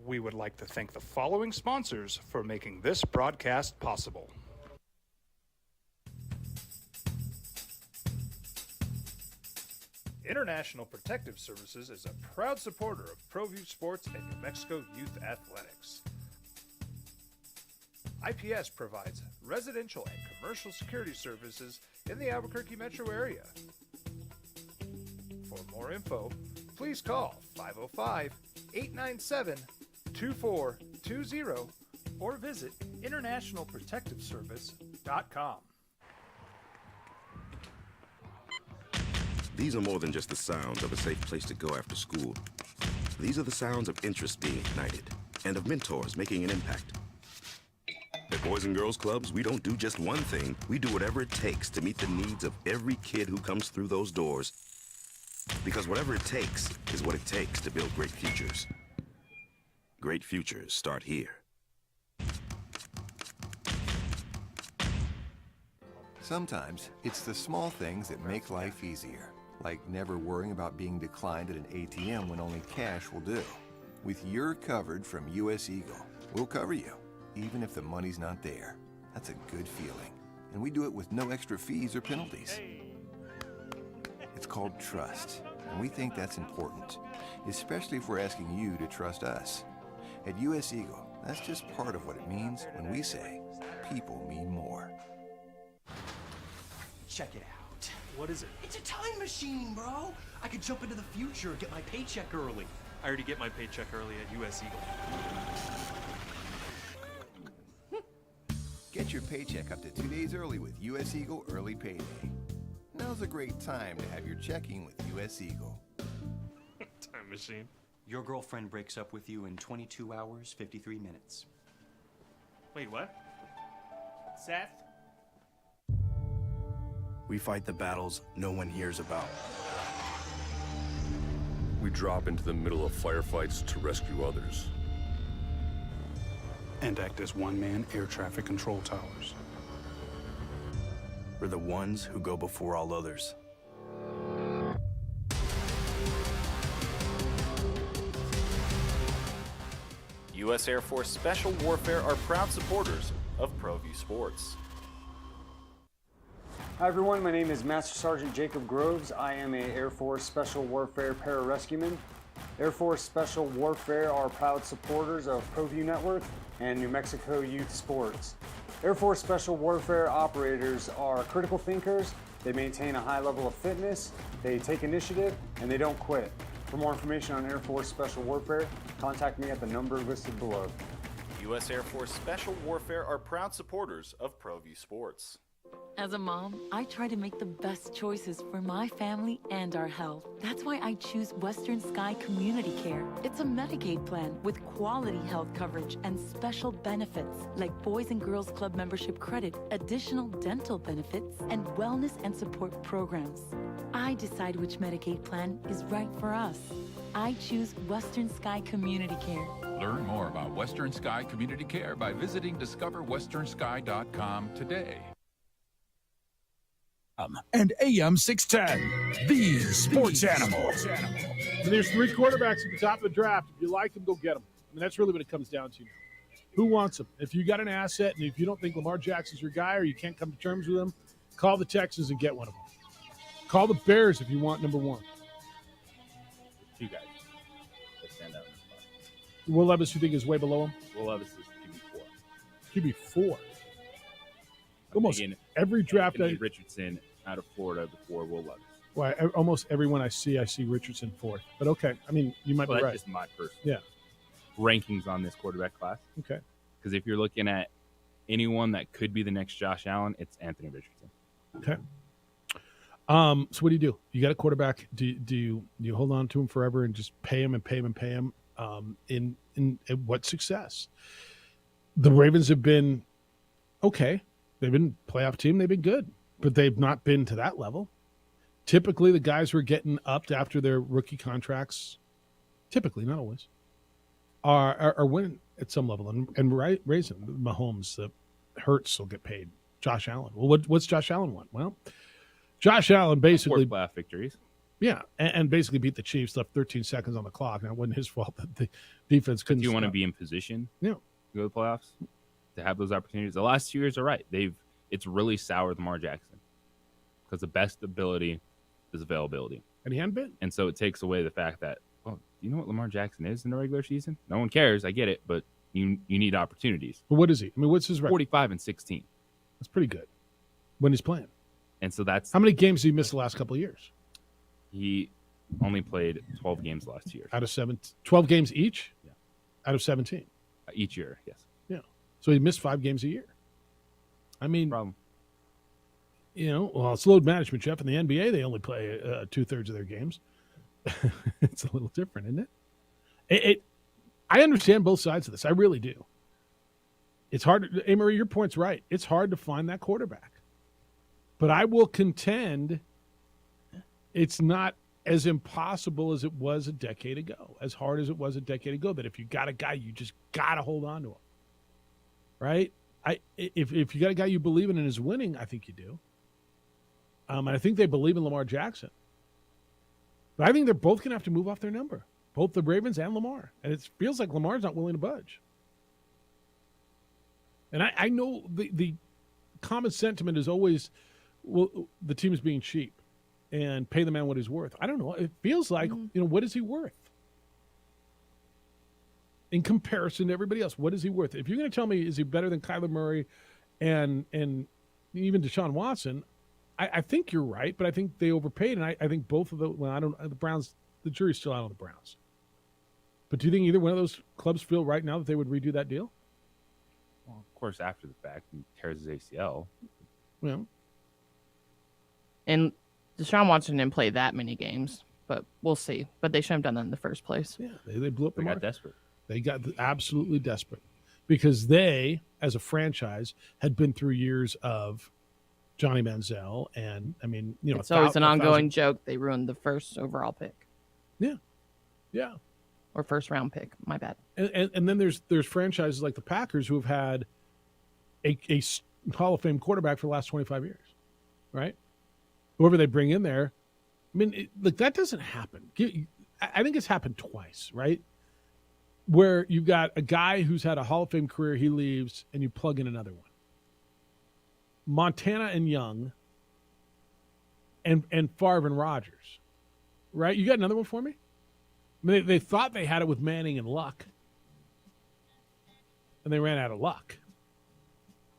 Speaker 1: We would like to thank the following sponsors for making this broadcast possible. International Protective Services is a proud supporter of ProView Sports and New Mexico Youth Athletics. IPS provides residential and commercial security services in the Albuquerque metro area. For more info, please call 505-897-2420 or visit internationalprotectiveservice.com.
Speaker 7: These are more than just the sounds of a safe place to go after school. These are the sounds of interest being ignited and of mentors making an impact. At Boys and Girls Clubs, we don't do just one thing. We do whatever it takes to meet the needs of every kid who comes through those doors. Because whatever it takes is what it takes to build great futures. Great futures start here.
Speaker 8: Sometimes it's the small things that make life easier, like never worrying about being declined at an ATM when only cash will do. With You're Covered from U.S. Eagle, we'll cover you, even if the money's not there. That's a good feeling. And we do it with no extra fees or penalties. It's called trust, and we think that's important, especially if we're asking you to trust us. At U.S. Eagle, that's just part of what it means when we say people mean more.
Speaker 23: Check it out. What is it? It's a time machine, bro. I could jump into the future, get my paycheck early. I already get my paycheck early at U.S. Eagle.
Speaker 8: Get Get your paycheck up to 2 days early with U.S. Eagle Early Payday. Now's a great time to have your checking with U.S. Eagle.
Speaker 23: Time machine. Your girlfriend breaks up with you in 22 hours, 53 minutes. Wait, what? Seth?
Speaker 19: We fight the battles no one hears about.
Speaker 10: We drop into the middle of firefights to rescue others.
Speaker 11: And act as one-man air traffic control towers.
Speaker 19: We're the ones who go before all others.
Speaker 2: U.S. Air Force Special Warfare are proud supporters of ProView Sports.
Speaker 13: Hi everyone, my name is Master Sergeant Jacob Groves. I am a Air Force Special Warfare pararescueman. Air Force Special Warfare are proud supporters of ProView Network and New Mexico Youth Sports. Air Force Special Warfare operators are critical thinkers. They maintain a high level of fitness, they take initiative, and they don't quit. For more information on Air Force Special Warfare, contact me at the number listed below.
Speaker 2: U.S. Air Force Special Warfare are proud supporters of ProView Sports.
Speaker 17: As a mom, I try to make the best choices for my family and our health. That's why I choose Western Sky Community Care. It's a Medicaid plan with quality health coverage and special benefits like Boys and Girls Club membership credit, additional dental benefits, and wellness and support programs. I decide which Medicaid plan is right for us. I choose Western Sky Community Care.
Speaker 18: Learn more about Western Sky Community Care by visiting discoverwesternsky.com today.
Speaker 12: And AM 610, the sports animal.
Speaker 21: And there's 3 quarterbacks at the top of the draft. If you like them, go get them. I mean, that's really what it comes down to now. Who wants them? If you got an asset and if you don't think Lamar Jackson's your guy or you can't come to terms with him, call the Texans and get one of them. Call the Bears if you want number 1.
Speaker 4: 2 guys that stand out.
Speaker 21: Will Levis, you think, is way below him?
Speaker 4: Will Levis is
Speaker 21: QB4. Almost every draft
Speaker 4: Richardson out of Florida before Will Levis.
Speaker 21: Well, almost everyone I see Richardson 4th. But okay, I mean, you might be right.
Speaker 4: That's just my personal rankings on this quarterback class.
Speaker 21: Okay.
Speaker 4: Because if you're looking at anyone that could be the next Josh Allen, it's Anthony Richardson.
Speaker 21: Okay. So what do you do? You got a quarterback. Do you hold on to him forever and just pay him and pay him and pay him? In what success? The Ravens have been okay. They've been a playoff team. They've been good, but they've not been to that level. Typically, the guys who are getting upped after their rookie contracts, typically, not always, are winning at some level and raising Mahomes. Hurts will get paid. Josh Allen. Well, what's Josh Allen want? Well, Josh Allen basically
Speaker 4: playoff victories.
Speaker 21: Yeah, and basically beat the Chiefs. Left 13 seconds on the clock. Now, it wasn't his fault that the defense couldn't.
Speaker 4: Do you want to
Speaker 21: stop.
Speaker 4: be in position?
Speaker 21: Yeah.
Speaker 4: To go to the playoffs, to have those opportunities. The last 2 years are right. It's really soured Lamar Jackson because the best ability is availability,
Speaker 21: and he hadn't been.
Speaker 4: And so it takes away the fact that, oh, you know what Lamar Jackson is in the regular season? No one cares. I get it, but you need opportunities.
Speaker 21: But what is he? I mean, what's his record?
Speaker 4: 45-16.
Speaker 21: That's pretty good when he's playing.
Speaker 4: And so that's
Speaker 21: how many games did he miss the last couple of years?
Speaker 4: He only played 12 games the last 2 years.
Speaker 21: Out of 12 games each?
Speaker 4: Yeah.
Speaker 21: Out of 17?
Speaker 4: Each year, yes.
Speaker 21: Yeah. So he missed 5 games a year. I mean,
Speaker 4: problem.
Speaker 21: Well, it's load management, Jeff. In the NBA, they only play 2/3 of their games. It's a little different, isn't it? I understand both sides of this. I really do. It's hard. Amory, your point's right. It's hard to find that quarterback. But I will contend it's not as impossible as it was a decade ago, as hard as it was a decade ago, that if you got a guy, you just got to hold on to him. Right? If you got a guy you believe in and is winning, I think you do. And I think they believe in Lamar Jackson. But I think they're both going to have to move off their number, both the Ravens and Lamar. And it feels like Lamar's not willing to budge. And I know the common sentiment is always, well, the team is being cheap and pay the man what he's worth. I don't know. It feels like, what is he worth? In comparison to everybody else, what is he worth? If you're going to tell me, is he better than Kyler Murray and even Deshaun Watson, I think you're right, but I think they overpaid, and I think both of the Browns, the jury's still out on the Browns. But do you think either one of those clubs feel right now that they would redo that deal?
Speaker 4: Well, course, after the fact, he tears his ACL.
Speaker 21: Yeah.
Speaker 5: And Deshaun Watson didn't play that many games, but we'll see. But they should have done that in the first place.
Speaker 21: Yeah, they blew up the
Speaker 4: They got
Speaker 21: market.
Speaker 4: desperate.
Speaker 21: They got absolutely desperate because they, as a franchise, had been through years of Johnny Manziel, and I mean, you know,
Speaker 5: It's always an ongoing joke. They ruined the first overall pick.
Speaker 21: Yeah, yeah.
Speaker 5: Or first round pick. My bad.
Speaker 21: And then there's franchises like the Packers who have had a Hall of Fame quarterback for the last 25 years, right? Whoever they bring in there, I mean, look, that doesn't happen. I think it's happened twice, right? Where you've got a guy who's had a Hall of Fame career, he leaves, and you plug in another one. Montana and Young, and Favre and Rodgers, right? You got another one for me? I mean, they thought they had it with Manning and Luck, and they ran out of luck.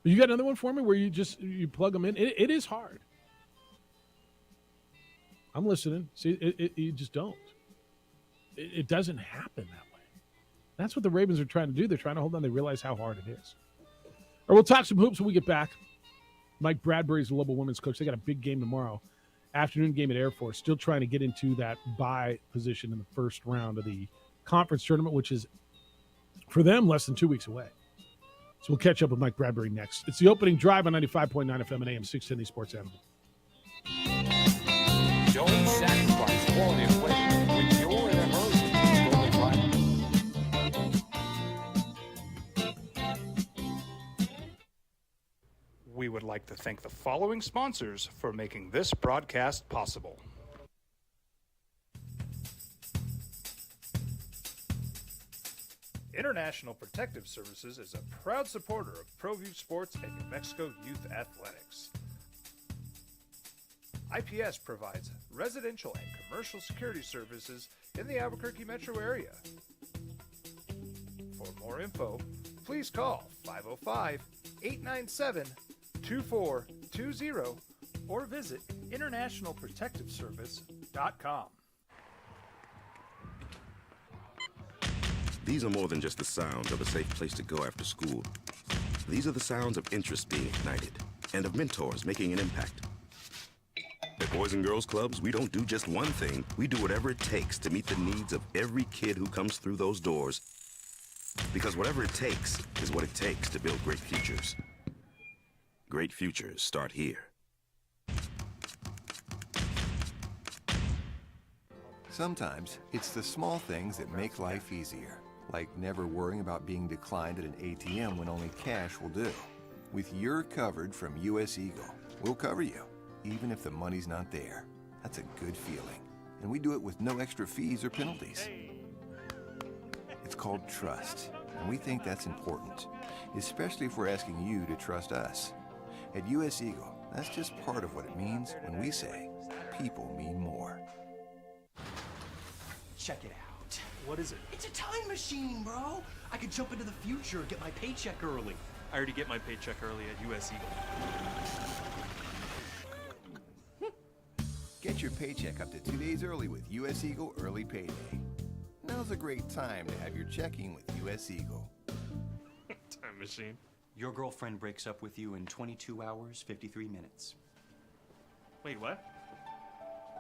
Speaker 21: But you got another one for me where you plug them in? It is hard. I'm listening. See, you just don't. It doesn't happen that way. That's what the Ravens are trying to do. They're trying to hold on. They realize how hard it is. Or we'll talk some hoops when we get back. Mike Bradbury's the Global Women's coach. They got a big game tomorrow. Afternoon game at Air Force. Still trying to get into that bye position in the first round of the conference tournament, which is, for them, less than 2 weeks away. So we'll catch up with Mike Bradbury next. It's the opening drive on 95.9 FM and AM 610, the Sports Animal.
Speaker 20: Don't sacrifice quality of flavor when you're in a hurry. Golden Pride.
Speaker 1: We would like to thank the following sponsors for making this broadcast possible. International Protective Services is a proud supporter of ProView Sports and New Mexico Youth Athletics. IPS provides residential and commercial security services in the Albuquerque metro area. For more info, please call 505-897-2420 or visit internationalprotectiveservice.com.
Speaker 7: These are more than just the sounds of a safe place to go after school. These are the sounds of interest being ignited and of mentors making an impact. At Boys and Girls Clubs, we don't do just one thing. We do whatever it takes to meet the needs of every kid who comes through those doors. Because whatever it takes is what it takes to build great futures. Great futures start here.
Speaker 8: Sometimes it's the small things that make life easier, like never worrying about being declined at an ATM when only cash will do. With You're Covered from US Eagle, we'll cover you, even if the money's not there. That's a good feeling. And we do it with no extra fees or penalties. It's called trust, and we think that's important, especially if we're asking you to trust us. At US Eagle, that's just part of what it means when we say people mean more.
Speaker 23: Check it out. What is it? It's a time machine, bro. I could jump into the future, get my paycheck early. I already get my paycheck early at US Eagle.
Speaker 8: Get your paycheck up to 2 days early with US Eagle Early Payday. Now's a great time to have your checking with US Eagle.
Speaker 23: Time machine. Your girlfriend breaks up with you in 22 hours, 53 minutes. Wait, what?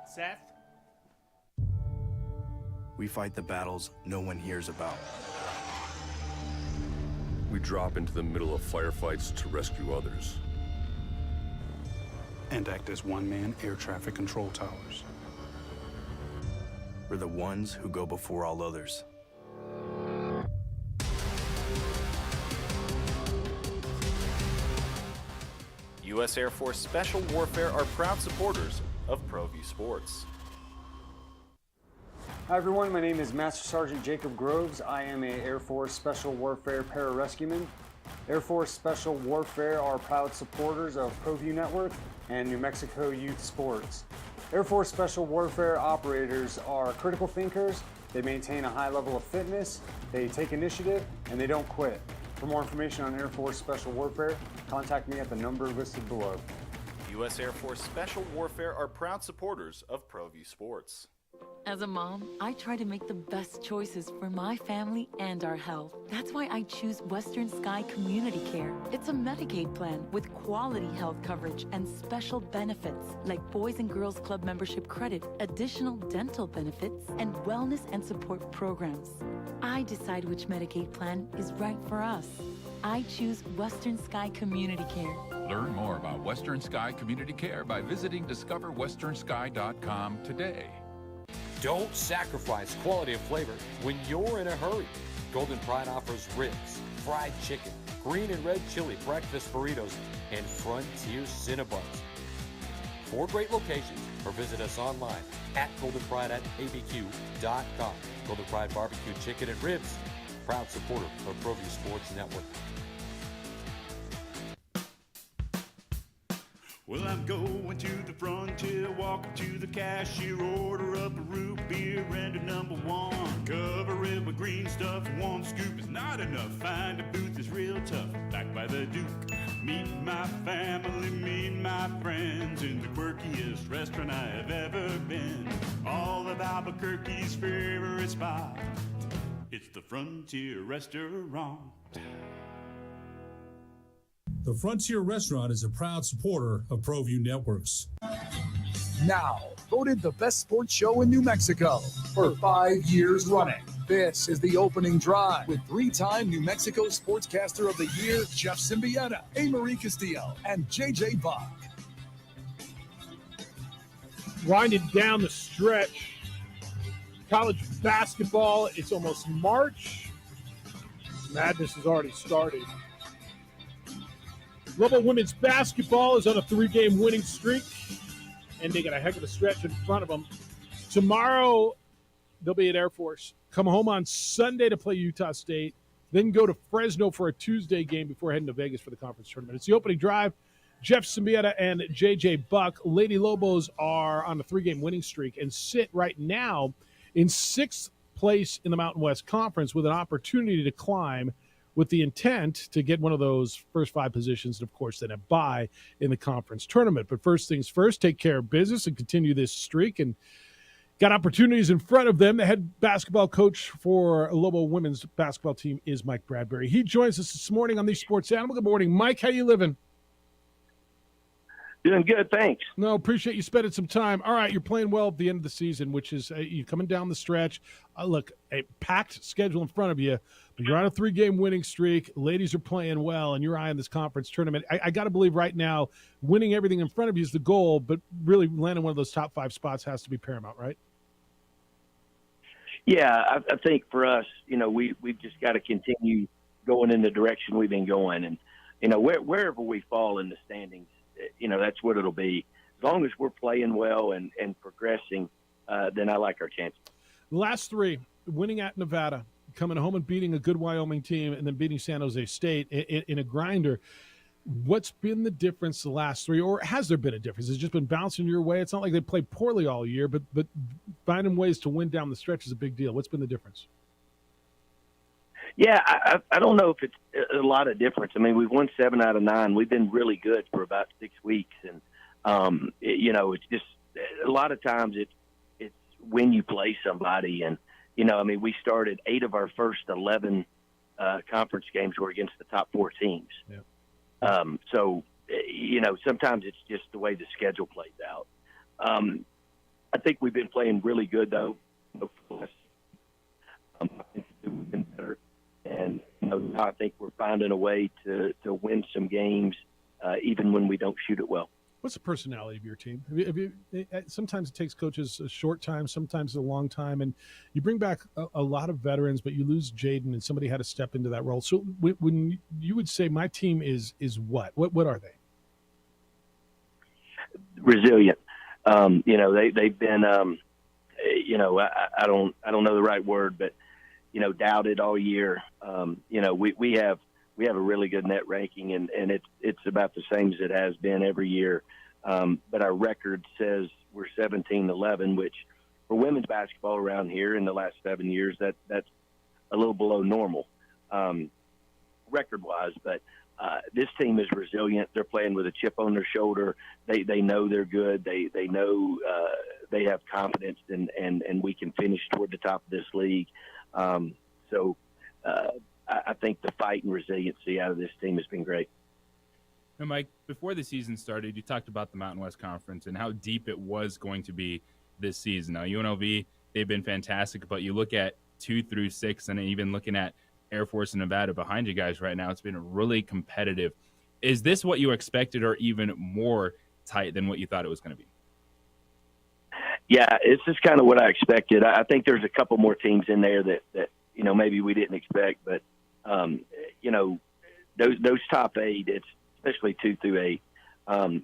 Speaker 23: Seth?
Speaker 19: We fight the battles no one hears about.
Speaker 10: We drop into the middle of firefights to rescue others.
Speaker 11: And act as one-man air traffic control towers.
Speaker 19: We're the ones who go before all others.
Speaker 2: U.S. Air Force Special Warfare are proud supporters of ProView Sports.
Speaker 13: Hi everyone, my name is Master Sergeant Jacob Groves. I am a Air Force Special Warfare pararescueman. Air Force Special Warfare are proud supporters of ProView Network and New Mexico Youth Sports. Air Force Special Warfare operators are critical thinkers. They maintain a high level of fitness, they take initiative, and they don't quit. For more information on Air Force Special Warfare, contact me at the number listed below.
Speaker 2: U.S. Air Force Special Warfare are proud supporters of ProView Sports.
Speaker 17: As a mom, I try to make the best choices for my family and our health. That's why I choose Western Sky Community Care. It's a Medicaid plan with quality health coverage and special benefits like Boys and Girls Club membership credit, additional dental benefits, and wellness and support programs. I decide which Medicaid plan is right for us. I choose Western Sky Community Care.
Speaker 18: Learn more about Western Sky Community Care by visiting discoverwesternsky.com today.
Speaker 20: Don't sacrifice quality of flavor when you're in a hurry. Golden Pride offers ribs, fried chicken, green and red chili breakfast burritos, and Frontier Cinnabons. 4 great locations, or visit us online at goldenpride@abq.com. Golden Pride Barbecue Chicken and Ribs, proud supporter of ProView Sports Network.
Speaker 14: Well, I'm going to the frontier, walking to the cashier, order up a root beer and a number 1. Cover it with green stuff, 1 scoop is not enough. Find a booth is real tough, back by the Duke. Meet my family, meet my friends in the quirkiest restaurant I have ever been. All of Albuquerque's favorite spot, it's the Frontier Restaurant.
Speaker 12: The Frontier Restaurant is a proud supporter of ProView Networks.
Speaker 15: Now, voted the best sports show in New Mexico for 5 years running. This is the opening drive with 3-time New Mexico Sportscaster of the Year, Jeff Symbieta, A. Marie Castillo, and J.J. Buck.
Speaker 21: Winding down the stretch. College basketball, it's almost March. Madness has already started. Lobo women's basketball is on a 3-game winning streak, and they got a heck of a stretch in front of them. Tomorrow, they'll be at Air Force. Come home on Sunday to play Utah State, then go to Fresno for a Tuesday game before heading to Vegas for the conference tournament. It's the opening drive. Jeff Symbieta and J.J. Buck. Lady Lobos are on a 3-game winning streak and sit right now in 6th place in the Mountain West Conference with an opportunity to climb, with the intent to get one of those first 5 positions and, of course, then a bye in the conference tournament. But first things first, take care of business and continue this streak. And got opportunities in front of them. The head basketball coach for Lobo women's basketball team is Mike Bradbury. He joins us this morning on the Sports Animal. Good morning, Mike. How you living?
Speaker 16: Doing good, thanks.
Speaker 21: No, appreciate you spending some time. All right, you're playing well at the end of the season, which is you're coming down the stretch. Look, a packed schedule in front of you, but you're on a 3-game winning streak. Ladies are playing well, and you're eyeing this conference tournament. I got to believe right now winning everything in front of you is the goal, but really landing one of those top 5 spots has to be paramount, right?
Speaker 16: Yeah, I think for us, we've just got to continue going in the direction we've been going. And, wherever we fall in the standings, that's what it'll be. As long as we're playing well and progressing, then I like our chances.
Speaker 21: The last 3, winning at Nevada, coming home and beating a good Wyoming team, and then beating San Jose State in a grinder. What's been the difference the last 3, or has there been a difference? It's just been bouncing your way. It's not like they played poorly all year, but finding ways to win down the stretch is a big deal. What's been the difference?
Speaker 16: Yeah, I don't know if it's a lot of difference. I mean, we've won 7 out of 9. We've been really good for about 6 weeks, and it's just a lot of times it's when you play somebody, and we started 8 of our first 11 conference games were against the top 4 teams.
Speaker 21: Yeah.
Speaker 16: So sometimes it's just the way the schedule plays out. I think we've been playing really good though. I think we've been better. And now I think we're finding a way to win some games, even when we don't shoot it well.
Speaker 21: What's the personality of your team? Sometimes it takes coaches a short time, sometimes a long time, and you bring back a lot of veterans, but you lose Jaden, and somebody had to step into that role. So when you would say my team is what? What are they?
Speaker 16: Resilient. They've been, I don't know the right word, but doubted all year. We have a really good net ranking, and it's about the same as it has been every year. But our record says we're 17-11, which for women's basketball around here in the last 7 years, that's a little below normal record-wise. But this team is resilient. They're playing with a chip on their shoulder. They know they're good. They know they have confidence, and we can finish toward the top of this league. So I think the fight and resiliency out of this team has been great.
Speaker 4: Now, Mike, before the season started, you talked about the Mountain West Conference and how deep it was going to be this season. Now, UNLV, they've been fantastic, but you look at 2 through 6, and even looking at Air Force and Nevada behind you guys right now, it's been really competitive. Is this what you expected, or even more tight than what you thought it was going to be?
Speaker 16: Yeah, it's just kind of what I expected. I think there's a couple more teams in there that maybe we didn't expect, but those top 8, it's especially 2 through 8.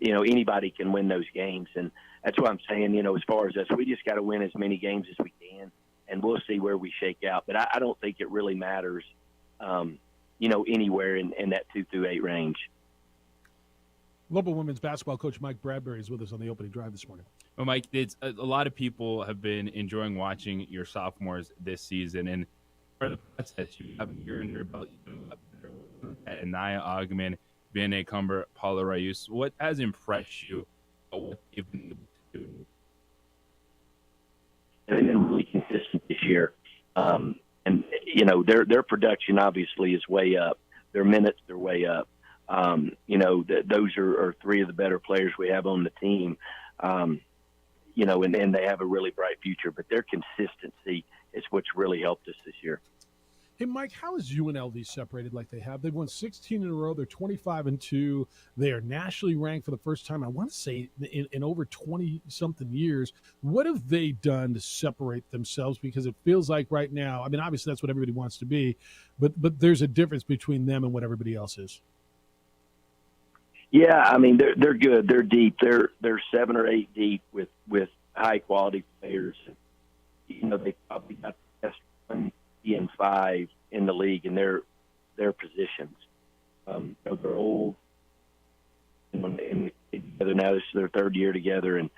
Speaker 16: Anybody can win those games, and that's what I'm saying. As far as us, we just got to win as many games as we can, and we'll see where we shake out. But I don't think it really matters, anywhere in that 2 through 8 range.
Speaker 21: Lobo women's basketball coach Mike Bradbury is with us on the opening drive this morning.
Speaker 4: Well, Mike, it's a lot of people have been enjoying watching your sophomores this season, and for the process, you have your under your belt, Anaya Ogman, Vinay Cumber, Paula Rayus. What has impressed you about what they've been able to do?
Speaker 16: They've been really consistent this year. Their production obviously is way up. Their minutes are way up. Those are 3 of the better players we have on the team. And they have a really bright future, but their consistency is what's really helped us this year.
Speaker 21: Hey, Mike, how is UNLV separated like they have? They've won 16 in a row. They're 25-2. They are nationally ranked for the first time, I want to say, in over 20-something years. What have they done to separate themselves? Because it feels like right now, I mean, obviously that's what everybody wants to be, but there's a difference between them and what everybody else is.
Speaker 16: Yeah, I mean, they're good. They're deep. They're 7 or 8 deep with high-quality players. They probably got the best 1 and 5 in the league in their positions. They're old, and together now. This is their 3rd year together, and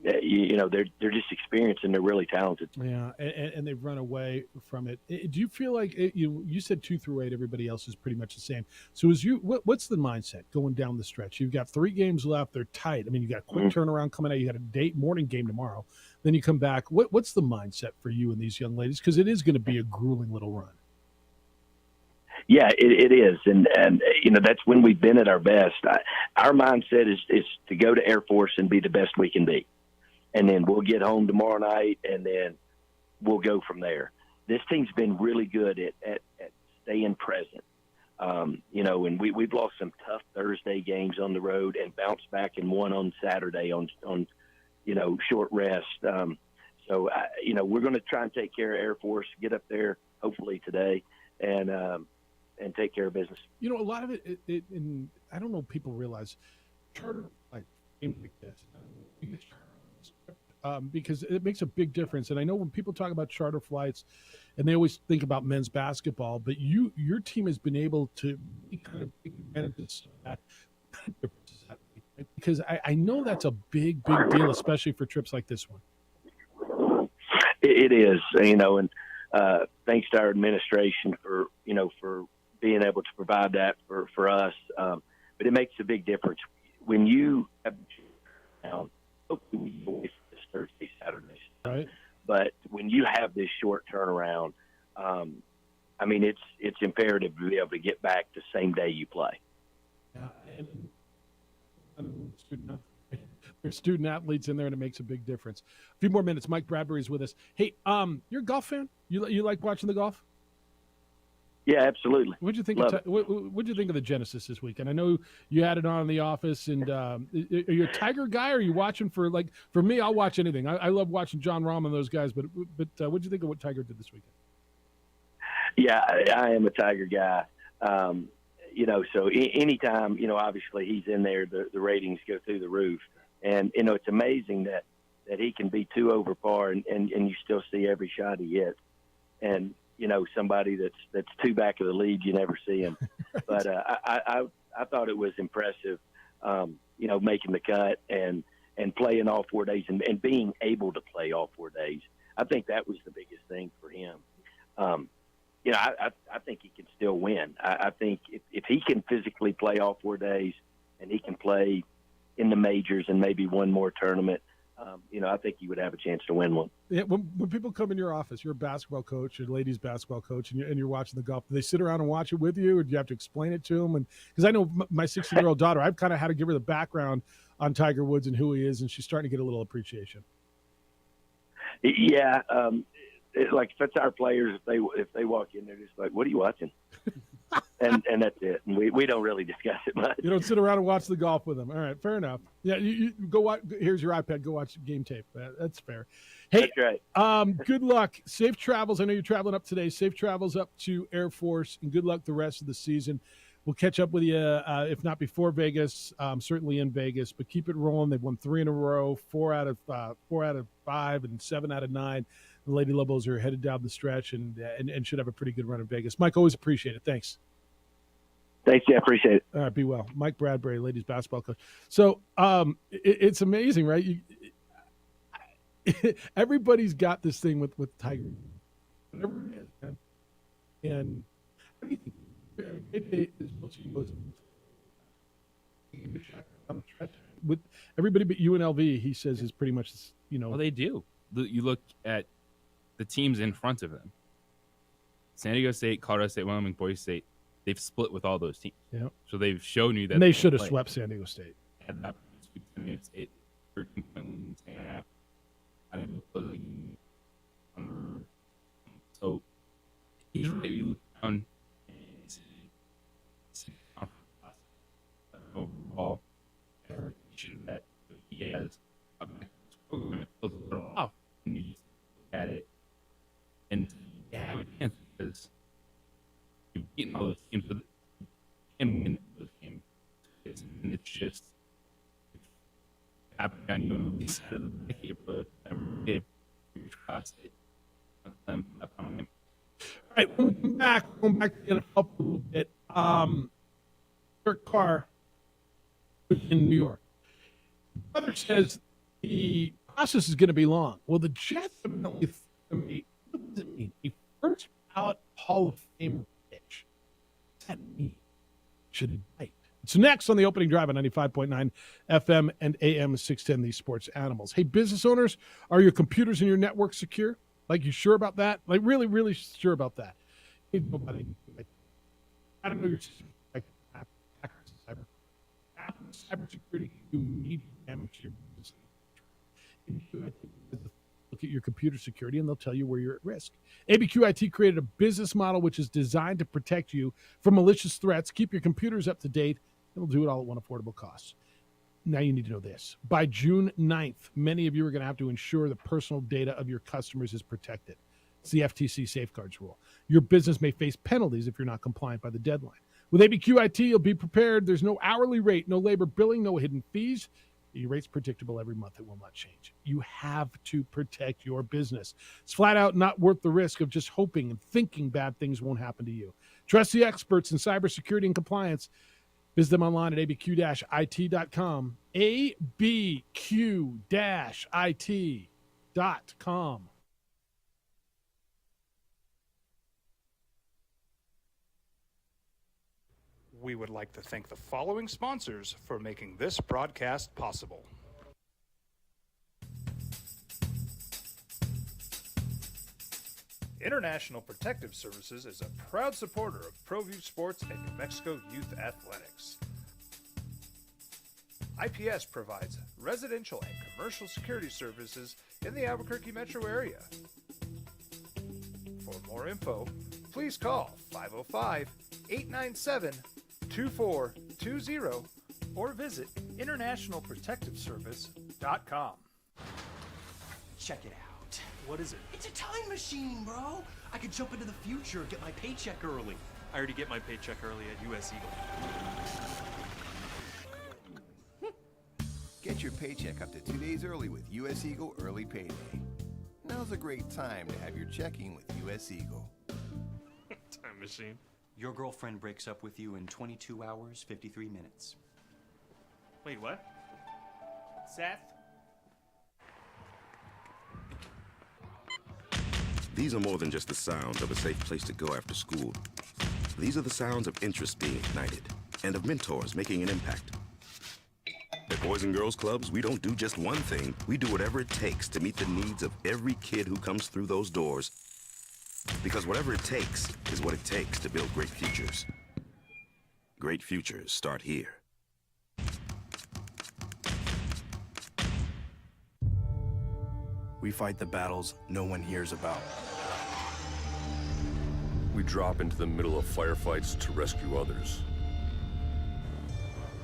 Speaker 16: they're just experienced and they're really talented.
Speaker 21: Yeah, and they've run away from it. Do you feel like you said 2 through 8? Everybody else is pretty much the same. So what's the mindset going down the stretch? You've got 3 games left. They're tight. I mean, you got a quick turnaround coming out. You got a morning game tomorrow. Then you come back. What's the mindset for you and these young ladies? Because it is going to be a grueling little run.
Speaker 16: Yeah, it is, and that's when we've been at our best. Our mindset is to go to Air Force and be the best we can be, and then we'll get home tomorrow night, and then we'll go from there. This team's been really good at staying present. And we've lost some tough Thursday games on the road and bounced back and won on Saturday on short rest. So we're going to try and take care of Air Force, get up there hopefully today, and take care of business.
Speaker 21: A lot of it and I don't know, people realize charter like games like this, because it makes a big difference. And I know when people talk about charter flights, and they always think about men's basketball, but your team has been able to kind of take advantage of that, because I know that's a big deal, especially for trips like this one.
Speaker 16: It is, and thanks to our administration for being able to provide that for us. But it makes a big difference when you have hopefully we away for this Thursday, Saturday.
Speaker 21: Right.
Speaker 16: But when you have this short turnaround, it's imperative to be able to get back the same day you play.
Speaker 21: Yeah, and there's student athletes in there, and it makes a big difference. A few more minutes. Mike Bradbury's with us. Hey, you're a golf fan? You like watching the golf?
Speaker 16: Yeah, absolutely.
Speaker 21: What'd you think? What'd you think of the Genesis this weekend? I know you had it on in the office, and are you a Tiger guy, or are you watching for me? I'll watch anything. I love watching John Rahm and those guys. But what'd you think of what Tiger did this weekend?
Speaker 16: Yeah, I am a Tiger guy. So anytime, obviously he's in there, the ratings go through the roof. And, it's amazing that he can be 2 over par and you still see every shot he hits. And, somebody that's 2 back of the lead, you never see him. But I thought it was impressive, making the cut and playing all 4 days and being able to play all 4 days. I think that was the biggest thing for him. I think he can still win. I think if he can physically play all 4 days and he can play in the majors and maybe one more tournament, I think he would have a chance to win one.
Speaker 21: Yeah, when people come in your office, you're a basketball coach, you're a ladies basketball coach, and you're watching the golf, do they sit around and watch it with you, or do you have to explain it to them? And because I know my 16-year-old daughter, I've kind of had to give her the background on Tiger Woods and who he is, and she's starting to get a little appreciation.
Speaker 16: Yeah, like if it's our players, if they walk in, they're just like, "What are you watching?" and that's it. And we don't really discuss it much.
Speaker 21: You don't sit around and watch the golf with them. All right, fair enough. Yeah, you go watch. Here's your iPad. Go watch game tape. That's fair. Hey,
Speaker 16: that's right.
Speaker 21: Good luck. Safe travels. I know you're traveling up today. Safe travels up to Air Force, and good luck the rest of the season. We'll catch up with you, if not before Vegas, certainly in Vegas. But keep it rolling. They've won 3 in a row, 4 out of 5, and 7 out of 9. The Lady Lobos are headed down the stretch and should have a pretty good run in Vegas. Mike, always appreciate it. Thanks.
Speaker 16: Thanks, yeah, appreciate it.
Speaker 21: All right, be well. Mike Bradbury, ladies basketball coach. So it's amazing, right? Everybody's got this thing with Tiger. Whatever it is, man. And what do you think? With everybody but UNLV, he says is pretty much,
Speaker 4: Well, they do. You look at the teams in front of them. San Diego State, Colorado State, Wyoming, Boise State, they've split with all those teams.
Speaker 21: Yeah.
Speaker 4: So they've shown you that
Speaker 21: and they should have swept San Diego State.
Speaker 4: And that San Diego State, 13 points, so he's really look down overall that he has a program a little off, and you just look at it and you have a chance because you've beaten all those teams and win those games, and it's just happening on you on the side of the decade, but it trust it.
Speaker 21: All right, going back to the NFL a little bit. Derek Carr in New York. Brother says the process is going to be long. Well, the Jets have only what does it mean? A first ballot Hall of Fame pitch. What does that mean? Should indict. So next on the opening drive on 95.9 FM and AM 610, these sports animals. Hey, business owners, are your computers and your network secure? Like, you sure about that? Like, really, really sure about that? I don't know your system. Cybersecurity, you need to damage your business. Look at your computer security, and they'll tell you where you're at risk. ABQIT created a business model which is designed to protect you from malicious threats, keep your computers up to date, and will do it all at one affordable cost. Now you need to know this. By June 9th, many of you are going to have to ensure the personal data of your customers is protected. It's the FTC safeguards rule. Your business may face penalties if you're not compliant by the deadline. With ABQIT, you'll be prepared. There's no hourly rate, no labor billing, no hidden fees. Your rate's predictable every month. It will not change. You have to protect your business. It's flat out not worth the risk of just hoping and thinking bad things won't happen to you. Trust the experts in cybersecurity and compliance. Visit them online at abq-it.com. abq-it.com.
Speaker 1: We would like to thank the following sponsors for making this broadcast possible. International Protective Services is a proud supporter of ProView Sports and New Mexico Youth Athletics. IPS provides residential and commercial security services in the Albuquerque metro area. For more info, please call 505-897-2420 or visit internationalprotectiveservice.com.
Speaker 23: Check it out. What is it? It's a time machine, bro. I could jump into the future, get my paycheck early. I already get my paycheck early at US Eagle.
Speaker 8: Get your paycheck up to 2 days early with US Eagle Early Payday. Now's a great time to have your checking with US Eagle.
Speaker 23: Time machine. Your girlfriend breaks up with you in 22 hours, 53 minutes. Wait, what? Seth?
Speaker 7: These are more than just the sounds of a safe place to go after school. These are the sounds of interest being ignited and of mentors making an impact. At Boys and Girls Clubs, we don't do just one thing. We do whatever it takes to meet the needs of every kid who comes through those doors. Because whatever it takes is what it takes to build great futures. Great futures start here.
Speaker 19: We fight the battles no one hears about.
Speaker 10: We drop into the middle of firefights to rescue others.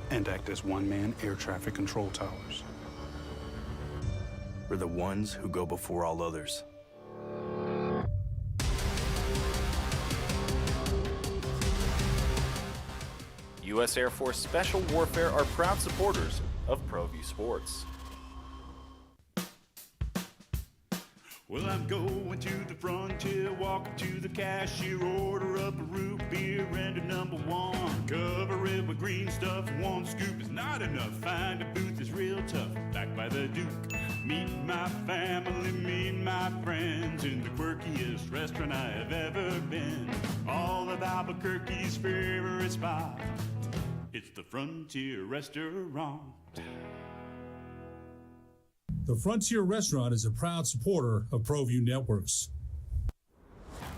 Speaker 11: And act as one-man air traffic control towers.
Speaker 19: We're the ones who go before all others.
Speaker 2: U.S. Air Force Special Warfare are proud supporters of ProView Sports.
Speaker 14: Well, I'm going to the frontier, walking to the cashier, order up a root beer and a number one. Cover it with green stuff, one scoop is not enough. Find a booth that's real tough, backed by the Duke. Meet my family, meet my friends in the quirkiest restaurant I have ever been. All of Albuquerque's favorite spot, it's the Frontier Restaurant.
Speaker 12: The Frontier Restaurant is a proud supporter of ProView Networks.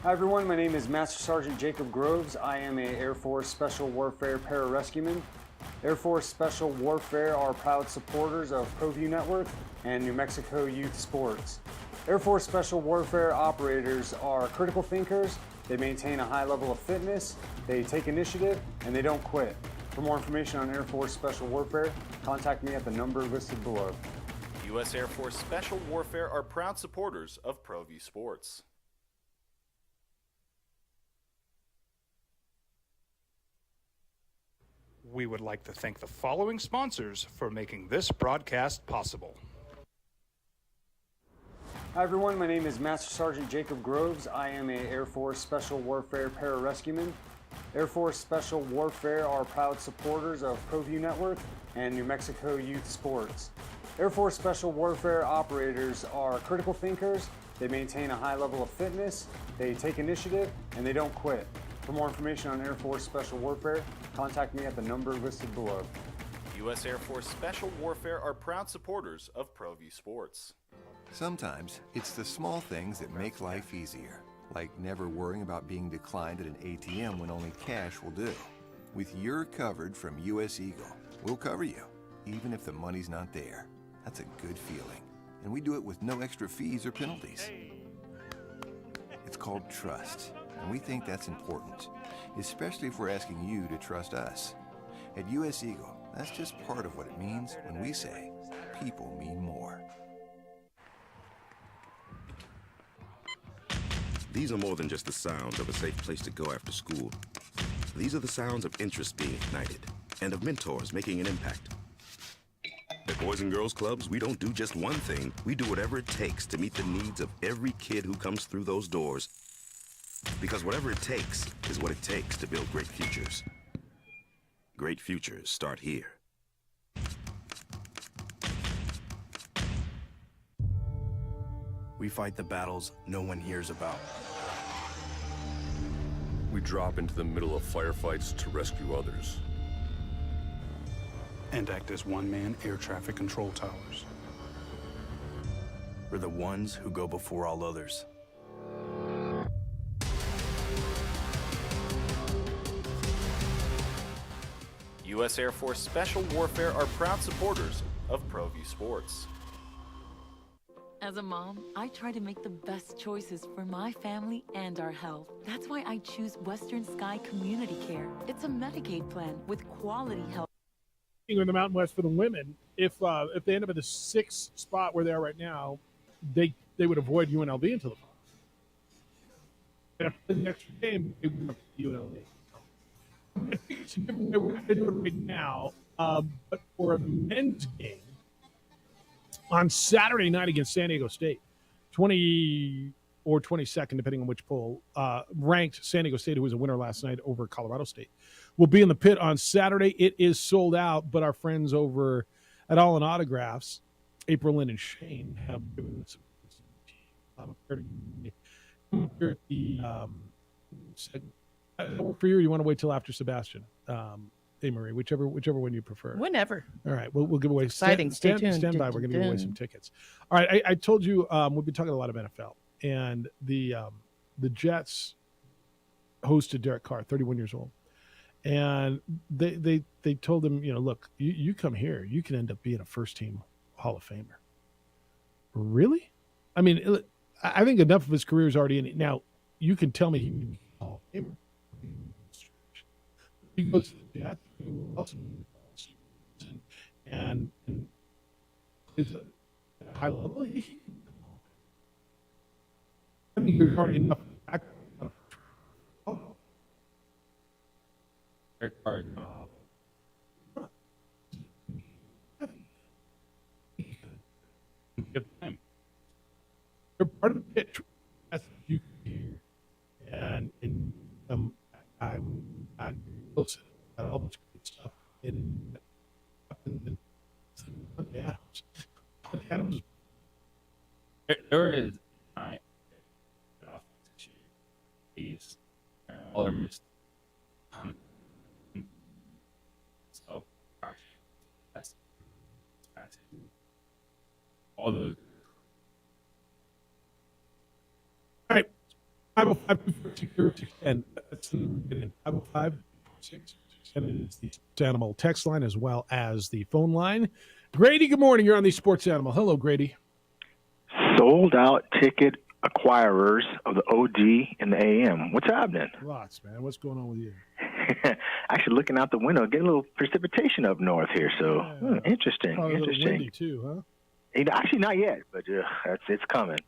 Speaker 13: Hi everyone, my name is Master Sergeant Jacob Groves. I am a Air Force Special Warfare Pararescueman. Air Force Special Warfare are proud supporters of ProView Network and New Mexico Youth Sports. Air Force Special Warfare operators are critical thinkers. They maintain a high level of fitness, they take initiative, and they don't quit. For more information on Air Force Special Warfare, contact me at the number listed below.
Speaker 2: U.S. Air Force Special Warfare are proud supporters of ProView Sports.
Speaker 1: We would like to thank the following sponsors for making this broadcast possible.
Speaker 13: Hi everyone, my name is Master Sergeant Jacob Groves. I am a Air Force Special Warfare Pararescueman. Air Force Special Warfare are proud supporters of ProView Network and New Mexico Youth Sports. Air Force Special Warfare operators are critical thinkers. They maintain a high level of fitness, they take initiative, and they don't quit. For more information on Air Force Special Warfare, contact me at the number listed below.
Speaker 2: U.S. Air Force Special Warfare are proud supporters of ProView Sports.
Speaker 8: Sometimes it's the small things that make life easier, like never worrying about being declined at an ATM when only cash will do. With your covered from U.S. Eagle, we'll cover you, even if the money's not there. That's a good feeling. And we do it with no extra fees or penalties. It's called trust, and we think that's important, especially if we're asking you to trust us. At U.S. Eagle, that's just part of what it means when we say people mean more.
Speaker 7: These are more than just the sounds of a safe place to go after school. These are the sounds of interest being ignited and of mentors making an impact. At Boys and Girls Clubs, we don't do just one thing. We do whatever it takes to meet the needs of every kid who comes through those doors. Because whatever it takes is what it takes to build great futures. Great futures start here.
Speaker 19: We fight the battles no one hears about.
Speaker 10: We drop into the middle of firefights to rescue others.
Speaker 11: And act as one-man air traffic control towers.
Speaker 19: We're the ones who go before all others.
Speaker 2: U.S. Air Force Special Warfare are proud supporters of ProView Sports.
Speaker 17: As a mom, I try to make the best choices for my family and our health. That's why I choose Western Sky Community Care. It's a Medicaid plan with quality health.
Speaker 21: In the Mountain West for the women, if they end up in the 6th spot where they are right now, they would avoid UNLV until the final. After the extra game, they would UNLV. I think it's a different way we're going to do it right now. But for the men's game on Saturday night against San Diego State, 20 or 22nd, depending on which poll, ranked San Diego State, who was a winner last night over Colorado State, will be in the pit on Saturday. It is sold out, but our friends over at All in Autographs, April Lynn and Shane, have given us For you, or you want to wait till after Sebastian? Hey, Marie, whichever one you prefer.
Speaker 5: Whenever.
Speaker 21: All right, we'll give away.
Speaker 5: Exciting. Stay tuned.
Speaker 21: Stand by. We're going to give away some tickets. All right, I told you we've been talking a lot of NFL, and the Jets hosted Derek Carr, 31 years old, and they told him, look, you come here, you can end up being a first team Hall of Famer. Really? I mean, I think enough of his career is already in it. Now, you can tell me he can be a Hall of Famer. He goes to the Jets, and it's a high level. I mean, you're already enough. You're part of the pitch. That's you can hear. And I listen. All this great stuff. Adams.
Speaker 4: There is he's all are missed. So that's all the.
Speaker 21: All right, 505-246-0610. That's the 505-6. And it's the Animal text line as well as the phone line. Grady, good morning. You're on the Sports Animal. Hello, Grady.
Speaker 3: Sold out ticket acquirers of the OG and the AM. What's happening?
Speaker 21: Lots, man. What's going on with you?
Speaker 3: Actually, looking out the window, getting a little precipitation up north here. So interesting.
Speaker 21: Probably
Speaker 3: interesting.
Speaker 21: A little windy too, huh?
Speaker 3: Actually, not yet, but it's coming.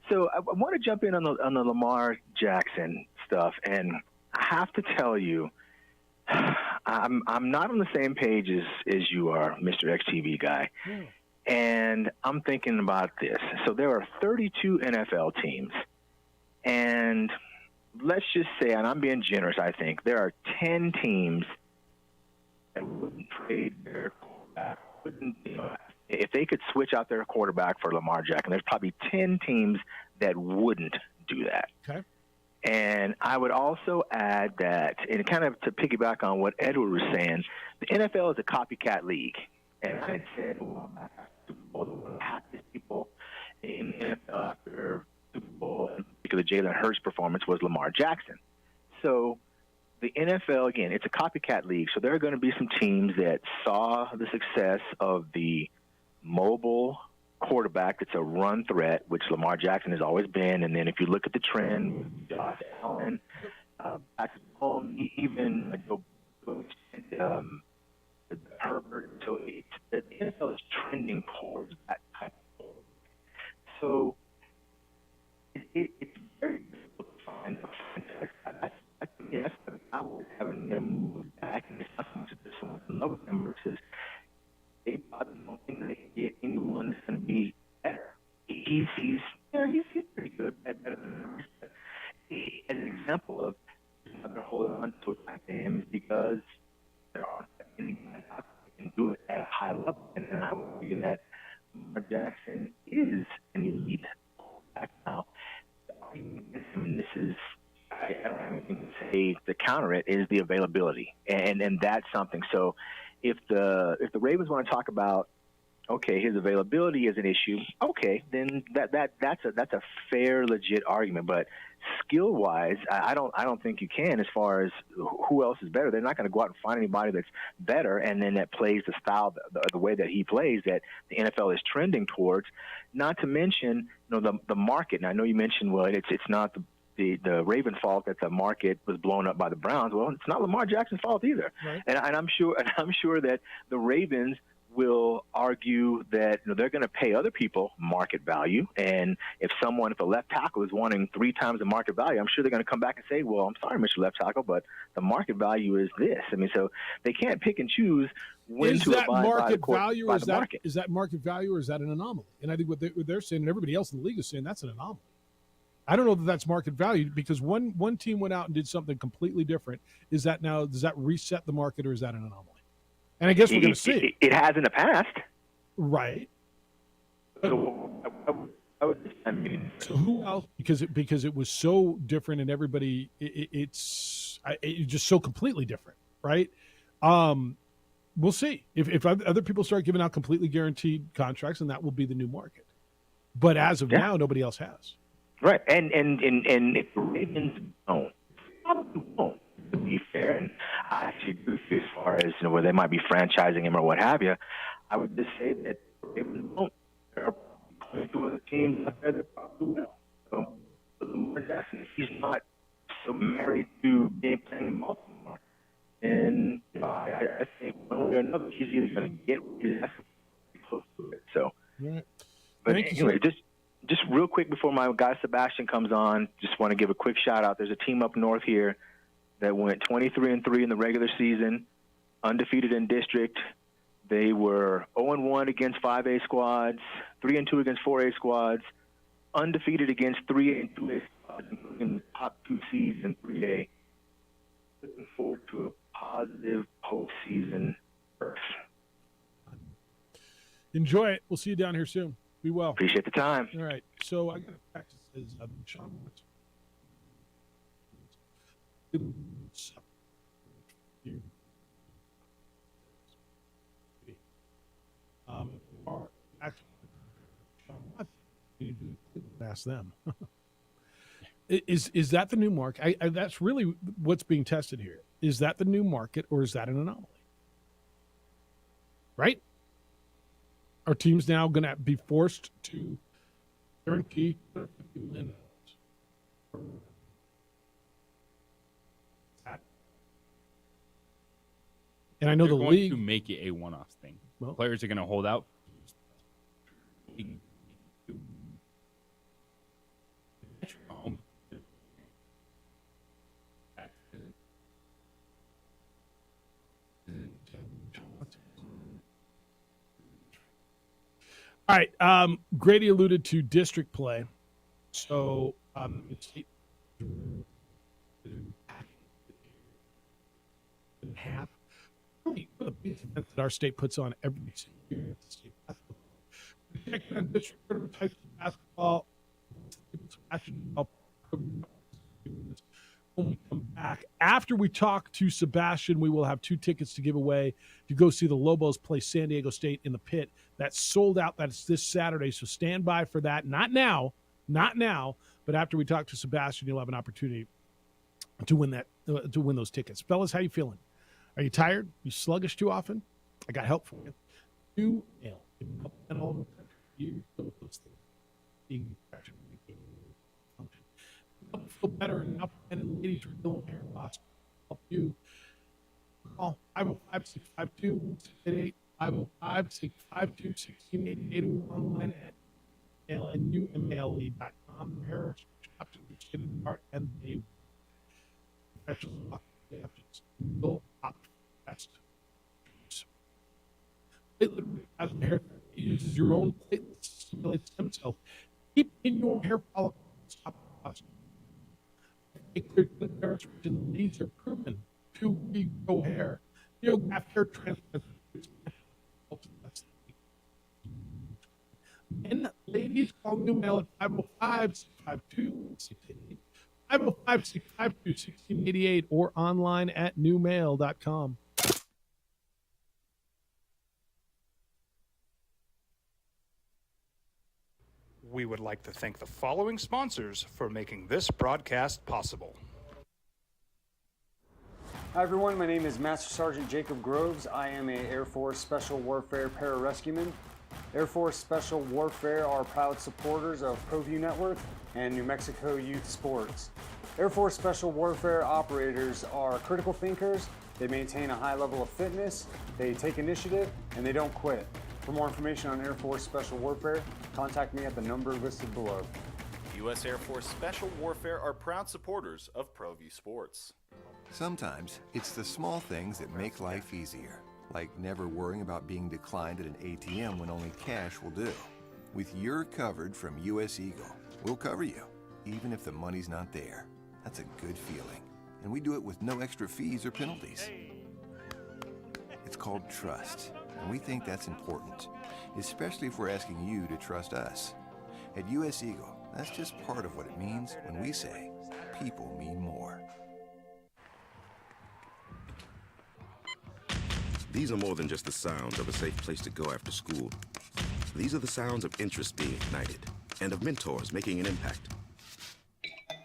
Speaker 3: So I want to jump in on the Lamar Jackson stuff, and I have to tell you, I'm not on the same page as you are, Mr. XTV guy. Yeah. And I'm thinking about this. So there are 32 NFL teams. And let's just say, and I'm being generous, I think, there are 10 teams that wouldn't trade their quarterback. If they could switch out their quarterback for Lamar Jackson, there's probably 10 teams that wouldn't do that.
Speaker 21: Okay.
Speaker 3: And I would also add that, and kind of to piggyback on what Edward was saying, the NFL is a copycat league. And I said, well, half these people in the NFL after Super Bowl, in particular Jalen Hurts' performance, was Lamar Jackson. So the NFL, again, it's a copycat league. So there are going to be some teams that saw the success of the mobile quarterback that's a run threat, which Lamar Jackson has always been. And then if you look at the trend with Josh Allen, even Herbert, so the NFL is trending towards that type of thing. So it's very difficult to find I was having them move back, and it's nothing to this one. The love numbers is they probably don't think they can get anyone that's going to be better. He's pretty good, better than others. But as an example of another holding on to him is because there aren't that many guys out there that can do it at a high level. And then I would argue that Lamar Jackson is an elite quarterback now. The argument against him, and this is, I don't have anything to say to counter it, is the availability, and that's something. So if the Ravens want to talk about, okay, his availability is an issue, okay, then that's a fair, legit argument. But skill wise, I don't think you can. As far as who else is better, they're not going to go out and find anybody that's better, and then that plays the style, the way that he plays, that the NFL is trending towards. Not to mention, the market. And I know you mentioned, well, it's not the Ravens' fault that the market was blown up by the Browns. Well, it's not Lamar Jackson's fault either. Right. And I'm sure that the Ravens will argue that they're going to pay other people market value. And if a left tackle is wanting 3 times the market value, I'm sure they're going to come back and say, well, I'm sorry, Mr. Left Tackle, but the market value is this. I mean, so they can't pick and choose when to abide by the market.
Speaker 21: Is that market value or is that an anomaly? And I think what they're saying, and everybody else in the league is saying, that's an anomaly. I don't know that that's market value, because one team went out and did something completely different. Does that reset the market, or is that an anomaly? And I guess we're going to see.
Speaker 3: It has in the past.
Speaker 21: Right.
Speaker 3: So
Speaker 21: So who else? Because it was so different, and everybody, it's just so completely different, right? We'll see if other people start giving out completely guaranteed contracts, and that will be the new market. But as of now, nobody else has.
Speaker 3: Right, and if the Ravens don't, probably won't. To be fair, and I actually agree with you as far as where they might be franchising him or what have you. I would just say that the Ravens won't. There are probably two other teams out there that probably will. So Lamar Jackson, he's not so married to being playing in Baltimore, and I think one way or another, he's either going to get what he's asking close to it. So,
Speaker 21: right.
Speaker 3: But anyway, just real quick before my guy Sebastian comes on, just want to give a quick shout out. There's a team up north here that went 23-3 in the regular season, undefeated in district. They were 0-1 against 5A squads, 3-2 against 4A squads, undefeated against 3A and 2A squads, including the top 2 seeds in 3A. Looking forward to a positive postseason berth.
Speaker 21: Enjoy it. We'll see you down here soon. Be well.
Speaker 3: Appreciate the time.
Speaker 21: All right. So I got a text that says Sean wants ask them. Is that the new market? That's really what's being tested here. Is that the new market, or is that an anomaly? Right? Are teams now going to be forced to guarantee? And I know
Speaker 4: They're
Speaker 21: the
Speaker 4: going
Speaker 21: league
Speaker 4: to make it a one-off thing.
Speaker 21: Well,
Speaker 4: players are going to hold out.
Speaker 21: All right. Grady alluded to district play. So half the big event that our state puts on every single year. District types of basketball. When we come back, after we talk to Sebastian, we will have 2 tickets to give away to go see the Lobos play San Diego State in the Pit. That's sold out. That's this Saturday, so stand by for that. Not now, but after we talk to Sebastian, you'll have an opportunity to win that, to win those tickets. Fellas, how you feeling? Are you tired? You sluggish too often? I got help for you. You and all those things. Feel better enough, and ladies are feeling hair loss. Help you. Call 505-652-688, 505-652-1688, or online at lnumale.com. Hair options are skin apart, and they professional will opt best. Platelet as hair uses your own platelets to stimulate stem cells. Keep in your hair follicles. Stop the these are proven to regrow hair. Neograph hair transplant. And ladies, call NuMale at 505-652-1688, 505-652-1688, or online at NuMale.com.
Speaker 1: We would like to thank the following sponsors for making this broadcast possible.
Speaker 13: Hi everyone, my name is Master Sergeant Jacob Groves. I am a Air Force Special Warfare Pararescueman. Air Force Special Warfare are proud supporters of ProView Network and New Mexico Youth Sports. Air Force Special Warfare operators are critical thinkers. They maintain a high level of fitness, they take initiative, and they don't quit. For more information on Air Force Special Warfare, contact me at the number listed below.
Speaker 2: U.S. Air Force Special Warfare are proud supporters of ProView Sports.
Speaker 8: Sometimes it's the small things that make life easier, like never worrying about being declined at an ATM when only cash will do. With You're Covered from U.S. Eagle, we'll cover you, even if the money's not there. That's a good feeling. And we do it with no extra fees or penalties. It's called trust, and we think that's important, especially if we're asking you to trust us. At U.S. Eagle, that's just part of what it means when we say people mean more.
Speaker 7: These are more than just the sounds of a safe place to go after school. These are the sounds of interest being ignited and of mentors making an impact.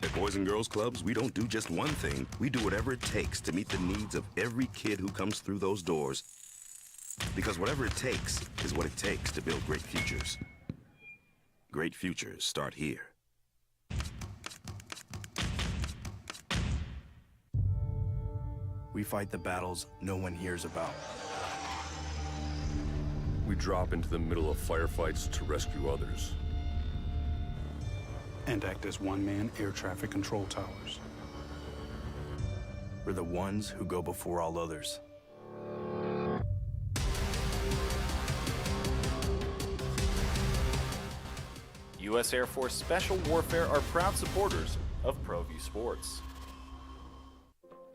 Speaker 7: At Boys and Girls Clubs, we don't do just one thing. We do whatever it takes to meet the needs of every kid who comes through those doors. Because whatever it takes is what it takes to build great futures. Great futures start here.
Speaker 19: We fight the battles no one hears about.
Speaker 10: We drop into the middle of firefights to rescue others.
Speaker 11: And act as one-man air traffic control towers.
Speaker 19: We're the ones who go before all others.
Speaker 2: U.S. Air Force Special Warfare are proud supporters of ProView Sports.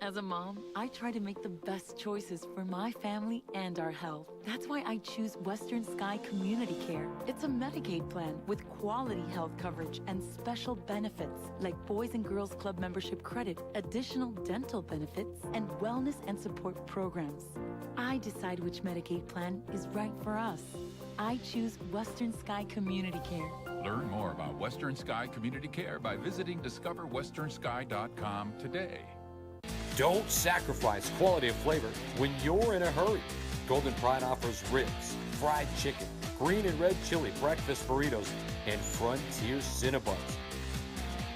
Speaker 17: As a mom, I try to make the best choices for my family and our health. That's why I choose Western Sky Community Care. It's a Medicaid plan with quality health coverage and special benefits like Boys and Girls Club membership credit, additional dental benefits, and wellness and support programs. I decide which Medicaid plan is right for us. I choose Western Sky Community Care.
Speaker 18: Learn more about Western Sky Community Care by visiting discoverwesternsky.com today.
Speaker 20: Don't sacrifice quality of flavor when you're in a hurry. Golden Pride offers ribs, fried chicken, green and red chili breakfast burritos, and Frontier Cinnabons.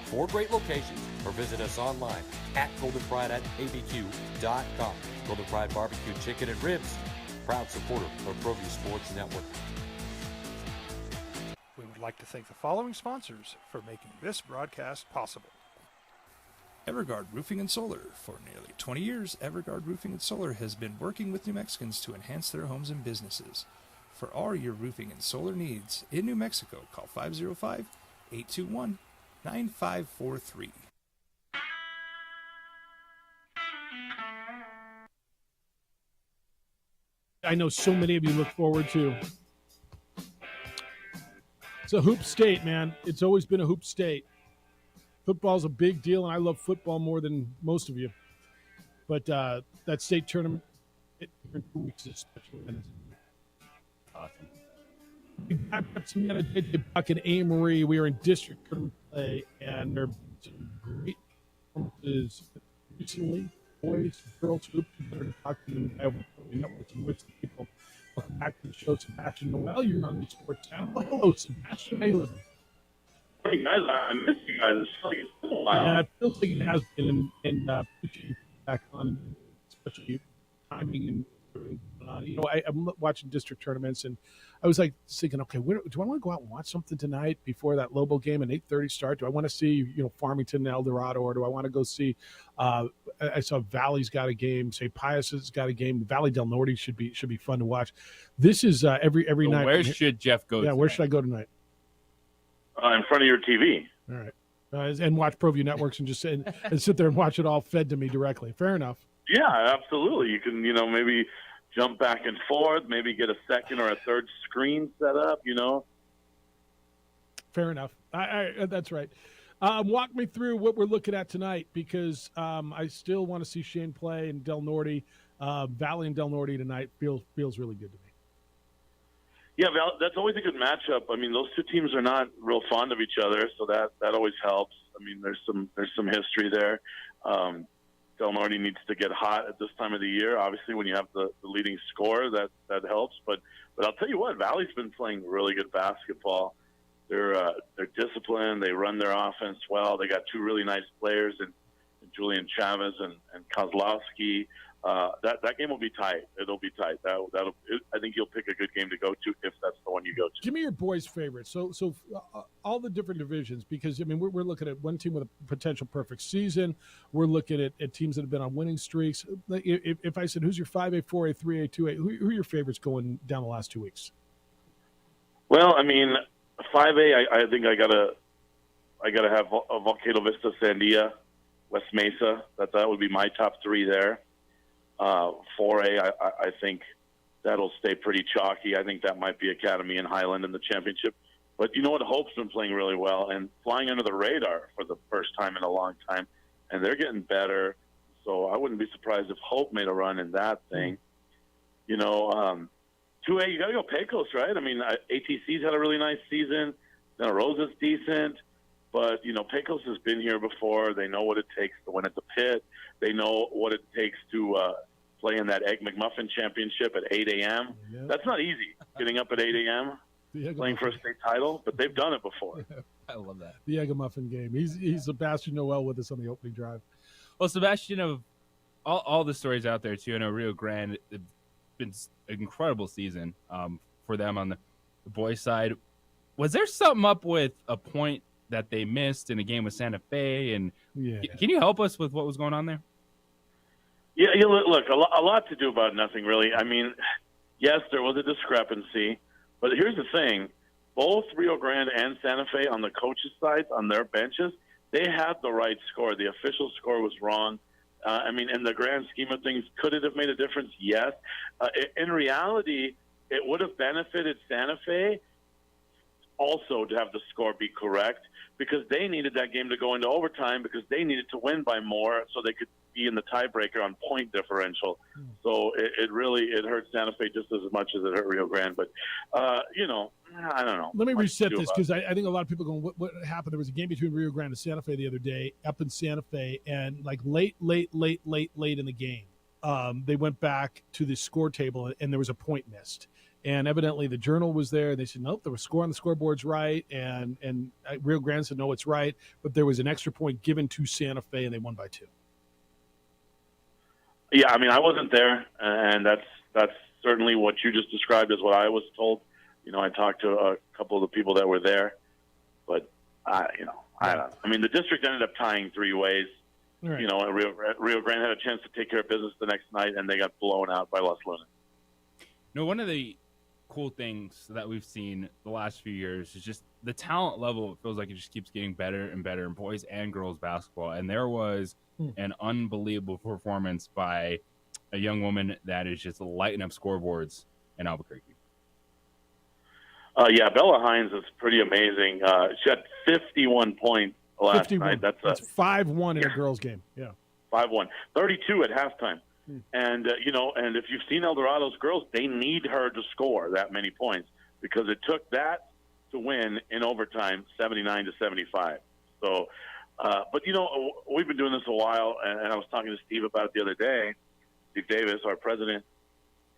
Speaker 20: 4 great locations, or visit us online at goldenpride@abq.com. Golden Pride Barbecue Chicken and Ribs, proud supporter of ProView Sports Network.
Speaker 1: We would like to thank the following sponsors for making this broadcast possible.
Speaker 6: Everguard Roofing and Solar. For nearly 20 years, Everguard Roofing and Solar has been working with New Mexicans to enhance their homes and businesses. For all your roofing and solar needs in New Mexico, call 505-821-9543.
Speaker 21: I know so many of you look forward to. It's a hoop state, man. It's always been a hoop state. Football's a big deal, and I love football more than most of you. But that state tournament, in 2 weeks is special. Awesome. We got some Buck and Amory. We are in district tournament play, and there are some great performances recently. Boys, girls, hoop. Better to talk to them. I have networks in which the people. Welcome back to the show, Sebastian Noel. You're on the Sports Channel. Hello, Sebastian. How you living?
Speaker 9: Hey guys, I miss you guys. It's like it's been a while.
Speaker 21: Yeah, it feels like it has been, and appreciate you back on, especially timing and I'm watching district tournaments, and I was like thinking, okay, do I want to go out and watch something tonight before that Lobo game at 8:30 start? Do I want to see Farmington and El Dorado, or do I want to go see? I saw Valley's got a game. St. Pius has got a game. Valley Del Norte should be fun to watch. This is every night.
Speaker 4: Where should Jeff go?
Speaker 21: Yeah, where should I go tonight?
Speaker 9: In front of your TV.
Speaker 21: All right. And watch ProView Networks and just and sit there and watch it all fed to me directly. Fair enough.
Speaker 9: Yeah, absolutely. You can, maybe jump back and forth, maybe get a second or a third screen set up,
Speaker 21: Fair enough. That's right. Walk me through what we're looking at tonight, because I still want to see Shane play, and Del Norte, Valley and Del Norte tonight feels really good to me.
Speaker 9: Yeah, that's always a good matchup. I mean, those two teams are not real fond of each other, so that always helps. I mean, there's some history there. Del Norte needs to get hot at this time of the year. Obviously, when you have the leading scorer, that helps. But I'll tell you what, Valley's been playing really good basketball. They're disciplined. They run their offense well. They got 2 really nice players in Julian Chavez and Kozlowski. That game will be tight. It'll be tight. I think you'll pick a good game to go to if that's the one you go to.
Speaker 21: Give me your boys' favorite. So all the different divisions, because we're looking at one team with a potential perfect season. We're looking at teams that have been on winning streaks. If I said, who's your 5A, 4A, 3A, 2A, who are your favorites going down the last 2 weeks?
Speaker 9: Well, 5A, I think I gotta have Volcano Vista, Sandia, West Mesa. That would be my top 3 there. 4A, I think that'll stay pretty chalky. I think that might be Academy and Highland in the championship. But you know what? Hope's been playing really well and flying under the radar for the first time in a long time, and they're getting better. So I wouldn't be surprised if Hope made a run in that thing. You know, 2A, you got to go Pecos, right? I mean, ATC's had a really nice season. Santa Rosa's decent. But, you know, Pecos has been here before. They know what it takes to win at the pit. They know what it takes to play in that Egg McMuffin Championship at 8 a.m.
Speaker 21: Yep.
Speaker 9: That's not easy, getting up at 8 a.m., playing for a state title, but they've done it before.
Speaker 4: I love that.
Speaker 21: The Egg Muffin game. He's Sebastian Noel with us on the opening drive.
Speaker 4: Well, Sebastian, of all the stories out there, too, I know Rio Grande, it's been an incredible season for them on the boys' side. Was there something up with a point that they missed in a game with Santa Fe? And can you help us with what was going on there?
Speaker 9: Yeah, look, a lot to do about nothing, really. I mean, yes, there was a discrepancy, but here's the thing. Both Rio Grande and Santa Fe on the coaches' side, on their benches, they had the right score. The official score was wrong. I mean, in the grand scheme of things, could it have made a difference? Yes. In reality, it would have benefited Santa Fe also to have the score be correct, because they needed that game to go into overtime, because they needed to win by more so they could be in the tiebreaker on point differential. So it really hurt Santa Fe just as much as it hurt Rio Grande. But, you know, I don't know.
Speaker 21: Let me reset this, because I think a lot of people are going, what happened? There was a game between Rio Grande and Santa Fe the other day up in Santa Fe, and like late in the game, they went back to the score table, and there was a point missed. And evidently the Journal was there. They said, nope, there was score on the scoreboard's right. And Rio Grande said, no, it's right. But there was an extra point given to Santa Fe, and they won by 2.
Speaker 9: Yeah, I mean, I wasn't there, and that's certainly what you just described is what I was told. You know, I talked to a couple of the people that were there. But, I don't know. I mean, the district ended up tying 3 ways. Right. You know, Rio Grande had a chance to take care of business the next night, and they got blown out by Los Lunas.
Speaker 4: No, one of the cool things that we've seen the last few years is just the talent level. It feels like it just keeps getting better and better in boys and girls basketball. And there was an unbelievable performance by a young woman that is just lighting up scoreboards in Albuquerque.
Speaker 9: Yeah, Bella Hines is pretty amazing. She had 51 points last
Speaker 21: 51.
Speaker 9: night. That's
Speaker 21: 5-1 in a girls' game. Yeah,
Speaker 9: 5-1, 32 at halftime. And, you know, and if you've seen Eldorado's girls, they need her to score that many points, because it took that to win in overtime, 79-75. So, but, you know, we've been doing this a while, and I was talking to Steve about it the other day, Steve Davis, our president,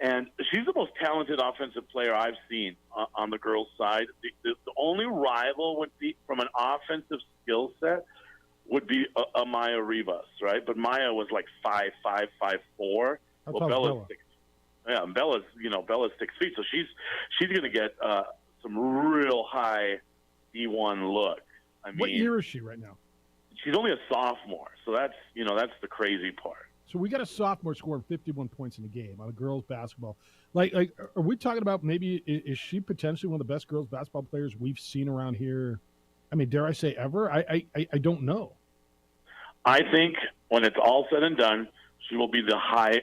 Speaker 9: and she's the most talented offensive player I've seen on the girls' side. The only rival would be, from an offensive skill set, would be Maya Rivas, right? But Maya was like 5'5", 5'4". Well, Bella's 6. Yeah, Bella's 6 feet, so she's going to get some real high D1 look. I mean,
Speaker 21: what year is she right now?
Speaker 9: She's only a sophomore, so that's the crazy part.
Speaker 21: So we got a sophomore scoring 51 points in the game on a girls' basketball. Like, are we talking about maybe is she potentially one of the best girls' basketball players we've seen around here? I mean, dare I say ever? I don't know.
Speaker 9: I think when it's all said and done, she will be the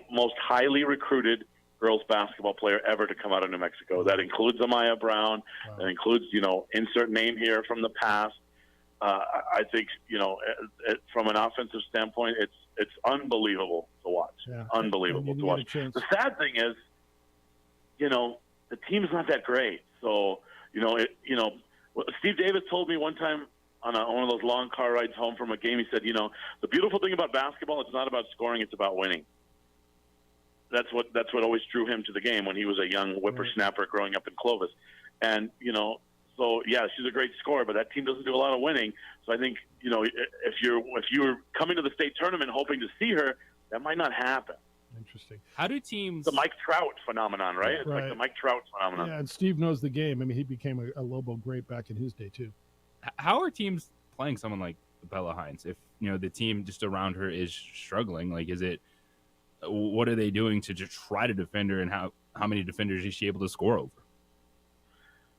Speaker 9: most highly recruited girls basketball player ever to come out of New Mexico. That includes Amaya Brown. Wow. That includes, you know, insert name here from the past. I think, you know, from an offensive standpoint, it's unbelievable to watch. Yeah. Unbelievable to watch. The sad thing is, you know, the team's not that great. So, Steve Davis told me one time on one of those long car rides home from a game, he said, you know, the beautiful thing about basketball, it's not about scoring, it's about winning. That's what always drew him to the game when he was a young whippersnapper growing up in Clovis. And, you know, so yeah, she's a great scorer, but that team doesn't do a lot of winning. So I think, you know, if you're coming to the state tournament hoping to see her, that might not happen.
Speaker 21: Interesting.
Speaker 4: How do teams?
Speaker 9: The Mike Trout phenomenon, right? It's like the Mike Trout phenomenon.
Speaker 21: Yeah, and Steve knows the game. I mean, he became a Lobo great back in his day too.
Speaker 4: How are teams playing someone like Bella Hines if, you know, the team just around her is struggling? Like, what are they doing to just try to defend her, and how many defenders is she able to score over?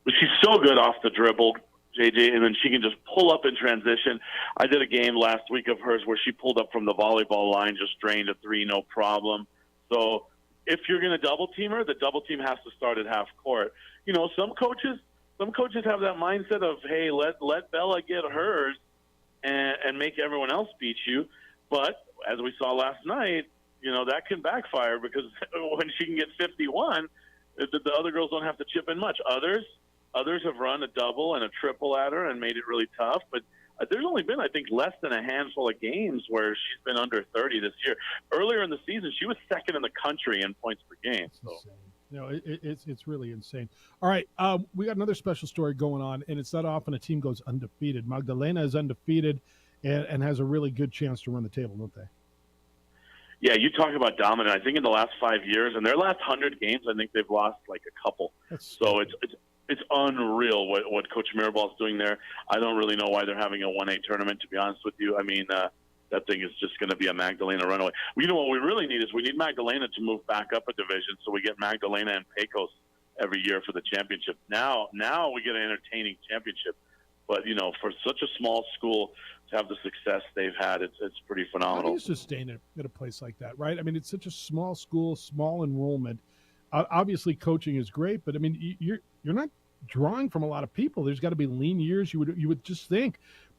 Speaker 9: But she's so good off the dribble, JJ, and then she can just pull up in transition. I did a game last week of hers where she pulled up from the volleyball line, just drained a 3, no problem. So if you're going to double team her, the double team has to start at half court. You know, some coaches, some coaches have that mindset of, hey, let Bella get hers and make everyone else beat you. But as we saw last night, that can backfire because when she can get 51, the other girls don't have to chip in much. Others have run a double and a triple at her and made it really tough. But there's only been, I think, less than a handful of games where she's been under 30 this year. Earlier in the season, she was second in the country in points per game. So.
Speaker 21: It's really insane. All right, we got another special story going on, and it's not often a team goes undefeated. Magdalena is undefeated and has a really good chance to run the table, don't they?
Speaker 9: Yeah, you talk about dominant. I think in the last 5 years, in their last 100 games, I think they've lost like a couple. So it's unreal what Coach Mirabal is doing there. I don't really know why they're having a 1A tournament, to be honest with you. I mean, that thing is just going to be a Magdalena runaway. You know what we really need is we need Magdalena to move back up a division so we get Magdalena and Pecos every year for the championship. Now we get an entertaining championship. But, for such a small school to have the success they've had, it's pretty phenomenal.
Speaker 21: How do you sustain it at a place like that, right? I mean, it's such a small school, small enrollment. Obviously, coaching is great, but, I mean, you're not drawing from a lot of people. There's got to be lean years. You would just think,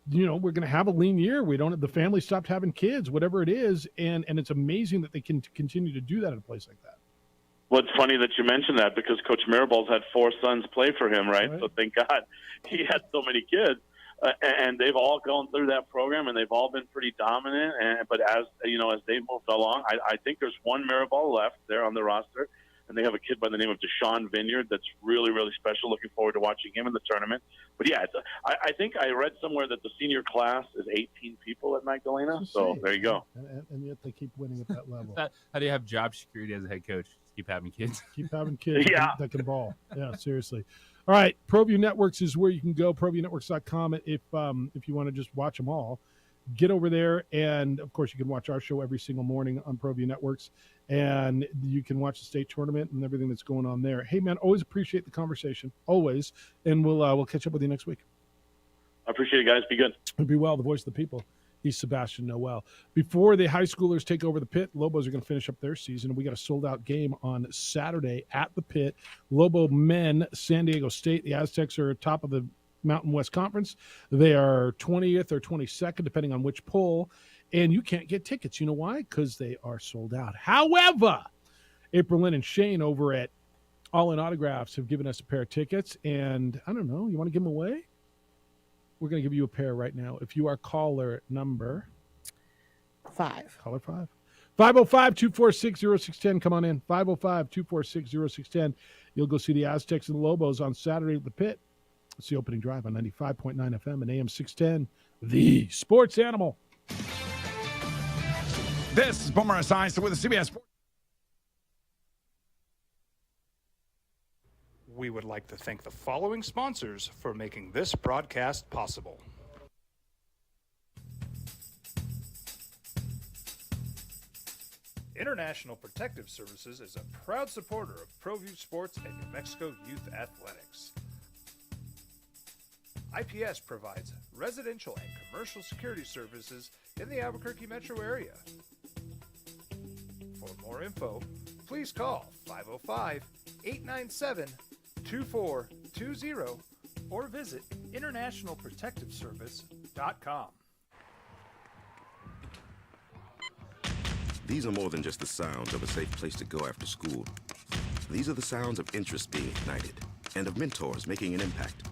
Speaker 21: we're going to have a lean year. The family stopped having kids, whatever it is, and it's amazing that they can continue to do that at a place like that.
Speaker 9: Well, it's funny that you mentioned that because Coach Mirabal's had 4 sons play for him, right? So thank God he had so many kids. And they've all gone through that program, and they've all been pretty dominant. But as they moved along, I think there's one Mirabal left there on the roster, and they have a kid by the name of Deshaun Vineyard that's really, really special. Looking forward to watching him in the tournament. But, yeah, I think I read somewhere that the senior class is 18 people at Magdalena. So there you go.
Speaker 21: And yet they keep winning at that level.
Speaker 4: How do you have job security as a head coach? Keep having kids.
Speaker 21: Keep having kids
Speaker 9: Yeah.
Speaker 21: that can ball. Yeah, seriously. All right, ProView Networks is where you can go, ProViewNetworks.com, if you want to just watch them all. Get over there, and, of course, you can watch our show every single morning on ProView Networks, and you can watch the state tournament and everything that's going on there. Hey, man, always appreciate the conversation, always, and we'll catch up with you next week.
Speaker 9: I appreciate it, guys. Be good.
Speaker 21: Be well, the voice of the people. He's Sebastian Noel. Before the high schoolers take over the Pit, Lobos are going to finish up their season. We got a sold-out game on Saturday at the Pit. Lobo men, San Diego State. The Aztecs are top of the Mountain West Conference. They are 20th or 22nd, depending on which poll. And you can't get tickets. You know why? Because they are sold out. However, April Lynn and Shane over at All In Autographs have given us a pair of tickets. And I don't know, you want to give them away? We're going to give you a pair right now. If you are caller number
Speaker 5: 5.
Speaker 21: Caller 5. 505-246-0610. Come on in. 505-246-0610. You'll go see the Aztecs and the Lobos on Saturday at the Pit. It's the opening drive on 95.9 FM and AM 610. The Sports Animal.
Speaker 15: This is Boomer Esiason with the CBS Sports.
Speaker 1: We would like to thank the following sponsors for making this broadcast possible. International Protective Services is a proud supporter of ProView Sports and New Mexico Youth Athletics. IPS provides residential and commercial security services in the Albuquerque metro area. For more info, please call 505-897-2420 or visit internationalprotectiveservice.com.
Speaker 7: These are more than just the sounds of a safe place to go after school. These are the sounds of interest being ignited and of mentors making an impact.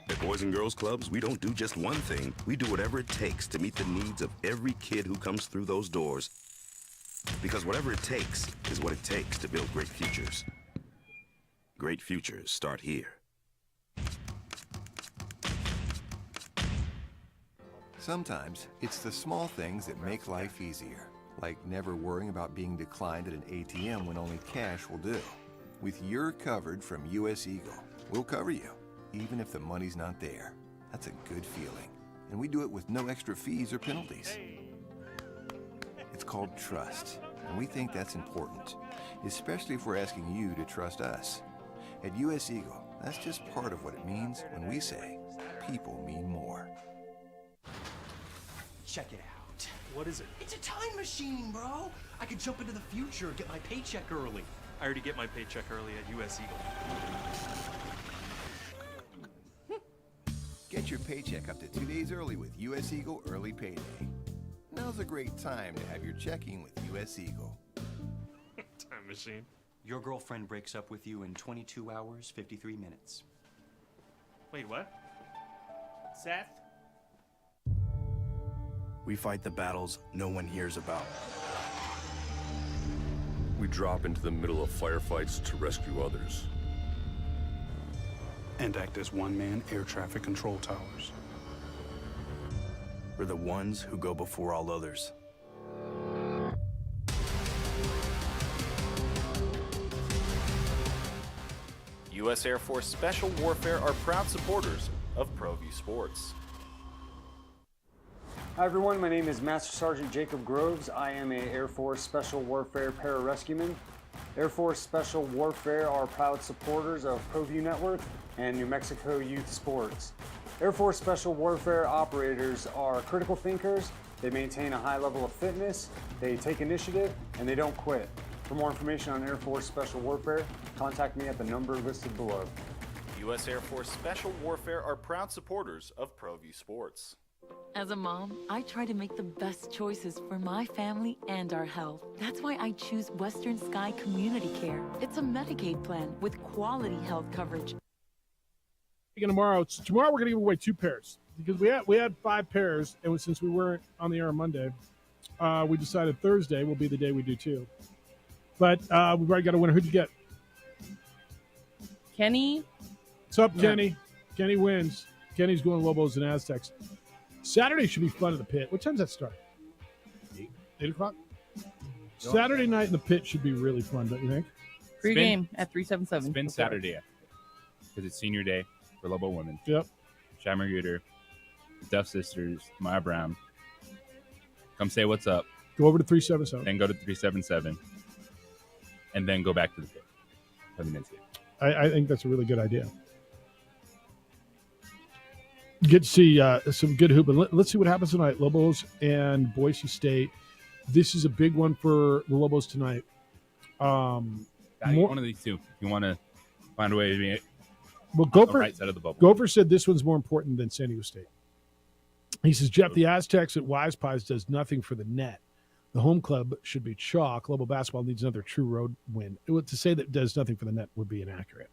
Speaker 7: At Boys and Girls Clubs, we don't do just one thing. We do whatever it takes to meet the needs of every kid who comes through those doors. Because whatever it takes is what it takes to build great futures. Great futures start here.
Speaker 8: Sometimes it's the small things that make life easier, like never worrying about being declined at an ATM when only cash will do. With You're Covered from US Eagle, we'll cover you, even if the money's not there. That's a good feeling. And we do it with no extra fees or penalties. It's called trust, and we think that's important, especially if we're asking you to trust us. At US Eagle, that's just part of what it means when we say people mean more.
Speaker 23: Check it out. What is it? It's a time machine, bro. I could jump into the future and get my paycheck early. I already get my paycheck early at US Eagle.
Speaker 8: Get your paycheck up to 2 days early with U.S. Eagle Early Payday. Now's a great time to have your checking with U.S. Eagle.
Speaker 23: Time machine. Your girlfriend breaks up with you in 22 hours, 53 minutes. Wait, what? Seth?
Speaker 19: We fight the battles no one hears about.
Speaker 10: We drop into the middle of firefights to rescue others.
Speaker 11: And act as one-man air traffic control towers.
Speaker 19: We're the ones who go before all others.
Speaker 2: U.S. Air Force Special Warfare are proud supporters of ProView Sports.
Speaker 13: Hi everyone, my name is Master Sergeant Jacob Groves. I am a Air Force Special Warfare pararescueman. Air Force Special Warfare are proud supporters of ProView Network and New Mexico Youth Sports. Air Force Special Warfare operators are critical thinkers. They maintain a high level of fitness, they take initiative, and they don't quit. For more information on Air Force Special Warfare, contact me at the number listed below.
Speaker 2: U.S. Air Force Special Warfare are proud supporters of ProView Sports.
Speaker 17: As a mom, I try to make the best choices for my family and our health. That's why I choose Western Sky Community Care. It's a Medicaid plan with quality health coverage.
Speaker 21: Tomorrow we're going to give away 2 pairs because we had 5 pairs, and since we weren't on the air on Monday, we decided Thursday will be the day we do 2. But we've already got a winner. Who'd you get?
Speaker 5: Kenny.
Speaker 21: What's up, Kenny? Kenny wins. Kenny's going Lobos and Aztecs. Saturday should be fun in the pit. What time does that start? 8 o'clock? Saturday night in the pit should be really fun, don't you think?
Speaker 5: Pre-game at 377.
Speaker 4: Spin Saturday because it's senior day for Lobo women.
Speaker 21: Yep.
Speaker 4: Shammer Reuter, the Duff Sisters, Maya Brown. Come say what's up.
Speaker 21: Go over to 377.
Speaker 4: Then go to 377. And then go back to the pit for the men's game.
Speaker 21: I think that's a really good idea. Get to see some good hooping. Let's see what happens tonight. Lobos and Boise State. This is a big one for the Lobos tonight.
Speaker 4: One of these two. If you want to find a way to be
Speaker 21: well,
Speaker 4: on
Speaker 21: Gopher,
Speaker 4: the right side of the bubble.
Speaker 21: Gopher said this one's more important than San Diego State. He says, Jeff, the Aztecs at Wise Pies does nothing for the net. The home club should be chalk. Lobo basketball needs another true road win. To say that it does nothing for the net would be inaccurate.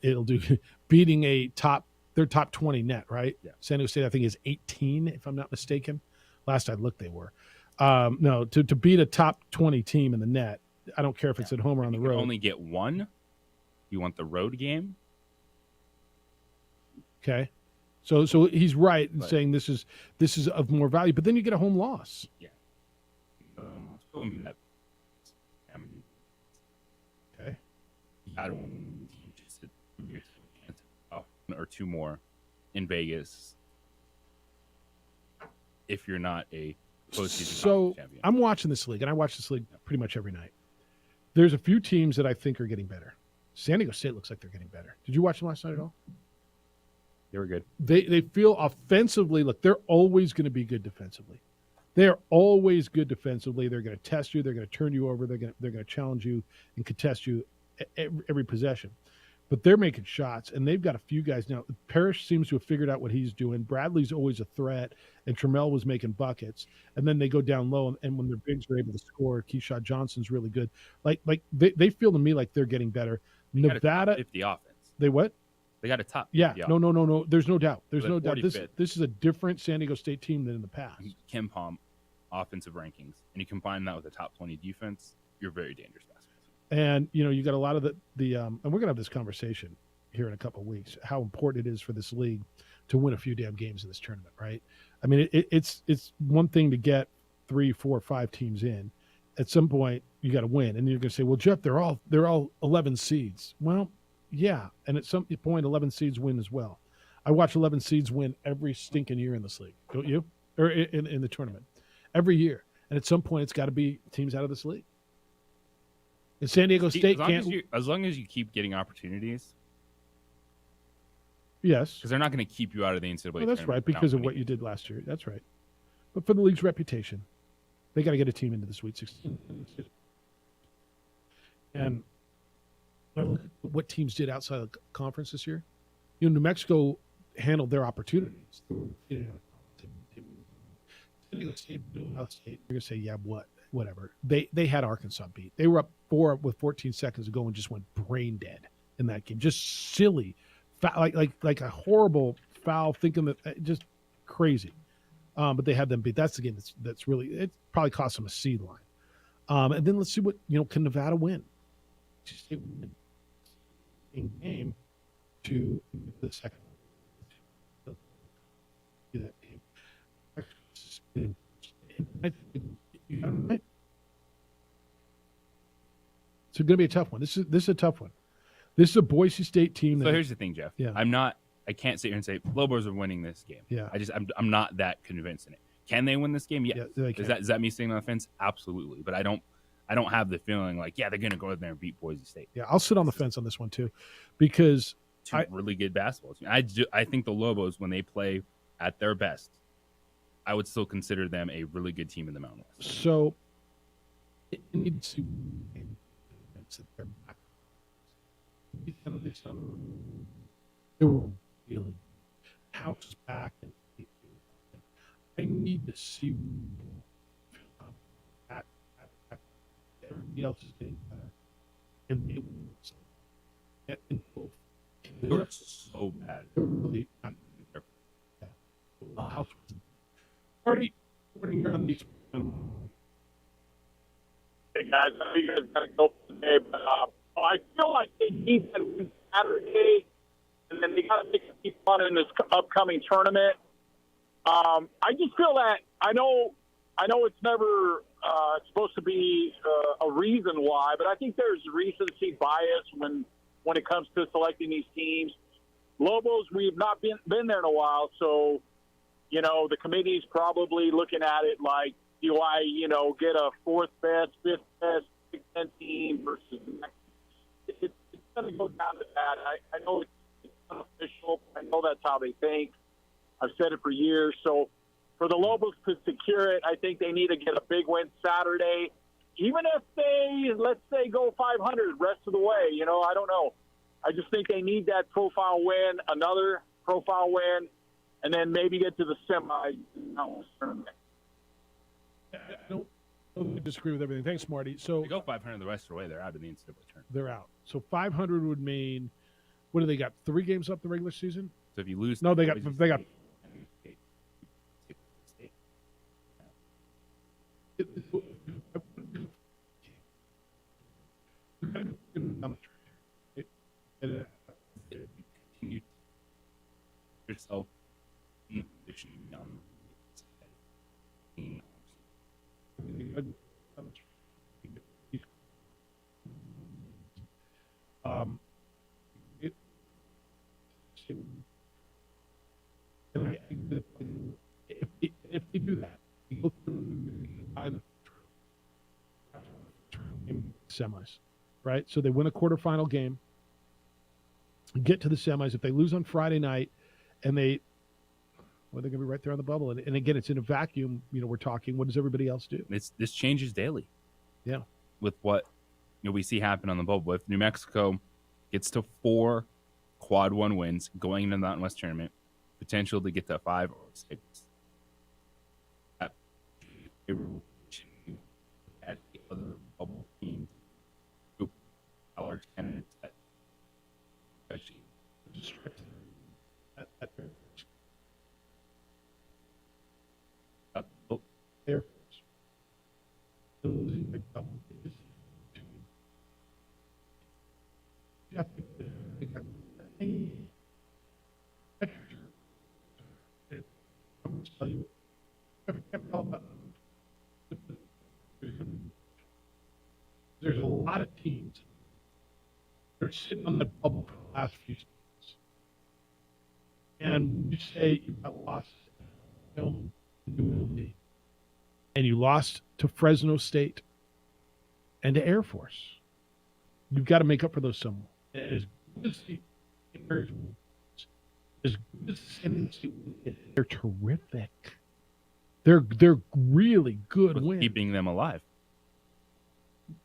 Speaker 21: It'll do beating their top 20 net, right?
Speaker 4: Yeah.
Speaker 21: San Diego State, I think, is 18, if I'm not mistaken. Last I looked, they were. No, to beat a top 20 team in the net, I don't care if it's at home or on the road.
Speaker 4: You only get one. You want the road game?
Speaker 21: Okay. So he's right in saying this is of more value, but then you get a home loss.
Speaker 4: Yeah.
Speaker 21: Okay.
Speaker 4: I don't just or 2 more in Vegas if you're not a postseason champion.
Speaker 21: I'm watching this league, and I watch this league pretty much every night. There's a few teams that I think are getting better. San Diego State looks like they're getting better. Did you watch them last night at all?
Speaker 4: They were good.
Speaker 21: They feel offensively, look, they're always going to be good defensively. They are always good defensively. They're going to test you. They're going to turn you over. They're going to challenge you and contest you every possession. But they're making shots, and they've got a few guys now. Parrish seems to have figured out what he's doing. Bradley's always a threat, and Trammell was making buckets. And then they go down low, and when their bigs are able to score, Keyshawn Johnson's really good. Like they feel to me like they're getting better.
Speaker 4: They
Speaker 21: Nevada,
Speaker 4: 50 offense.
Speaker 21: They what?
Speaker 4: They got a top.
Speaker 21: Yeah,
Speaker 4: 50
Speaker 21: no. There's no doubt. There's
Speaker 4: They're
Speaker 21: no doubt.
Speaker 4: 45th.
Speaker 21: This is a different San Diego State team than in the past.
Speaker 4: Ken Palm offensive rankings, and you combine that with a top 20 defense, you're very dangerous basketball.
Speaker 21: And you got a lot of the and we're gonna have this conversation here in a couple of weeks. How important it is for this league to win a few damn games in this tournament, right? I mean, it's one thing to get 3, 4, 5 teams in. At some point, you got to win, and you're gonna say, "Well, Jeff, they're all 11 seeds." Well, yeah, and at some point, 11 seeds win as well. I watch 11 seeds win every stinking year in this league, don't you? Or in the tournament, every year. And at some point, it's got to be teams out of this league. And San Diego State
Speaker 4: as long as you keep getting opportunities.
Speaker 21: Yes,
Speaker 4: because they're not going to keep you out of the NCAA.
Speaker 21: Well, that's right, because of what you did last year. That's right. But for the league's reputation, they got to get a team into the Sweet 16. And what teams did outside of the conference this year? New Mexico handled their opportunities. You know, you're gonna say, yeah, whatever. They had Arkansas beat. They were up 4 with 14 seconds to go and just went brain dead in that game. Just silly, like a horrible foul. Thinking that just crazy. But they had them beat. That's the game that's really, it probably cost them a seed line. And then let's see what, can Nevada win? Just in game to the second. That game. It's going to be a tough one. This is a tough one. This is a Boise State team.
Speaker 4: So here's the thing, Jeff.
Speaker 21: Yeah.
Speaker 4: I can't sit here and say Lobos are winning this game.
Speaker 21: Yeah.
Speaker 4: I'm not that convinced in it. Can they win this game? Yes.
Speaker 21: Yeah, they can.
Speaker 4: Is that me sitting on the fence? Absolutely. But I don't have the feeling like, they're going to go in there and beat Boise State.
Speaker 21: Yeah, I'll sit on the fence on this one too, because
Speaker 4: Two really good basketball teams. I think the Lobos, when they play at their best, I would still consider them a really good team in the Mountain West.
Speaker 21: So it needs to. They were feeling house back. I need to see everybody else is getting better, and they
Speaker 4: were so bad.
Speaker 21: They were really not there. The house was already on these.
Speaker 14: Hey guys, I know you guys got to go today, but I feel like they need that win Saturday, and then they got to make it keep fun in this upcoming tournament. I just feel that I know it's never supposed to be a reason why, but I think there's recency bias when it comes to selecting these teams. Lobos, we've not been there in a while, so the committee's probably looking at it like, do I get a 4th best, 5th best Big Ten team versus the next? It's going to go down to that. I know it's unofficial. I know that's how they think. I've said it for years. So for the Lobos to secure it, I think they need to get a big win Saturday. Even if they, let's say, go 500 rest of the way, I don't know. I just think they need that profile win, another profile win, and then maybe get to the semi.
Speaker 21: I don't disagree with everything. Thanks, Marty. So
Speaker 4: they go 500 the rest of the way, they're out of the NCAA tournament.
Speaker 21: They're out. So 500 would mean, what do they got? 3 games left in the regular season?
Speaker 4: So if you lose,
Speaker 21: no, they got.
Speaker 4: Yourself.
Speaker 21: If they do that, semis, right? So they win a quarterfinal game, get to the semis. If they lose on Friday night, and they're going to be right there on the bubble. And again, it's in a vacuum. We're talking. What does everybody else do?
Speaker 4: This changes daily.
Speaker 21: Yeah.
Speaker 4: With what we see happen on the bubble. If New Mexico gets to 4 quad 1 wins going into the Mountain West tournament, potential to get to 5 or 6. At the other bubble teams, our candidates that
Speaker 21: Air There's a lot of teams that are sitting on the bubble for the last few seasons. And you say you got lost, and you lost to Fresno State and to Air Force. You've got to make up for those somewhere. As good as they're terrific. They're really good wins.
Speaker 4: Keeping them alive.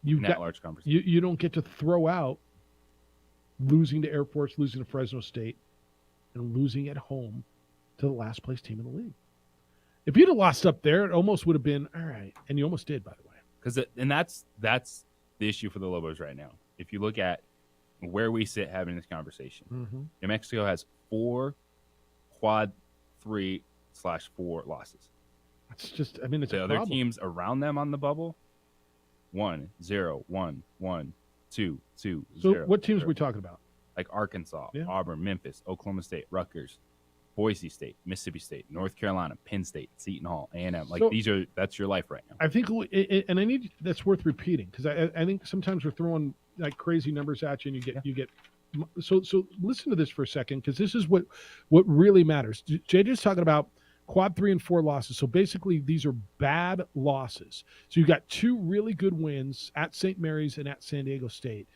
Speaker 21: You've got
Speaker 4: large conversation.
Speaker 21: You don't get to throw out losing to Air Force, losing to Fresno State, and losing at home to the last place team in the league. If you'd have lost up there, it almost would have been all right, and you almost did, by the way.
Speaker 4: And that's the issue for the Lobos right now. If you look at where we sit having this conversation, New Mexico has 4 quad 3/4 losses.
Speaker 21: It's just, I mean, it's
Speaker 4: the
Speaker 21: a
Speaker 4: other
Speaker 21: problem.
Speaker 4: teams around them on the bubble, 1-0, 1-1, 2-2.
Speaker 21: So
Speaker 4: 0,
Speaker 21: what teams
Speaker 4: 0.
Speaker 21: are we talking about?
Speaker 4: Like Arkansas,
Speaker 21: Yeah.
Speaker 4: Auburn, Memphis, Oklahoma State, Rutgers, Boise State, Mississippi State, North Carolina, Penn State, Seton Hall, A&M. Like
Speaker 21: So-
Speaker 4: that's your life right now.
Speaker 21: I think, and I need that's worth repeating because I think sometimes we're throwing like crazy numbers at you, and you get. So listen to this for a second because this is what really matters. JJ's talking about quad 3 and 4 losses. So basically, these are bad losses. So you got 2 really good wins at St. Mary's and at San Diego State.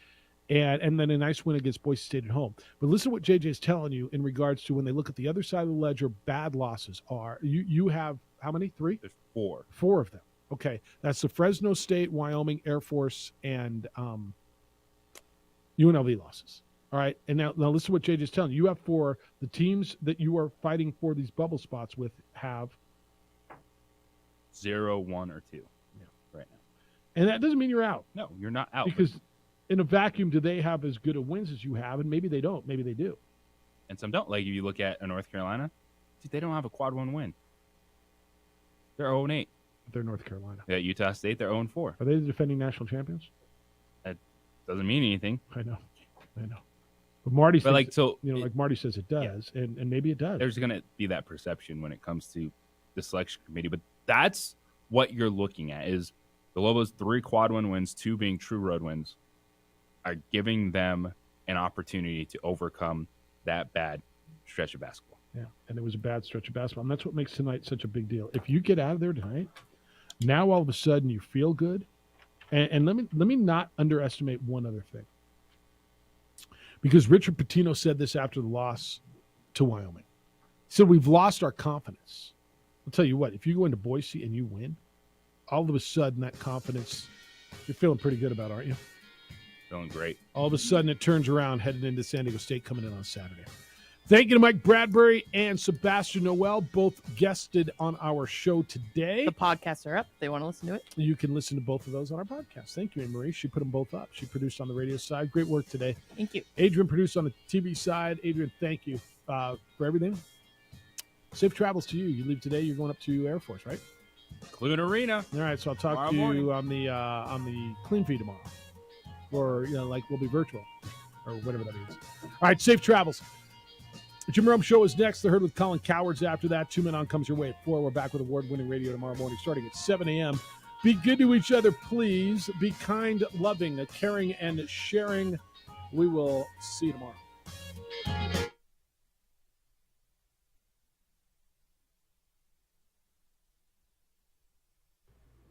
Speaker 21: And then a nice win against Boise State at home. But listen to what JJ is telling you in regards to when they look at the other side of the ledger, bad losses are. You have how many? 3?
Speaker 4: There's 4.
Speaker 21: 4 of them. Okay. That's the Fresno State, Wyoming, Air Force, and UNLV losses. All right. And now listen to what JJ is telling you. You have 4. The teams that you are fighting for these bubble spots with have
Speaker 4: 0, 1, or 2 right now.
Speaker 21: And that doesn't mean you're out.
Speaker 4: No, you're not out.
Speaker 21: Because in a vacuum, do they have as good a wins as you have? And maybe they don't. Maybe they do.
Speaker 4: And some don't. Like if you look at North Carolina, dude, they don't have a quad 1 win. They're 0-8.
Speaker 21: They're North Carolina.
Speaker 4: Yeah, Utah State, they're 0-4.
Speaker 21: Are they the defending national champions?
Speaker 4: That doesn't mean anything.
Speaker 21: I know. But Marty says,
Speaker 4: like
Speaker 21: Marty says it does, and maybe it does.
Speaker 4: There's going to be that perception when it comes to the selection committee, but that's what you're looking at is the Lobos 3 quad 1 wins, 2 being true road wins, are giving them an opportunity to overcome that bad stretch of basketball.
Speaker 21: Yeah, and it was a bad stretch of basketball, and that's what makes tonight such a big deal. If you get out of there tonight, now all of a sudden you feel good, and let me not underestimate one other thing. Because Richard Pitino said this after the loss to Wyoming. He said, we've lost our confidence. I'll tell you what, if you go into Boise and you win, all of a sudden that confidence, you're feeling pretty good about, aren't you?
Speaker 4: Feeling great.
Speaker 21: All of a sudden it turns around heading into San Diego State coming in on Saturday. Thank you to Mike Bradbury and Sebastian Noel, both guested on our show today.
Speaker 5: The podcasts are up. They want to listen to it.
Speaker 21: You can listen to both of those on our podcast. Thank you, Anne-Marie. She put them both up. She produced on the radio side. Great work today.
Speaker 5: Thank you.
Speaker 21: Adrian produced on the TV side. Adrian, thank you for everything. Safe travels to you. You leave today. You're going up to Air Force, right?
Speaker 4: Clune Arena.
Speaker 21: All right, so I'll talk to you on the clean feed tomorrow. Or, we'll be virtual or whatever that means. All right, safe travels. The Jim Rome Show is next. The Herd with Colin Cowards after that. 2 Men On comes your way at 4. We're back with award-winning radio tomorrow morning starting at 7 a.m. Be good to each other, please. Be kind, loving, caring, and sharing. We will see you tomorrow.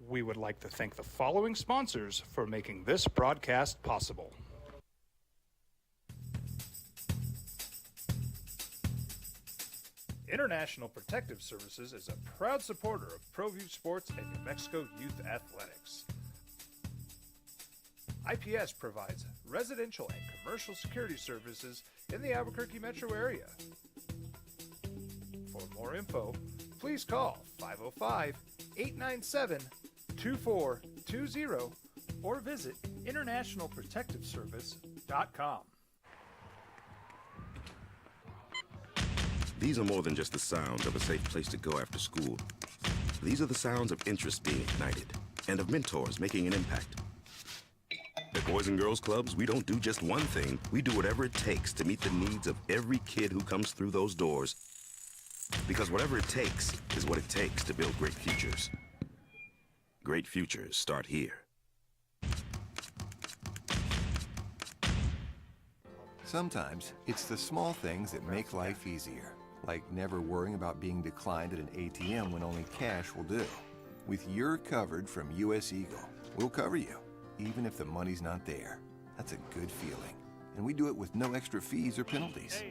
Speaker 1: We would like to thank the following sponsors for making this broadcast possible. International Protective Services is a proud supporter of ProView Sports and New Mexico Youth Athletics. IPS provides residential and commercial security services in the Albuquerque metro area. For more info, please call 505-897-2420 or visit internationalprotectiveservice.com.
Speaker 7: These are more than just the sounds of a safe place to go after school. These are the sounds of interest being ignited and of mentors making an impact. At Boys and Girls Clubs, we don't do just one thing. We do whatever it takes to meet the needs of every kid who comes through those doors. Because whatever it takes is what it takes to build great futures. Great futures start here.
Speaker 8: Sometimes it's the small things that make life easier, like never worrying about being declined at an ATM when only cash will do. With You're Covered from US Eagle, we'll cover you, even if the money's not there. That's a good feeling. And we do it with no extra fees or penalties.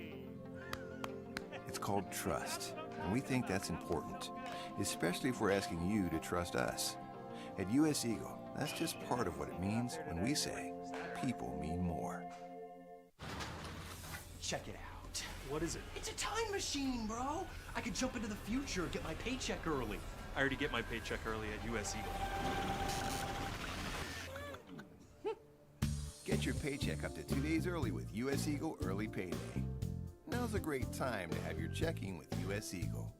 Speaker 8: It's called trust, and we think that's important, especially if we're asking you to trust us. At US Eagle, that's just part of what it means when we say people mean more.
Speaker 23: Check it out. What is it?
Speaker 14: It's a time machine, bro. I could jump into the future, get my paycheck early.
Speaker 23: I already get my paycheck early at US Eagle.
Speaker 8: Get your paycheck up to 2 days early with US Eagle Early Payday. Now's a great time to have your checking with US Eagle.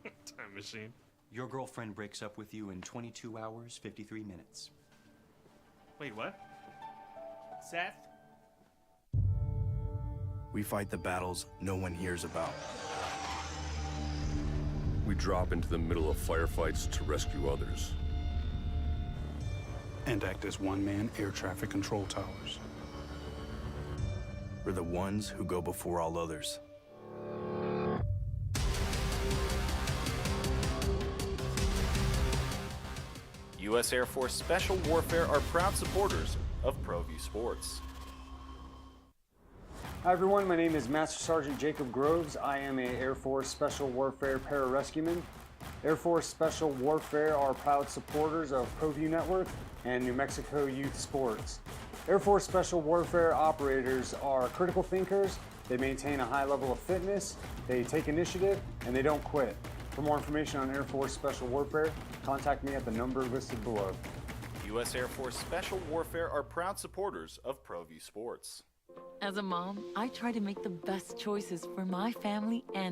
Speaker 23: Time machine.
Speaker 12: Your girlfriend breaks up with you in 22 hours, 53 minutes.
Speaker 23: Wait, what? Seth?
Speaker 19: We fight the battles no one hears about.
Speaker 10: We drop into the middle of firefights to rescue others.
Speaker 11: And act as one-man air traffic control towers.
Speaker 19: We're the ones who go before all others.
Speaker 2: U.S. Air Force Special Warfare are proud supporters of ProView Sports.
Speaker 13: Hi everyone, my name is Master Sergeant Jacob Groves. I am a Air Force Special Warfare pararescueman. Air Force Special Warfare are proud supporters of ProView Network and New Mexico Youth Sports. Air Force Special Warfare operators are critical thinkers. They maintain a high level of fitness, they take initiative, and they don't quit. For more information on Air Force Special Warfare, contact me at the number listed below.
Speaker 2: U.S. Air Force Special Warfare are proud supporters of ProView Sports.
Speaker 17: As a mom, I try to make the best choices for my family and